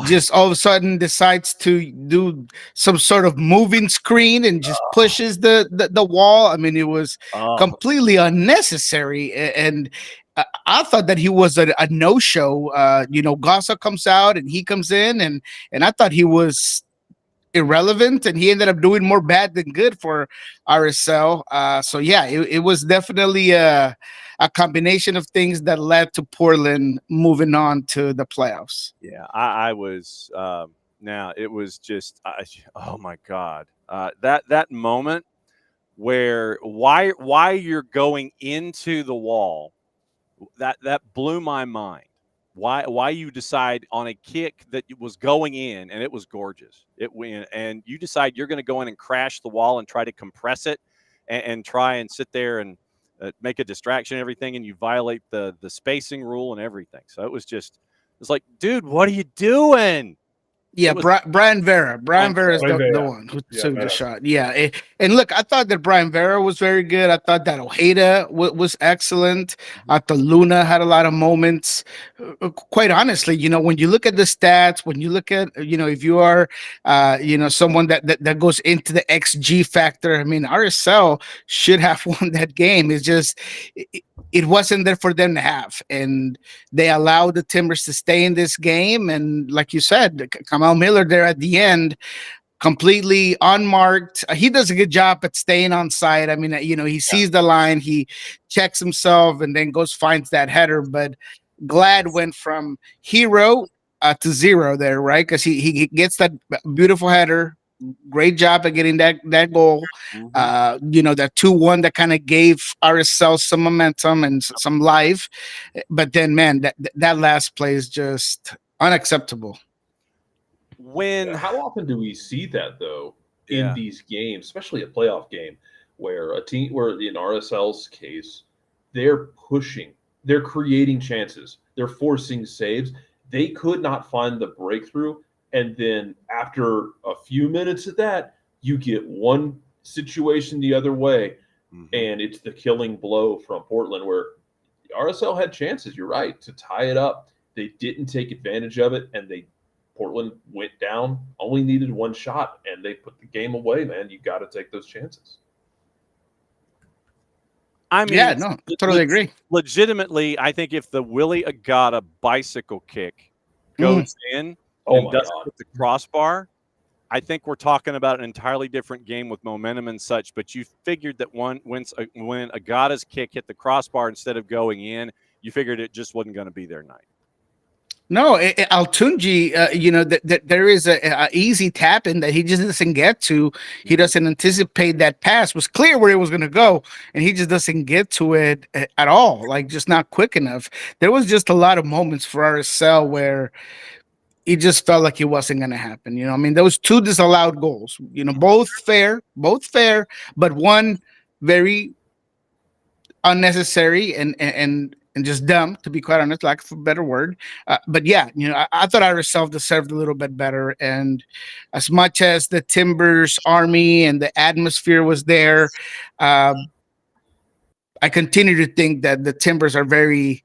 just all of a sudden decides to do some sort of moving screen and just pushes the wall. I mean, it was completely unnecessary, and I thought that he was a no-show. Gossa comes out and he comes in, and I thought he was irrelevant, and he ended up doing more bad than good for RSL. So yeah, it was definitely a combination of things that led to Portland moving on to the playoffs. Yeah, I was. Now it was just, oh my God, that moment where why you're going into the wall, that blew my mind. Why you decide on a kick that was going in and it was gorgeous. It went, and you decide you're going to go in and crash the wall and try to compress it and try and sit there and make a distraction and everything, and you violate the spacing rule and everything. So it's like, dude, what are you doing? Yeah, Brian Vera. Brian Vera is the Vera. one who took the shot. Yeah. And look, I thought that Brian Vera was very good. I thought that Ojeda was excellent. I thought Luna had a lot of moments. Quite honestly, when you look at the stats, when you look at, if you are, someone that goes into the XG factor, I mean, RSL should have won that game. It's just, it wasn't there for them to have. And they allowed the Timbers to stay in this game. And like you said, Kamal Miller there at the end, completely unmarked. He does a good job at staying on side. I mean, he sees the line, he checks himself, and then finds that header. But Glad went from hero to zero there, right? Because he gets that beautiful header. Great job at getting that goal. That 2-1 that kind of gave RSL some momentum and some life. But then, man, that last play is just unacceptable. How often do we see that though in these games, especially a playoff game, where in RSL's case, they're pushing, they're creating chances, they're forcing saves. They could not find the breakthrough. And then after a few minutes of that, you get one situation the other way, and it's the killing blow from Portland where RSL had chances, you're right, to tie it up. They didn't take advantage of it, and Portland went down, only needed one shot, and they put the game away, man. You got to take those chances. I mean, yeah, no, totally agree. Legitimately, I think if the Willie Agata bicycle kick goes in and doesn't hit the crossbar, I think we're talking about an entirely different game with momentum and such. But you figured that when Agata's kick hit the crossbar instead of going in, you figured it just wasn't going to be their night. No, Altunji, there is a easy tap in that he just doesn't get to. He doesn't anticipate that pass. It was clear where it was going to go, and he just doesn't get to it at all, like just not quick enough. There was just a lot of moments for RSL where it just felt like it wasn't going to happen. I mean, there was 2 disallowed goals, both fair, but one very unnecessary and just dumb, to be quite honest, lack of a better word. But yeah, I thought RSL deserved a little bit better. And as much as the Timbers army and the atmosphere was there, I continue to think that the Timbers are very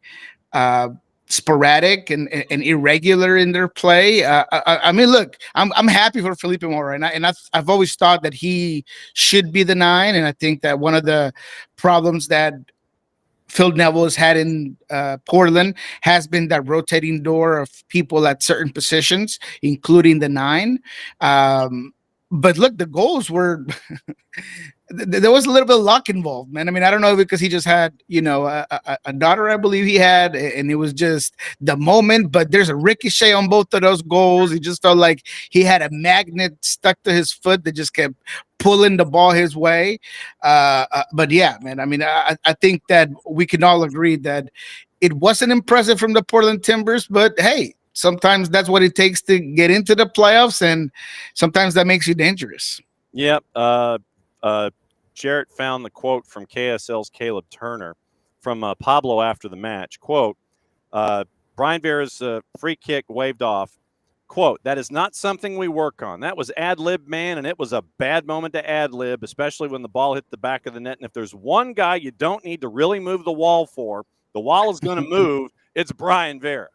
sporadic and irregular in their play. I mean, look, I'm happy for Felipe Mora, and I've always thought that he should be the 9. And I think that one of the problems that Phil Neville has had in Portland has been that rotating door of people at certain positions, including the 9. But look, the goals were there was a little bit of luck involved, man. I mean, I don't know, because he just had, a daughter, I believe he had, and it was just the moment. But there's a ricochet on both of those goals. He just felt like he had a magnet stuck to his foot that just kept pulling the ball his way. But yeah, man, I mean, I think that we can all agree that it wasn't impressive from the Portland Timbers, but hey, sometimes that's what it takes to get into the playoffs, and sometimes that makes you dangerous. Yep. Jarrett found the quote from KSL's Caleb Turner from Pablo after the match. Quote, Brian Vera's free kick waved off. Quote, that is not something we work on. That was ad-lib, man, and it was a bad moment to ad-lib, especially when the ball hit the back of the net. And if there's one guy you don't need to really move the wall for, the wall is going to move, it's Brian Vera.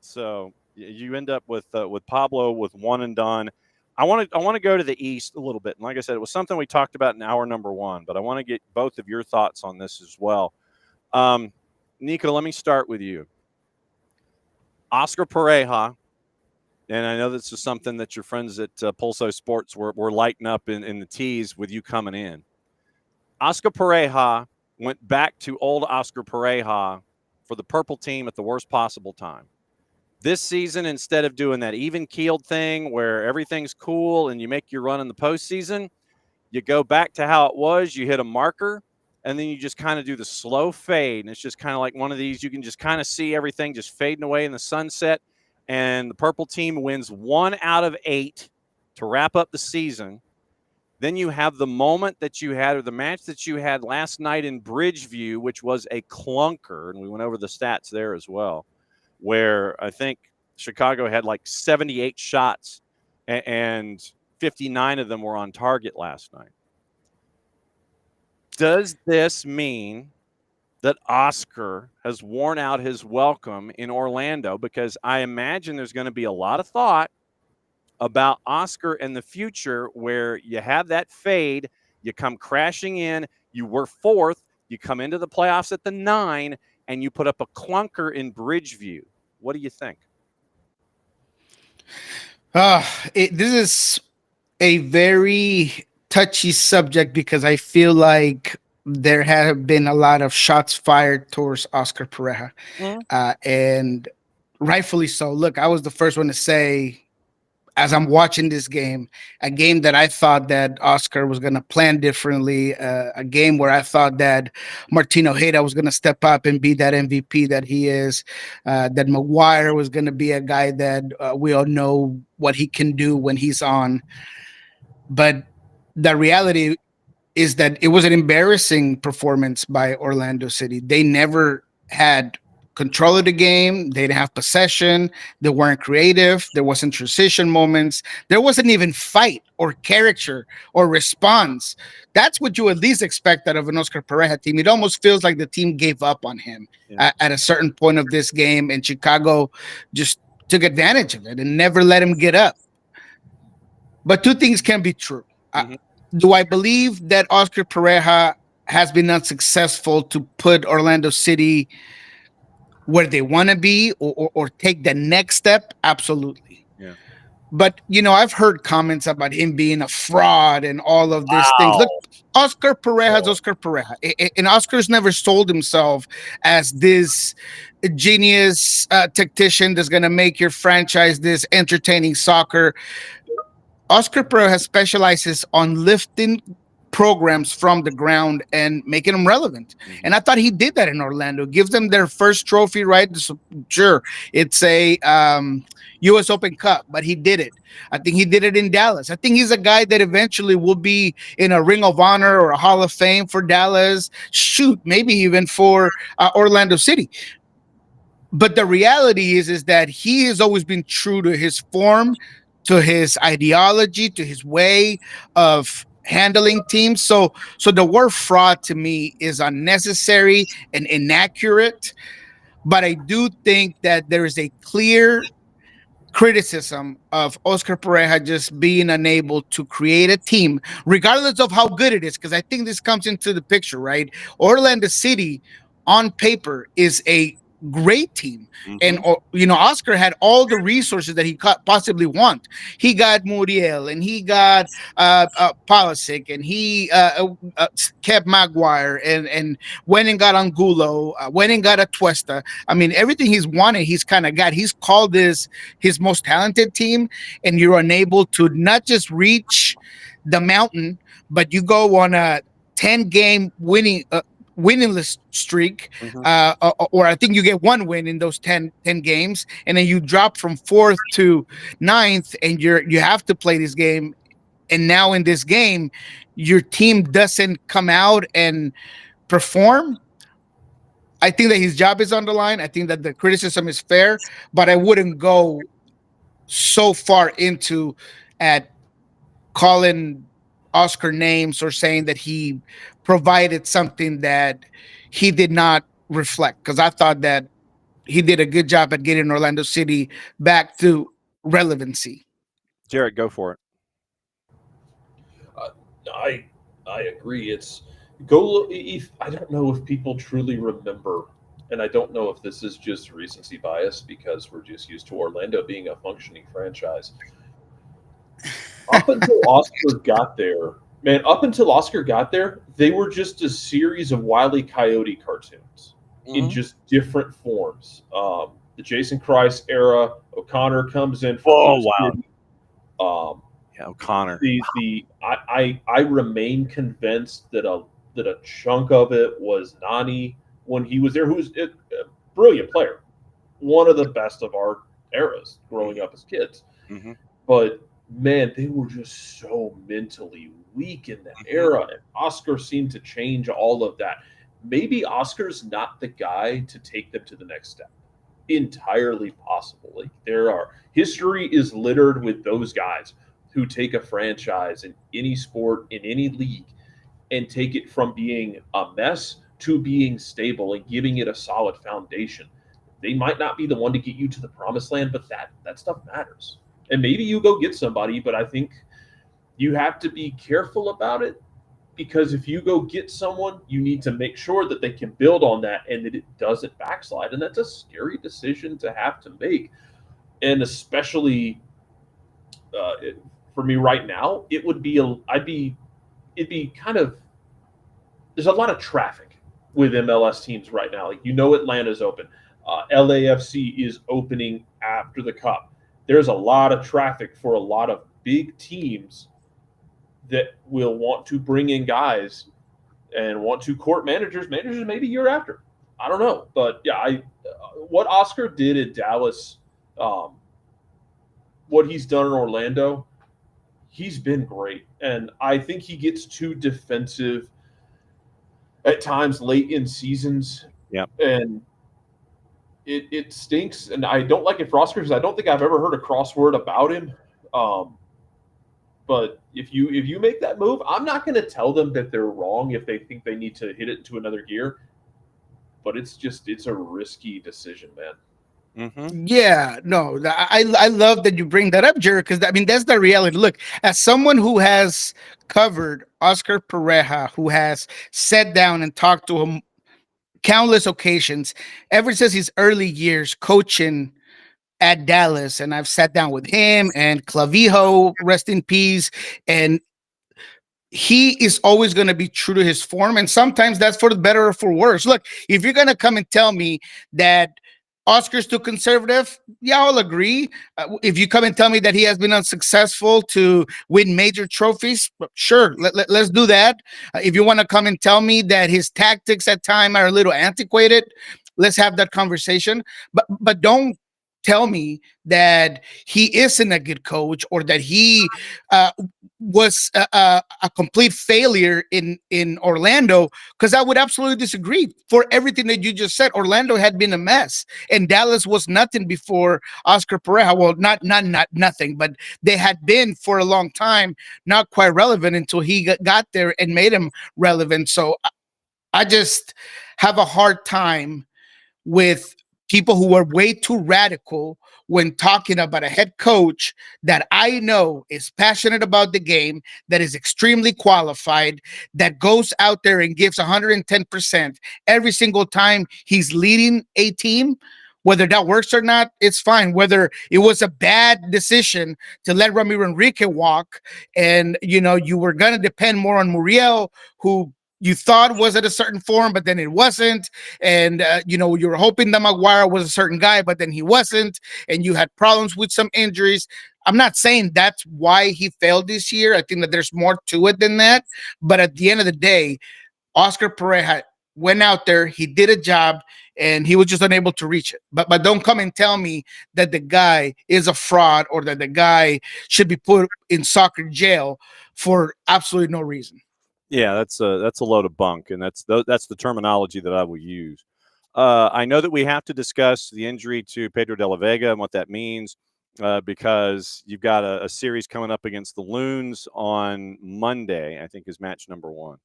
So you end up with Pablo with one and done. I want to go to the East a little bit. And like I said, it was something we talked about in hour number 1, but I want to get both of your thoughts on this as well. Niko, let me start with you. Oscar Pareja, and I know this is something that your friends at Pulso Sports were lighting up in the tease with you coming in. Oscar Pareja went back to old Oscar Pareja for the purple team at the worst possible time. This season, instead of doing that even-keeled thing where everything's cool and you make your run in the postseason, you go back to how it was. You hit a marker, and then you just kind of do the slow fade. And it's just kind of like one of these. You can just kind of see everything just fading away in the sunset. And the purple team wins 1 out of 8 to wrap up the season. Then you have the moment that you had, or the match that you had last night in Bridgeview, which was a clunker, and we went over the stats there as well, where I think Chicago had like 78 shots and 59 of them were on target last night. Does this mean that Oscar has worn out his welcome in Orlando? Because I imagine there's going to be a lot of thought about Oscar in the future, where you have that fade, you come crashing in, you were fourth, you come into the playoffs at the 9, and you put up a clunker in Bridgeview. What do you think? This is a very touchy subject because I feel like there have been a lot of shots fired towards Oscar Pareja, and rightfully so. Look, I was the first one to say, as I'm watching this game, a game that I thought that Oscar was going to plan differently, a game where I thought that Martino Heda was going to step up and be that MVP that he is, that Maguire was going to be a guy that we all know what he can do when he's on. But the reality is that it was an embarrassing performance by Orlando City. They never had control of the game. They didn't have possession. They weren't creative. There wasn't transition moments. There wasn't even fight or character or response. That's what you at least expect out of an Oscar Pareja team. It almost feels like the team gave up on him at a certain point of this game, and Chicago just took advantage of it and never let him get up. But two things can be true. Do I believe that Oscar Pareja has been unsuccessful to put Orlando City where they want to be or take the next step? Absolutely. Yeah. But, I've heard comments about him being a fraud and all of these things. Look, Oscar Pareja's Oscar Pareja. And Oscar's never sold himself as this genius tactician that's going to make your franchise this entertaining soccer. Oscar Pareja specializes on lifting programs from the ground and making them relevant. And I thought he did that in Orlando. Gives them their first trophy, right? Sure, it's a U.S. Open Cup, but he did it. I think he did it in Dallas. I think he's a guy that eventually will be in a Ring of Honor or a Hall of Fame for Dallas. Shoot, maybe even for Orlando City. But the reality is that he has always been true to his form, to his ideology, to his way of handling teams. So the word fraud to me is unnecessary and inaccurate. But I do think that there is a clear criticism of Oscar Pareja just being unable to create a team, regardless of how good it is, because I think this comes into the picture, right? Orlando City on paper is a great team. And Oscar had all the resources that he could possibly want. He got Muriel, and he got Pulisic, and he kept Maguire, and went and got Angulo, went and got Atuesta. I mean, everything he's wanted, he's kind of got. He's called this his most talented team, and you're unable to not just reach the mountain, but you go on a 10-game winningless streak, or I think you get one win in those 10 games, and then you drop from 4th to 9th, and you have to play this game. And now in this game, your team doesn't come out and perform. I think that his job is on the line. I think that the criticism is fair, but I wouldn't go so far into at calling Oscar names or saying that he provided something that he did not reflect, because I thought that he did a good job at getting Orlando City back to relevancy. Jared, go for it. I agree. It's go. If I don't know if people truly remember, and I don't know if this is just recency bias because we're just used to Orlando being a functioning franchise. Up until Oscar got there, they were just a series of Wile E. Coyote cartoons in just different forms. The Jason Christ era, O'Connor comes in. O'Connor. I remain convinced that a chunk of it was Nani when he was there, who was a brilliant player, one of the best of our eras growing up as kids. But man, they were just so mentally weak in that era. And Oscar seemed to change all of that. Maybe Oscar's not the guy to take them to the next step. Entirely possible. Like, history is littered with those guys who take a franchise in any sport, in any league, and take it from being a mess to being stable and giving it a solid foundation. They might not be the one to get you to the promised land, but that stuff matters. And maybe you go get somebody, but I think you have to be careful about it, because if you go get someone, you need to make sure that they can build on that and that it doesn't backslide. And that's a scary decision to have to make. And especially for me right now, it'd be kind of, there's a lot of traffic with MLS teams right now. Like, Atlanta's open. LAFC is opening after the Cup. There's a lot of traffic for a lot of big teams that will want to bring in guys and want to court managers maybe a year after. I don't know. But yeah, what Oscar did at Dallas, what he's done in Orlando, he's been great. And I think he gets too defensive at times late in seasons. Yep. And it stinks. And I don't like it for Oscar because I don't think I've ever heard a crossword about him. But if you make that move, I'm not going to tell them that they're wrong if they think they need to hit it into another gear. But it's a risky decision, man. Mm-hmm. Yeah, no, I love that you bring that up, Jared, because that's the reality. Look, as someone who has covered Oscar Pareja, who has sat down and talked to him countless occasions ever since his early years coaching at Dallas, and I've sat down with him and Clavijo, rest in peace, and he is always going to be true to his form, and sometimes that's for the better or for worse. Look, if you're going to come and tell me that Oscar's too conservative, yeah, I'll agree. If you come and tell me that he has been unsuccessful to win major trophies, sure, let's do that. If you want to come and tell me that his tactics at times are a little antiquated, let's have that conversation. But don't tell me that he isn't a good coach or that he was a complete failure in Orlando, because I would absolutely disagree. For everything that you just said, Orlando had been a mess and Dallas was nothing before Oscar Pareja. Well, not nothing, but they had been for a long time not quite relevant until he got there and made him relevant. So I just have a hard time with people who are way too radical when talking about a head coach that I know is passionate about the game, that is extremely qualified, that goes out there and gives 110% every single time he's leading a team. Whether that works or not, it's fine. Whether it was a bad decision to let Ramiro Enrique walk and, you were going to depend more on Muriel, who you thought was at a certain form, but then it wasn't. And, you were hoping that Maguire was a certain guy, but then he wasn't. And you had problems with some injuries. I'm not saying that's why he failed this year. I think that there's more to it than that. But at the end of the day, Oscar Pareja went out there, he did a job, and he was just unable to reach it. But don't come and tell me that the guy is a fraud or that the guy should be put in soccer jail for absolutely no reason. Yeah, that's a load of bunk, and that's the terminology that I will use. I know that we have to discuss the injury to Pedro de la Vega and what that means, because you've got a series coming up against the Loons on Monday, I think is match number 1.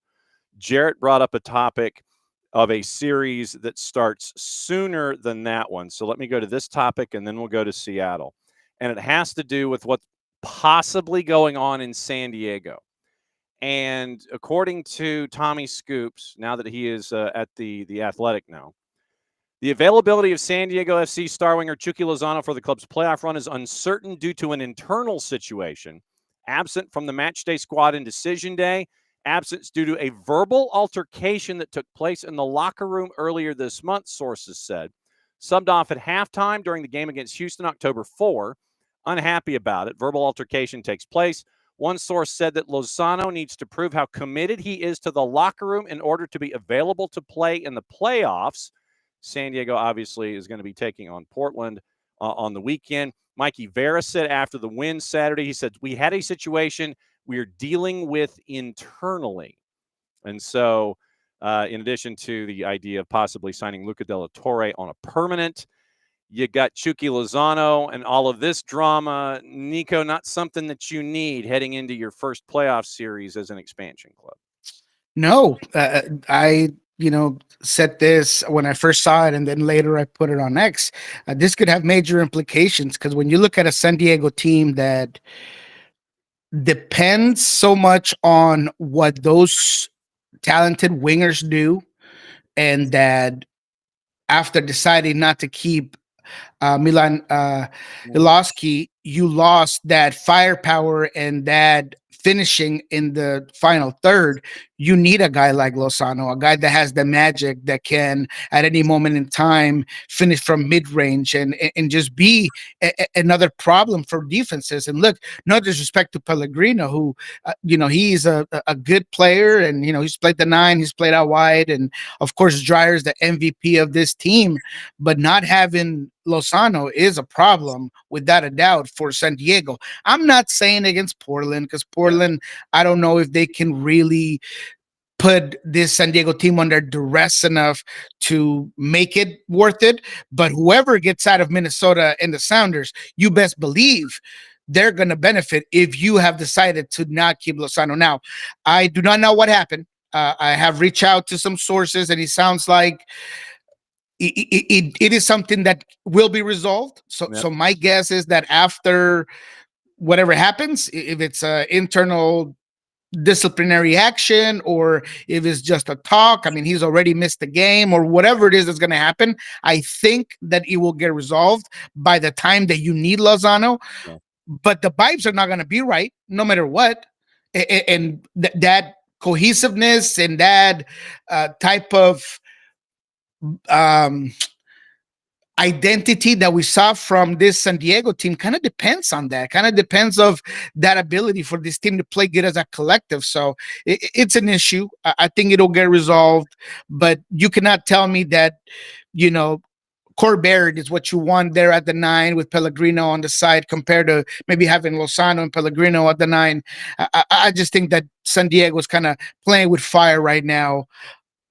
Jarrett brought up a topic of a series that starts sooner than that one. So let me go to this topic, and then we'll go to Seattle. And it has to do with what's possibly going on in San Diego. And according to Tommy Scoops, now that he is at the Athletic now, the availability of San Diego FC star winger Chucky Lozano for the club's playoff run is uncertain due to an internal situation, absent from the match day squad in decision day, absence due to a verbal altercation that took place in the locker room earlier this month, sources said. Subbed off at halftime during the game against Houston October 4. Unhappy about it. Verbal altercation takes place. One source said that Lozano needs to prove how committed he is to the locker room in order to be available to play in the playoffs. San Diego obviously is going to be taking on Portland on the weekend. Mikey Vera said after the win Saturday, he said, we had a situation we are dealing with internally. And so, in addition to the idea of possibly signing Luca de la Torre on a permanent, you got Chucky Lozano and all of this drama. Niko, not something that you need heading into your first playoff series as an expansion club. No, I said this when I first saw it, and then later I put it on X. This could have major implications because when you look at a San Diego team that depends so much on what those talented wingers do, and that after deciding not to keep Milan Iloski, you lost that firepower and that finishing in the final third. You need a guy like Lozano, a guy that has the magic that can, at any moment in time, finish from mid-range and just be another problem for defenses. And look, no disrespect to Pellegrino, who, he's a good player, and, he's played the 9, he's played out wide. And, of course, Dreyer's the MVP of this team. But not having Lozano is a problem, without a doubt, for San Diego. I'm not saying against Portland, because Portland, I don't know if they can really put this San Diego team under duress enough to make it worth it. But whoever gets out of Minnesota and the Sounders, you best believe they're going to benefit if you have decided to not keep Lozano. Now, I do not know what happened. I have reached out to some sources, and it sounds like it is something that will be resolved. So my guess is that after whatever happens, if it's internal disciplinary action or if it's just a talk, I mean, he's already missed the game or whatever it is that's going to happen, I think that it will get resolved by the time that you need Lozano. Yeah. But the vibes are not going to be right no matter what. And that cohesiveness and that type of identity that we saw from this San Diego team kind of depends on that, kind of depends of that ability for this team to play good as a collective. So it's an issue. I think it'll get resolved, but you cannot tell me that, Corbett is what you want there at the 9 with Pellegrino on the side compared to maybe having Lozano and Pellegrino at the 9. I just think that San Diego is kind of playing with fire right now.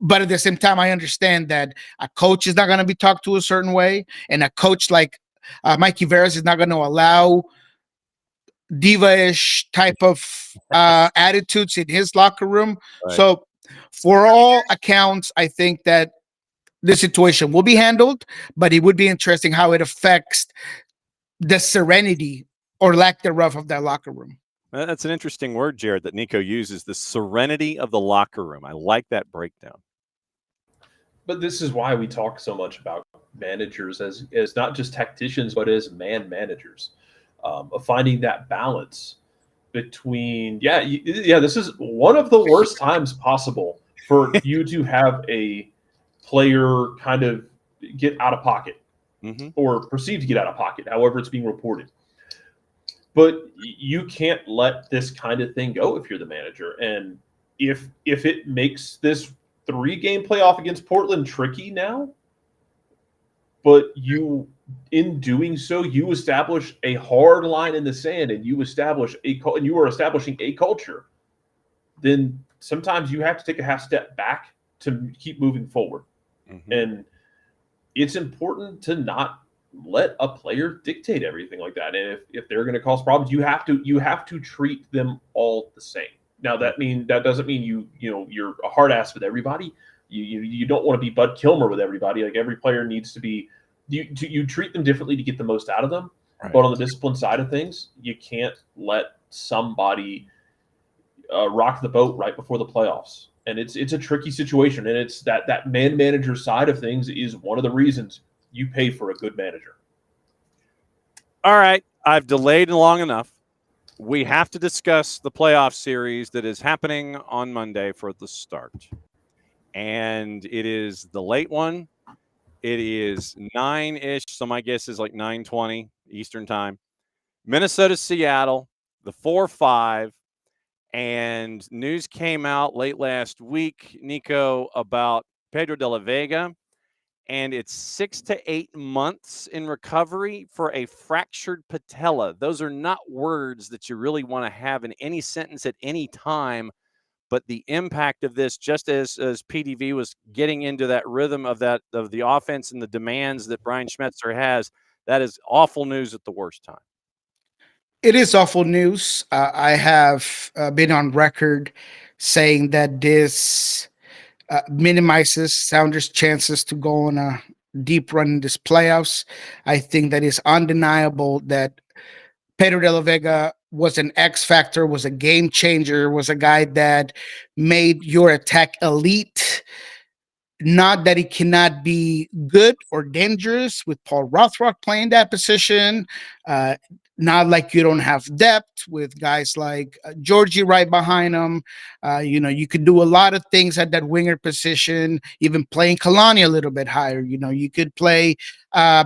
But at the same time, I understand that a coach is not going to be talked to a certain way, and a coach like Mikey Veras is not going to allow diva-ish type of attitudes in his locker room. Right. So for all accounts, I think that the situation will be handled, but it would be interesting how it affects the serenity or lack thereof of that locker room. That's an interesting word, Jared, that Niko uses, the serenity of the locker room. I like that breakdown. But this is why we talk so much about managers as not just tacticians, but as managers, of finding that balance between, this is one of the worst times possible for you to have a player kind of get out of pocket or perceived to get out of pocket, however it's being reported. But you can't let this kind of thing go if you're the manager. And if it makes this 3-game playoff against Portland tricky now, but in doing so, you establish a hard line in the sand, and you are establishing a culture, then sometimes you have to take a half step back to keep moving forward. And it's important to not let a player dictate everything like that. And if they're going to cause problems, you have to treat them all the same. Now that doesn't mean you're a hard ass with everybody. You don't want to be Bud Kilmer with everybody. Like, every player needs to be. You treat them differently to get the most out of them. Right. But on the discipline side of things, you can't let somebody rock the boat right before the playoffs. And it's a tricky situation. And it's that manager side of things is one of the reasons you pay for a good manager. All right, I've delayed long enough. We have to discuss the playoff series that is happening on Monday for the start. And it is the late one. It is 9-ish, so my guess is like 9:20 Eastern time. Minnesota, Seattle, the 4-5. And news came out late last week, Niko, about Pedro de la Vega and it's 6 to 8 months in recovery for a fractured patella. Those are not words that you really want to have in any sentence at any time, but the impact of this, just as PDV was getting into that rhythm of the offense and the demands that Brian Schmetzer has, that is awful news at the worst time. It is awful news. I have been on record saying that this minimizes Sounders' chances to go on a deep run in this playoffs. I think that is undeniable that Pedro de la Vega was an X factor, was a game changer, was a guy that made your attack elite. Not that he cannot be good or dangerous with Paul Rothrock playing that position. Uh, Not like you don't have depth with guys like Georgie right behind him. You could do a lot of things at that winger position, even playing Kalani a little bit higher. You could play uh,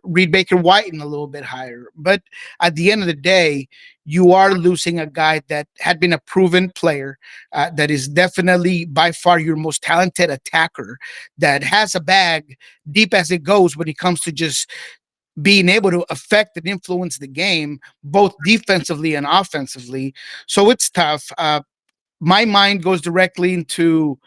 Reed Baker White a little bit higher. But at the end of the day, you are losing a guy that had been a proven player, that is definitely by far your most talented attacker, that has a bag deep as it goes when it comes to just being able to affect and influence the game, both defensively and offensively. So it's tough. My mind goes directly into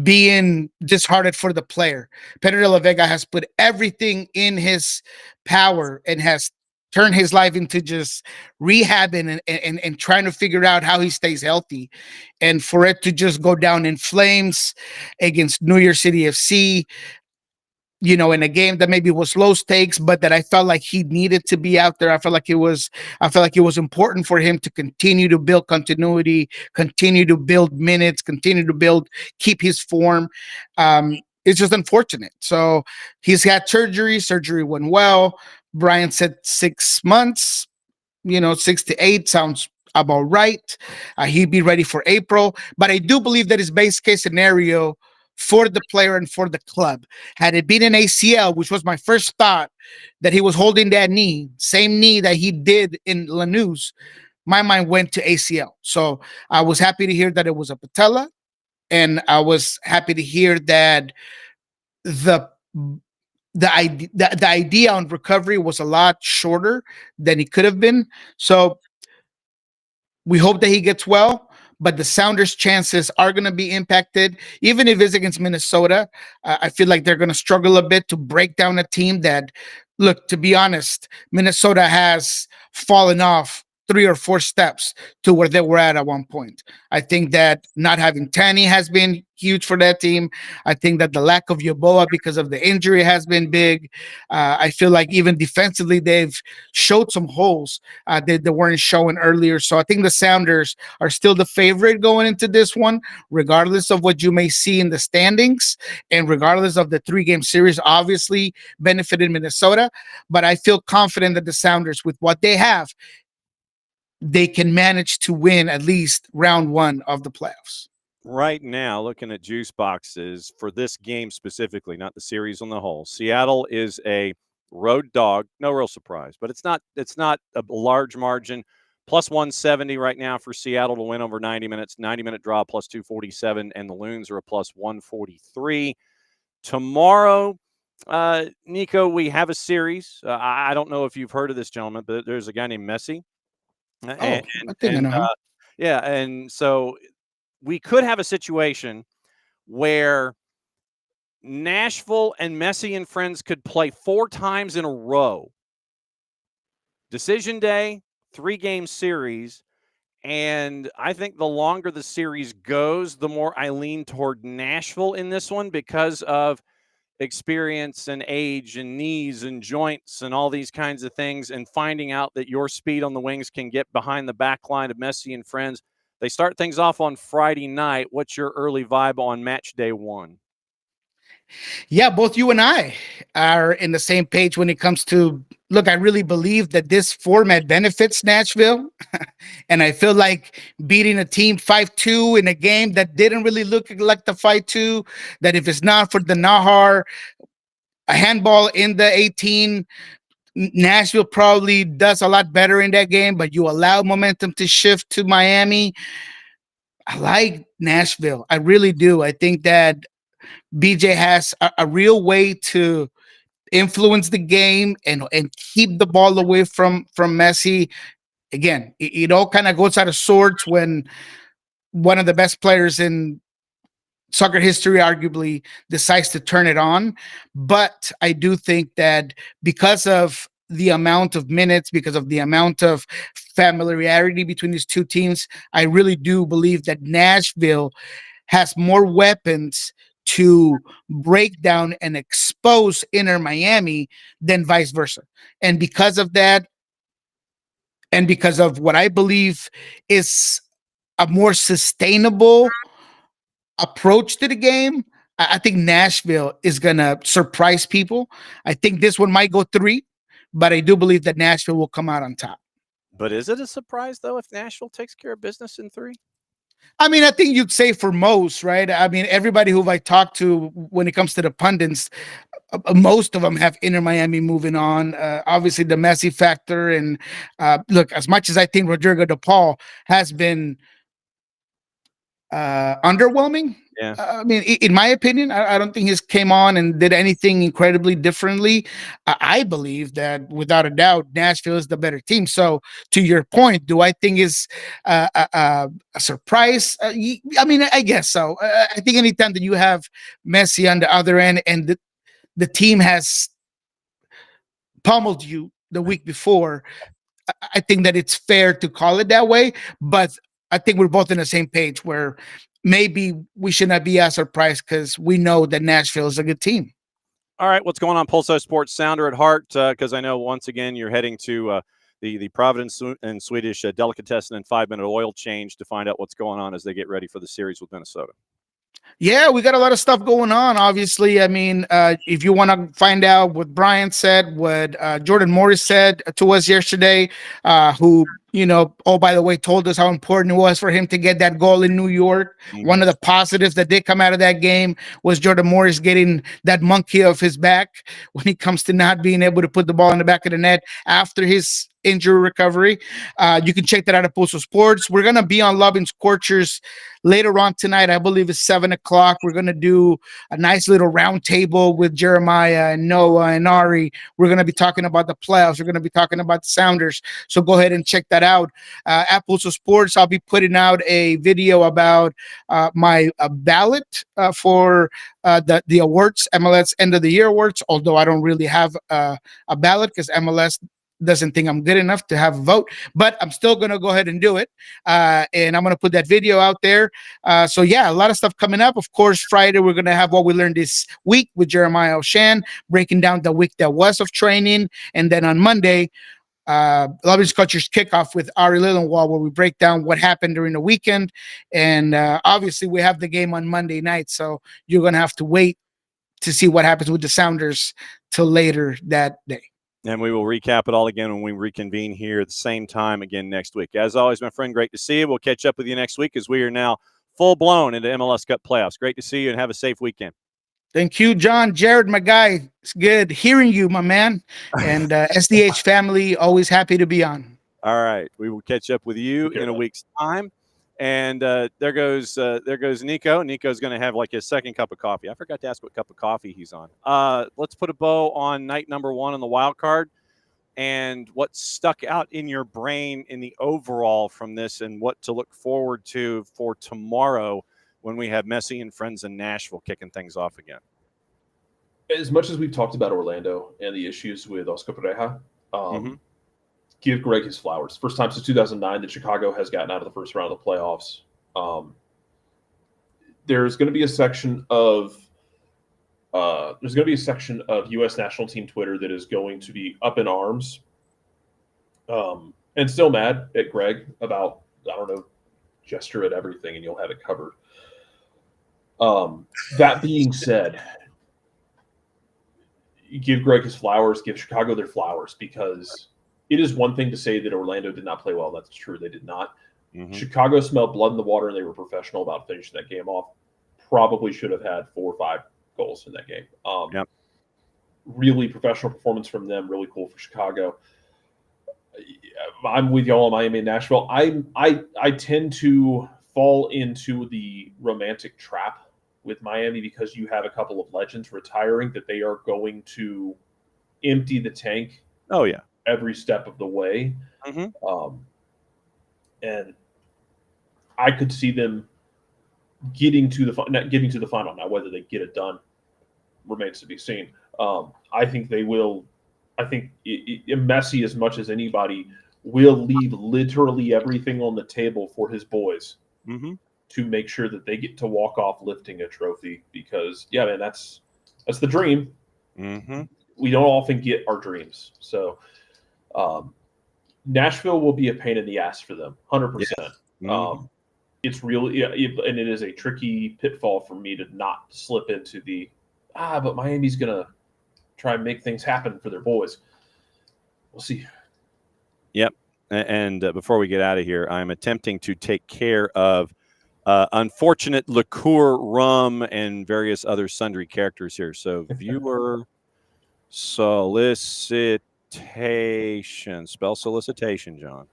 being disheartened for the player. Pedro de la Vega has put everything in his power and has turned his life into just rehabbing and trying to figure out how he stays healthy. And for it to just go down in flames against New York City FC, in a game that maybe was low stakes, but that I felt like he needed to be out there. I felt like it was important for him to continue to build continuity, continue to build minutes, continue to keep his form. It's just unfortunate. So he's had surgery. Surgery went well. Brian said 6 months. 6 to 8 sounds about right. He'd be ready for April. But I do believe that his base case scenario for the player and for the club, had it been an ACL, which was my first thought, that he was holding that knee, same knee that he did in Lanús, my mind went to ACL. So I was happy to hear that it was a patella, and I was happy to hear that the idea on recovery was a lot shorter than it could have been. So we hope that he gets well, but the Sounders' chances are going to be impacted. Even if it's against Minnesota, I feel like they're going to struggle a bit to break down a team that, look, to be honest, Minnesota has fallen off 3 or 4 steps to where they were at one point. I think that not having Tanny has been huge for that team. I think that the lack of Yeboah because of the injury has been big. I feel like even defensively, they've showed some holes that they weren't showing earlier. So I think the Sounders are still the favorite going into this one, regardless of what you may see in the standings and regardless of the 3-game series obviously benefited Minnesota. But I feel confident that the Sounders, with what they have, they can manage to win at least round 1 of the playoffs. Right now, looking at juice boxes for this game specifically, not the series on the whole, Seattle is a road dog. No real surprise, but it's not a large margin. Plus 170 right now for Seattle to win over 90 minutes. 90-minute draw plus 247, and the Loons are a plus 143. Tomorrow, Niko, we have a series. I don't know if you've heard of this gentleman, but there's a guy named Messi. I think I know him. Yeah, and so we could have a situation where Nashville and Messi and friends could play 4 times in a row. Decision day, 3-game series, and I think the longer the series goes, the more I lean toward Nashville in this one because of experience and age and knees and joints and all these kinds of things, and finding out that your speed on the wings can get behind the back line of Messi and friends. They start things off on Friday night. What's your early vibe on match day 1? Yeah, both you and I are in the same page when it comes to, look, I really believe that this format benefits Nashville. And I feel like beating a team 5-2 in a game that didn't really look like the 5-2, that if it's not for the Nahar, a handball in the 18, Nashville probably does a lot better in that game, but you allow momentum to shift to Miami. I like Nashville. I really do. I think that BJ has a real way to influence the game and keep the ball away from Messi. Again, it all kind of goes out of sorts when one of the best players in soccer history arguably decides to turn it on. But I do think that because of the amount of minutes, because of the amount of familiarity between these two teams, I really do believe that Nashville has more weapons to break down and expose Inter Miami than vice versa. And because of that, and because of what I believe is a more sustainable approach to the game, I think Nashville is going to surprise people. I think this one might go 3, but I do believe that Nashville will come out on top. But is it a surprise, though, if Nashville takes care of business in 3? I mean, I think you'd say for most, right? I mean, everybody who I talk to when it comes to the pundits, most of them have Inter Miami moving on. Obviously, the Messi factor. And look, as much as I think Rodrigo De Paul has been underwhelming. Yeah. I mean, in my opinion, I don't think he's came on and did anything incredibly differently. I believe that without a doubt, Nashville is the better team. So to your point, do I think is a surprise? I mean, I guess so. I think anytime that you have Messi on the other end and the team has pummeled you the week before, I think that it's fair to call it that way. But I think we're both on the same page where maybe we should not be as surprised because we know that Nashville is a good team. All right, what's going on, Pulso Sports Sounder at heart? Because I know once again you're heading to the Providence and Swedish delicatessen and 5-minute oil change to find out what's going on as they get ready for the series with Minnesota. Yeah, we got a lot of stuff going on. Obviously, I mean, if you want to find out what Brian said, what Jordan Morris said to us yesterday, who, you know, oh, by the way, told us how important it was for him to get that goal in New York. Mm-hmm. One of the positives that did come out of that game was Jordan Morris getting that monkey off his back when it comes to not being able to put the ball in the back of the net after his injury recovery. You can check that out at Pulso Sports. We're going to be on Love and Scorchers later on tonight. I believe it's 7:00. We're going to do a nice little round table with Jeremiah and Noah and Ari. We're going to be talking about the playoffs. We're going to be talking about the Sounders. So go ahead and check that out. At Pulso Sports, I'll be putting out a video about my ballot for the awards, MLS End of the Year awards, although I don't really have a ballot because MLS doesn't think I'm good enough to have a vote, but I'm still going to go ahead and do it. And I'm going to put that video out there. So yeah, a lot of stuff coming up. Of course, Friday, we're going to have what we learned this week with Jeremiah Oshan, breaking down the week that was of training. And then on Monday, Love and Scorchers kickoff with Ari Lillenwall, where we break down what happened during the weekend. And obviously we have the game on Monday night. So you're going to have to wait to see what happens with the Sounders till later that day. And we will recap it all again when we reconvene here at the same time again next week. As always, my friend, great to see you. We'll catch up with you next week as we are now full-blown into MLS Cup Playoffs. Great to see you and have a safe weekend. Thank you, John. Jared, my guy. It's good hearing you, my man. And SDH family, always happy to be on. All right. We will catch up with you in a week's time. And there goes Nico. Nico's going to have like his second cup of coffee. I forgot to ask what cup of coffee he's on. Let's put a bow on night number 1 on the wild card and what stuck out in your brain in the overall from this and what to look forward to for tomorrow when we have Messi and friends in Nashville kicking things off again. As much as we've talked about Orlando and the issues with Oscar Pereira, give Greg his flowers. First time since 2009 that Chicago has gotten out of the first round of the playoffs. There's going to be a section of U.S. national team Twitter that is going to be up in arms, and still mad at Greg about, I don't know, gesture at everything, and you'll have it covered. That being said, give Greg his flowers, give Chicago their flowers, because it is one thing to say that Orlando did not play well. That's true. They did not. Mm-hmm. Chicago smelled blood in the water, and they were professional about finishing that game off. Probably should have had 4 or 5 goals in that game. Really professional performance from them. Really cool for Chicago. I'm with y'all on Miami and Nashville. I tend to fall into the romantic trap with Miami, because you have a couple of legends retiring, that they are going to empty the tank. Oh yeah, every step of the way. Mm-hmm. And I could see them getting to the final. Now, whether they get it done remains to be seen. I think they will. I think Messi, as much as anybody, will leave literally everything on the table for his boys to make sure that they get to walk off lifting a trophy. Because, yeah, man, that's the dream. We don't often get our dreams. So Nashville will be a pain in the ass for them, 100%. It's really, and it is a tricky pitfall for me to not slip into the, but Miami's going to try and make things happen for their boys. We'll see. Yep. And before we get out of here, I'm attempting to take care of unfortunate liqueur, rum, and various other sundry characters here. So viewer solicitation. Spell solicitation, John.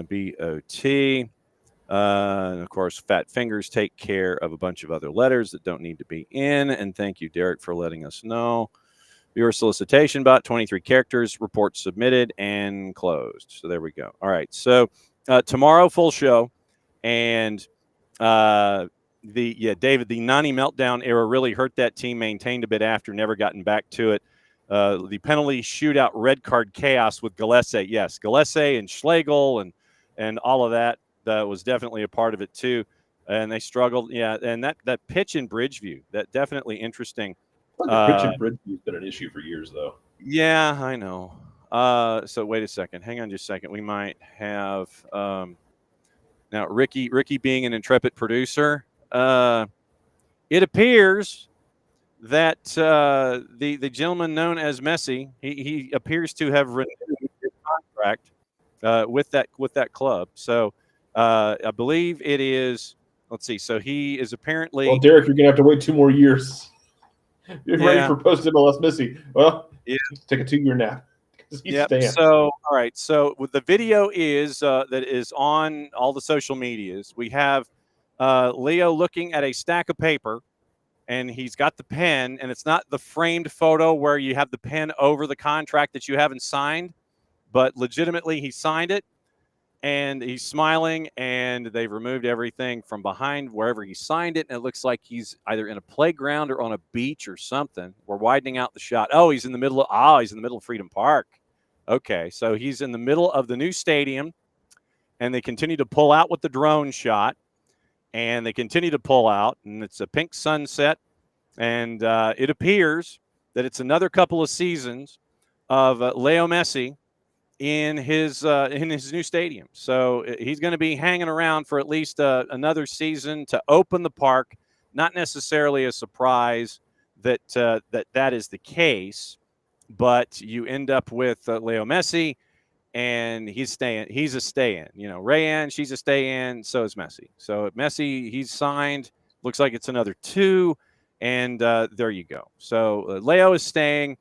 B-O-T. And of course, Fat Fingers take care of a bunch of other letters that don't need to be in. And thank you, Derek, for letting us know. Viewer solicitation bot, 23 characters, report submitted and closed. So there we go. All right. So tomorrow, full show. And David, the Nani meltdown era really hurt that team, maintained a bit after, never gotten back to it. The penalty shootout, red card chaos with Gillespie. Yes, Gillespie and Schlegel and all of that was definitely a part of it too. And they struggled. Yeah, and that pitch in Bridgeview, that definitely interesting. The pitch in Bridgeview has been an issue for years, though. Yeah, I know. So wait a second. Hang on just a second. We might have now Ricky being an intrepid producer. It appears that the gentleman known as Messi, he appears to have renewed his contract with that club. So I believe it is. Let's see. So he is apparently. Well, Derek, you're gonna have to wait 2 more years. You're ready for post MLS Messi. Well, take a 2-year nap. So all right. So with the video is that is on all the social medias. We have Leo looking at a stack of paper, and he's got the pen, and it's not the framed photo where you have the pen over the contract that you haven't signed, but legitimately he signed it, and he's smiling, and they've removed everything from behind wherever he signed it, and it looks like he's either in a playground or on a beach or something. We're widening out the shot. Oh, he's in the middle of Freedom Park. Okay, so he's in the middle of the new stadium, and they continue to pull out with the drone shot, and they continue to pull out, and it's a pink sunset, and it appears that it's another couple of seasons of Leo Messi in his new stadium. So he's going to be hanging around for at least another season to open the park. Not necessarily a surprise that is the case, but you end up with Leo Messi, and he's a stay-in. You know, Rayanne, she's a stay-in. So is Messi. So Messi, he's signed. Looks like it's another 2, and there you go. So Leo is staying.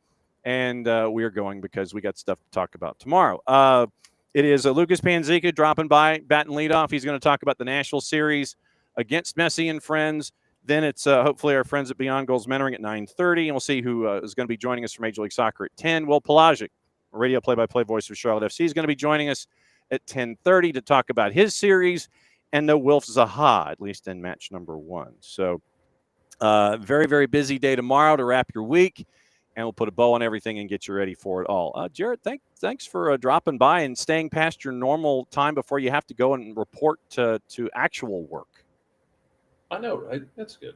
And we're going because we got stuff to talk about tomorrow. It is Lucas Panzica dropping by, batting leadoff. He's going to talk about the Nashville series against Messi and friends. Then it's hopefully our friends at Beyond Goals Mentoring at 9:30, and we'll see who is going to be joining us from Major League Soccer at 10. Will Pelagic, radio play-by-play voice for Charlotte FC, is going to be joining us at 10:30 to talk about his series, and no Wilf Zaha, at least in match number 1. So very, very busy day tomorrow to wrap your week. And we'll put a bow on everything and get you ready for it all. Jared, thanks for dropping by and staying past your normal time before you have to go and report to actual work. I know, right? That's good.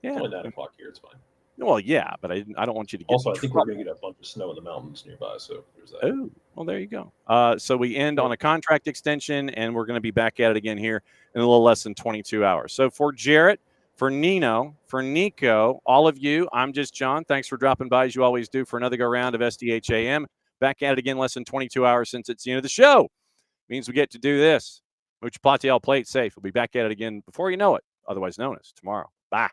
Yeah. It's only 9 o'clock here. It's fine. Well, yeah, but I don't want you to get. Also, I think we're going to get a bunch of snow in the mountains nearby, so there's that. Oh, well, there you go. So we end on a contract extension, and we're going to be back at it again here in a little less than 22 hours. So for Jarrett, for Nino, for Niko, all of you, I'm just John. Thanks for dropping by, as you always do, for another go-round of SDH AM. Back at it again, less than 22 hours since it's the end of the show. Means we get to do this. Much Platiel, play it safe. We'll be back at it again before you know it, otherwise known as tomorrow. Bye.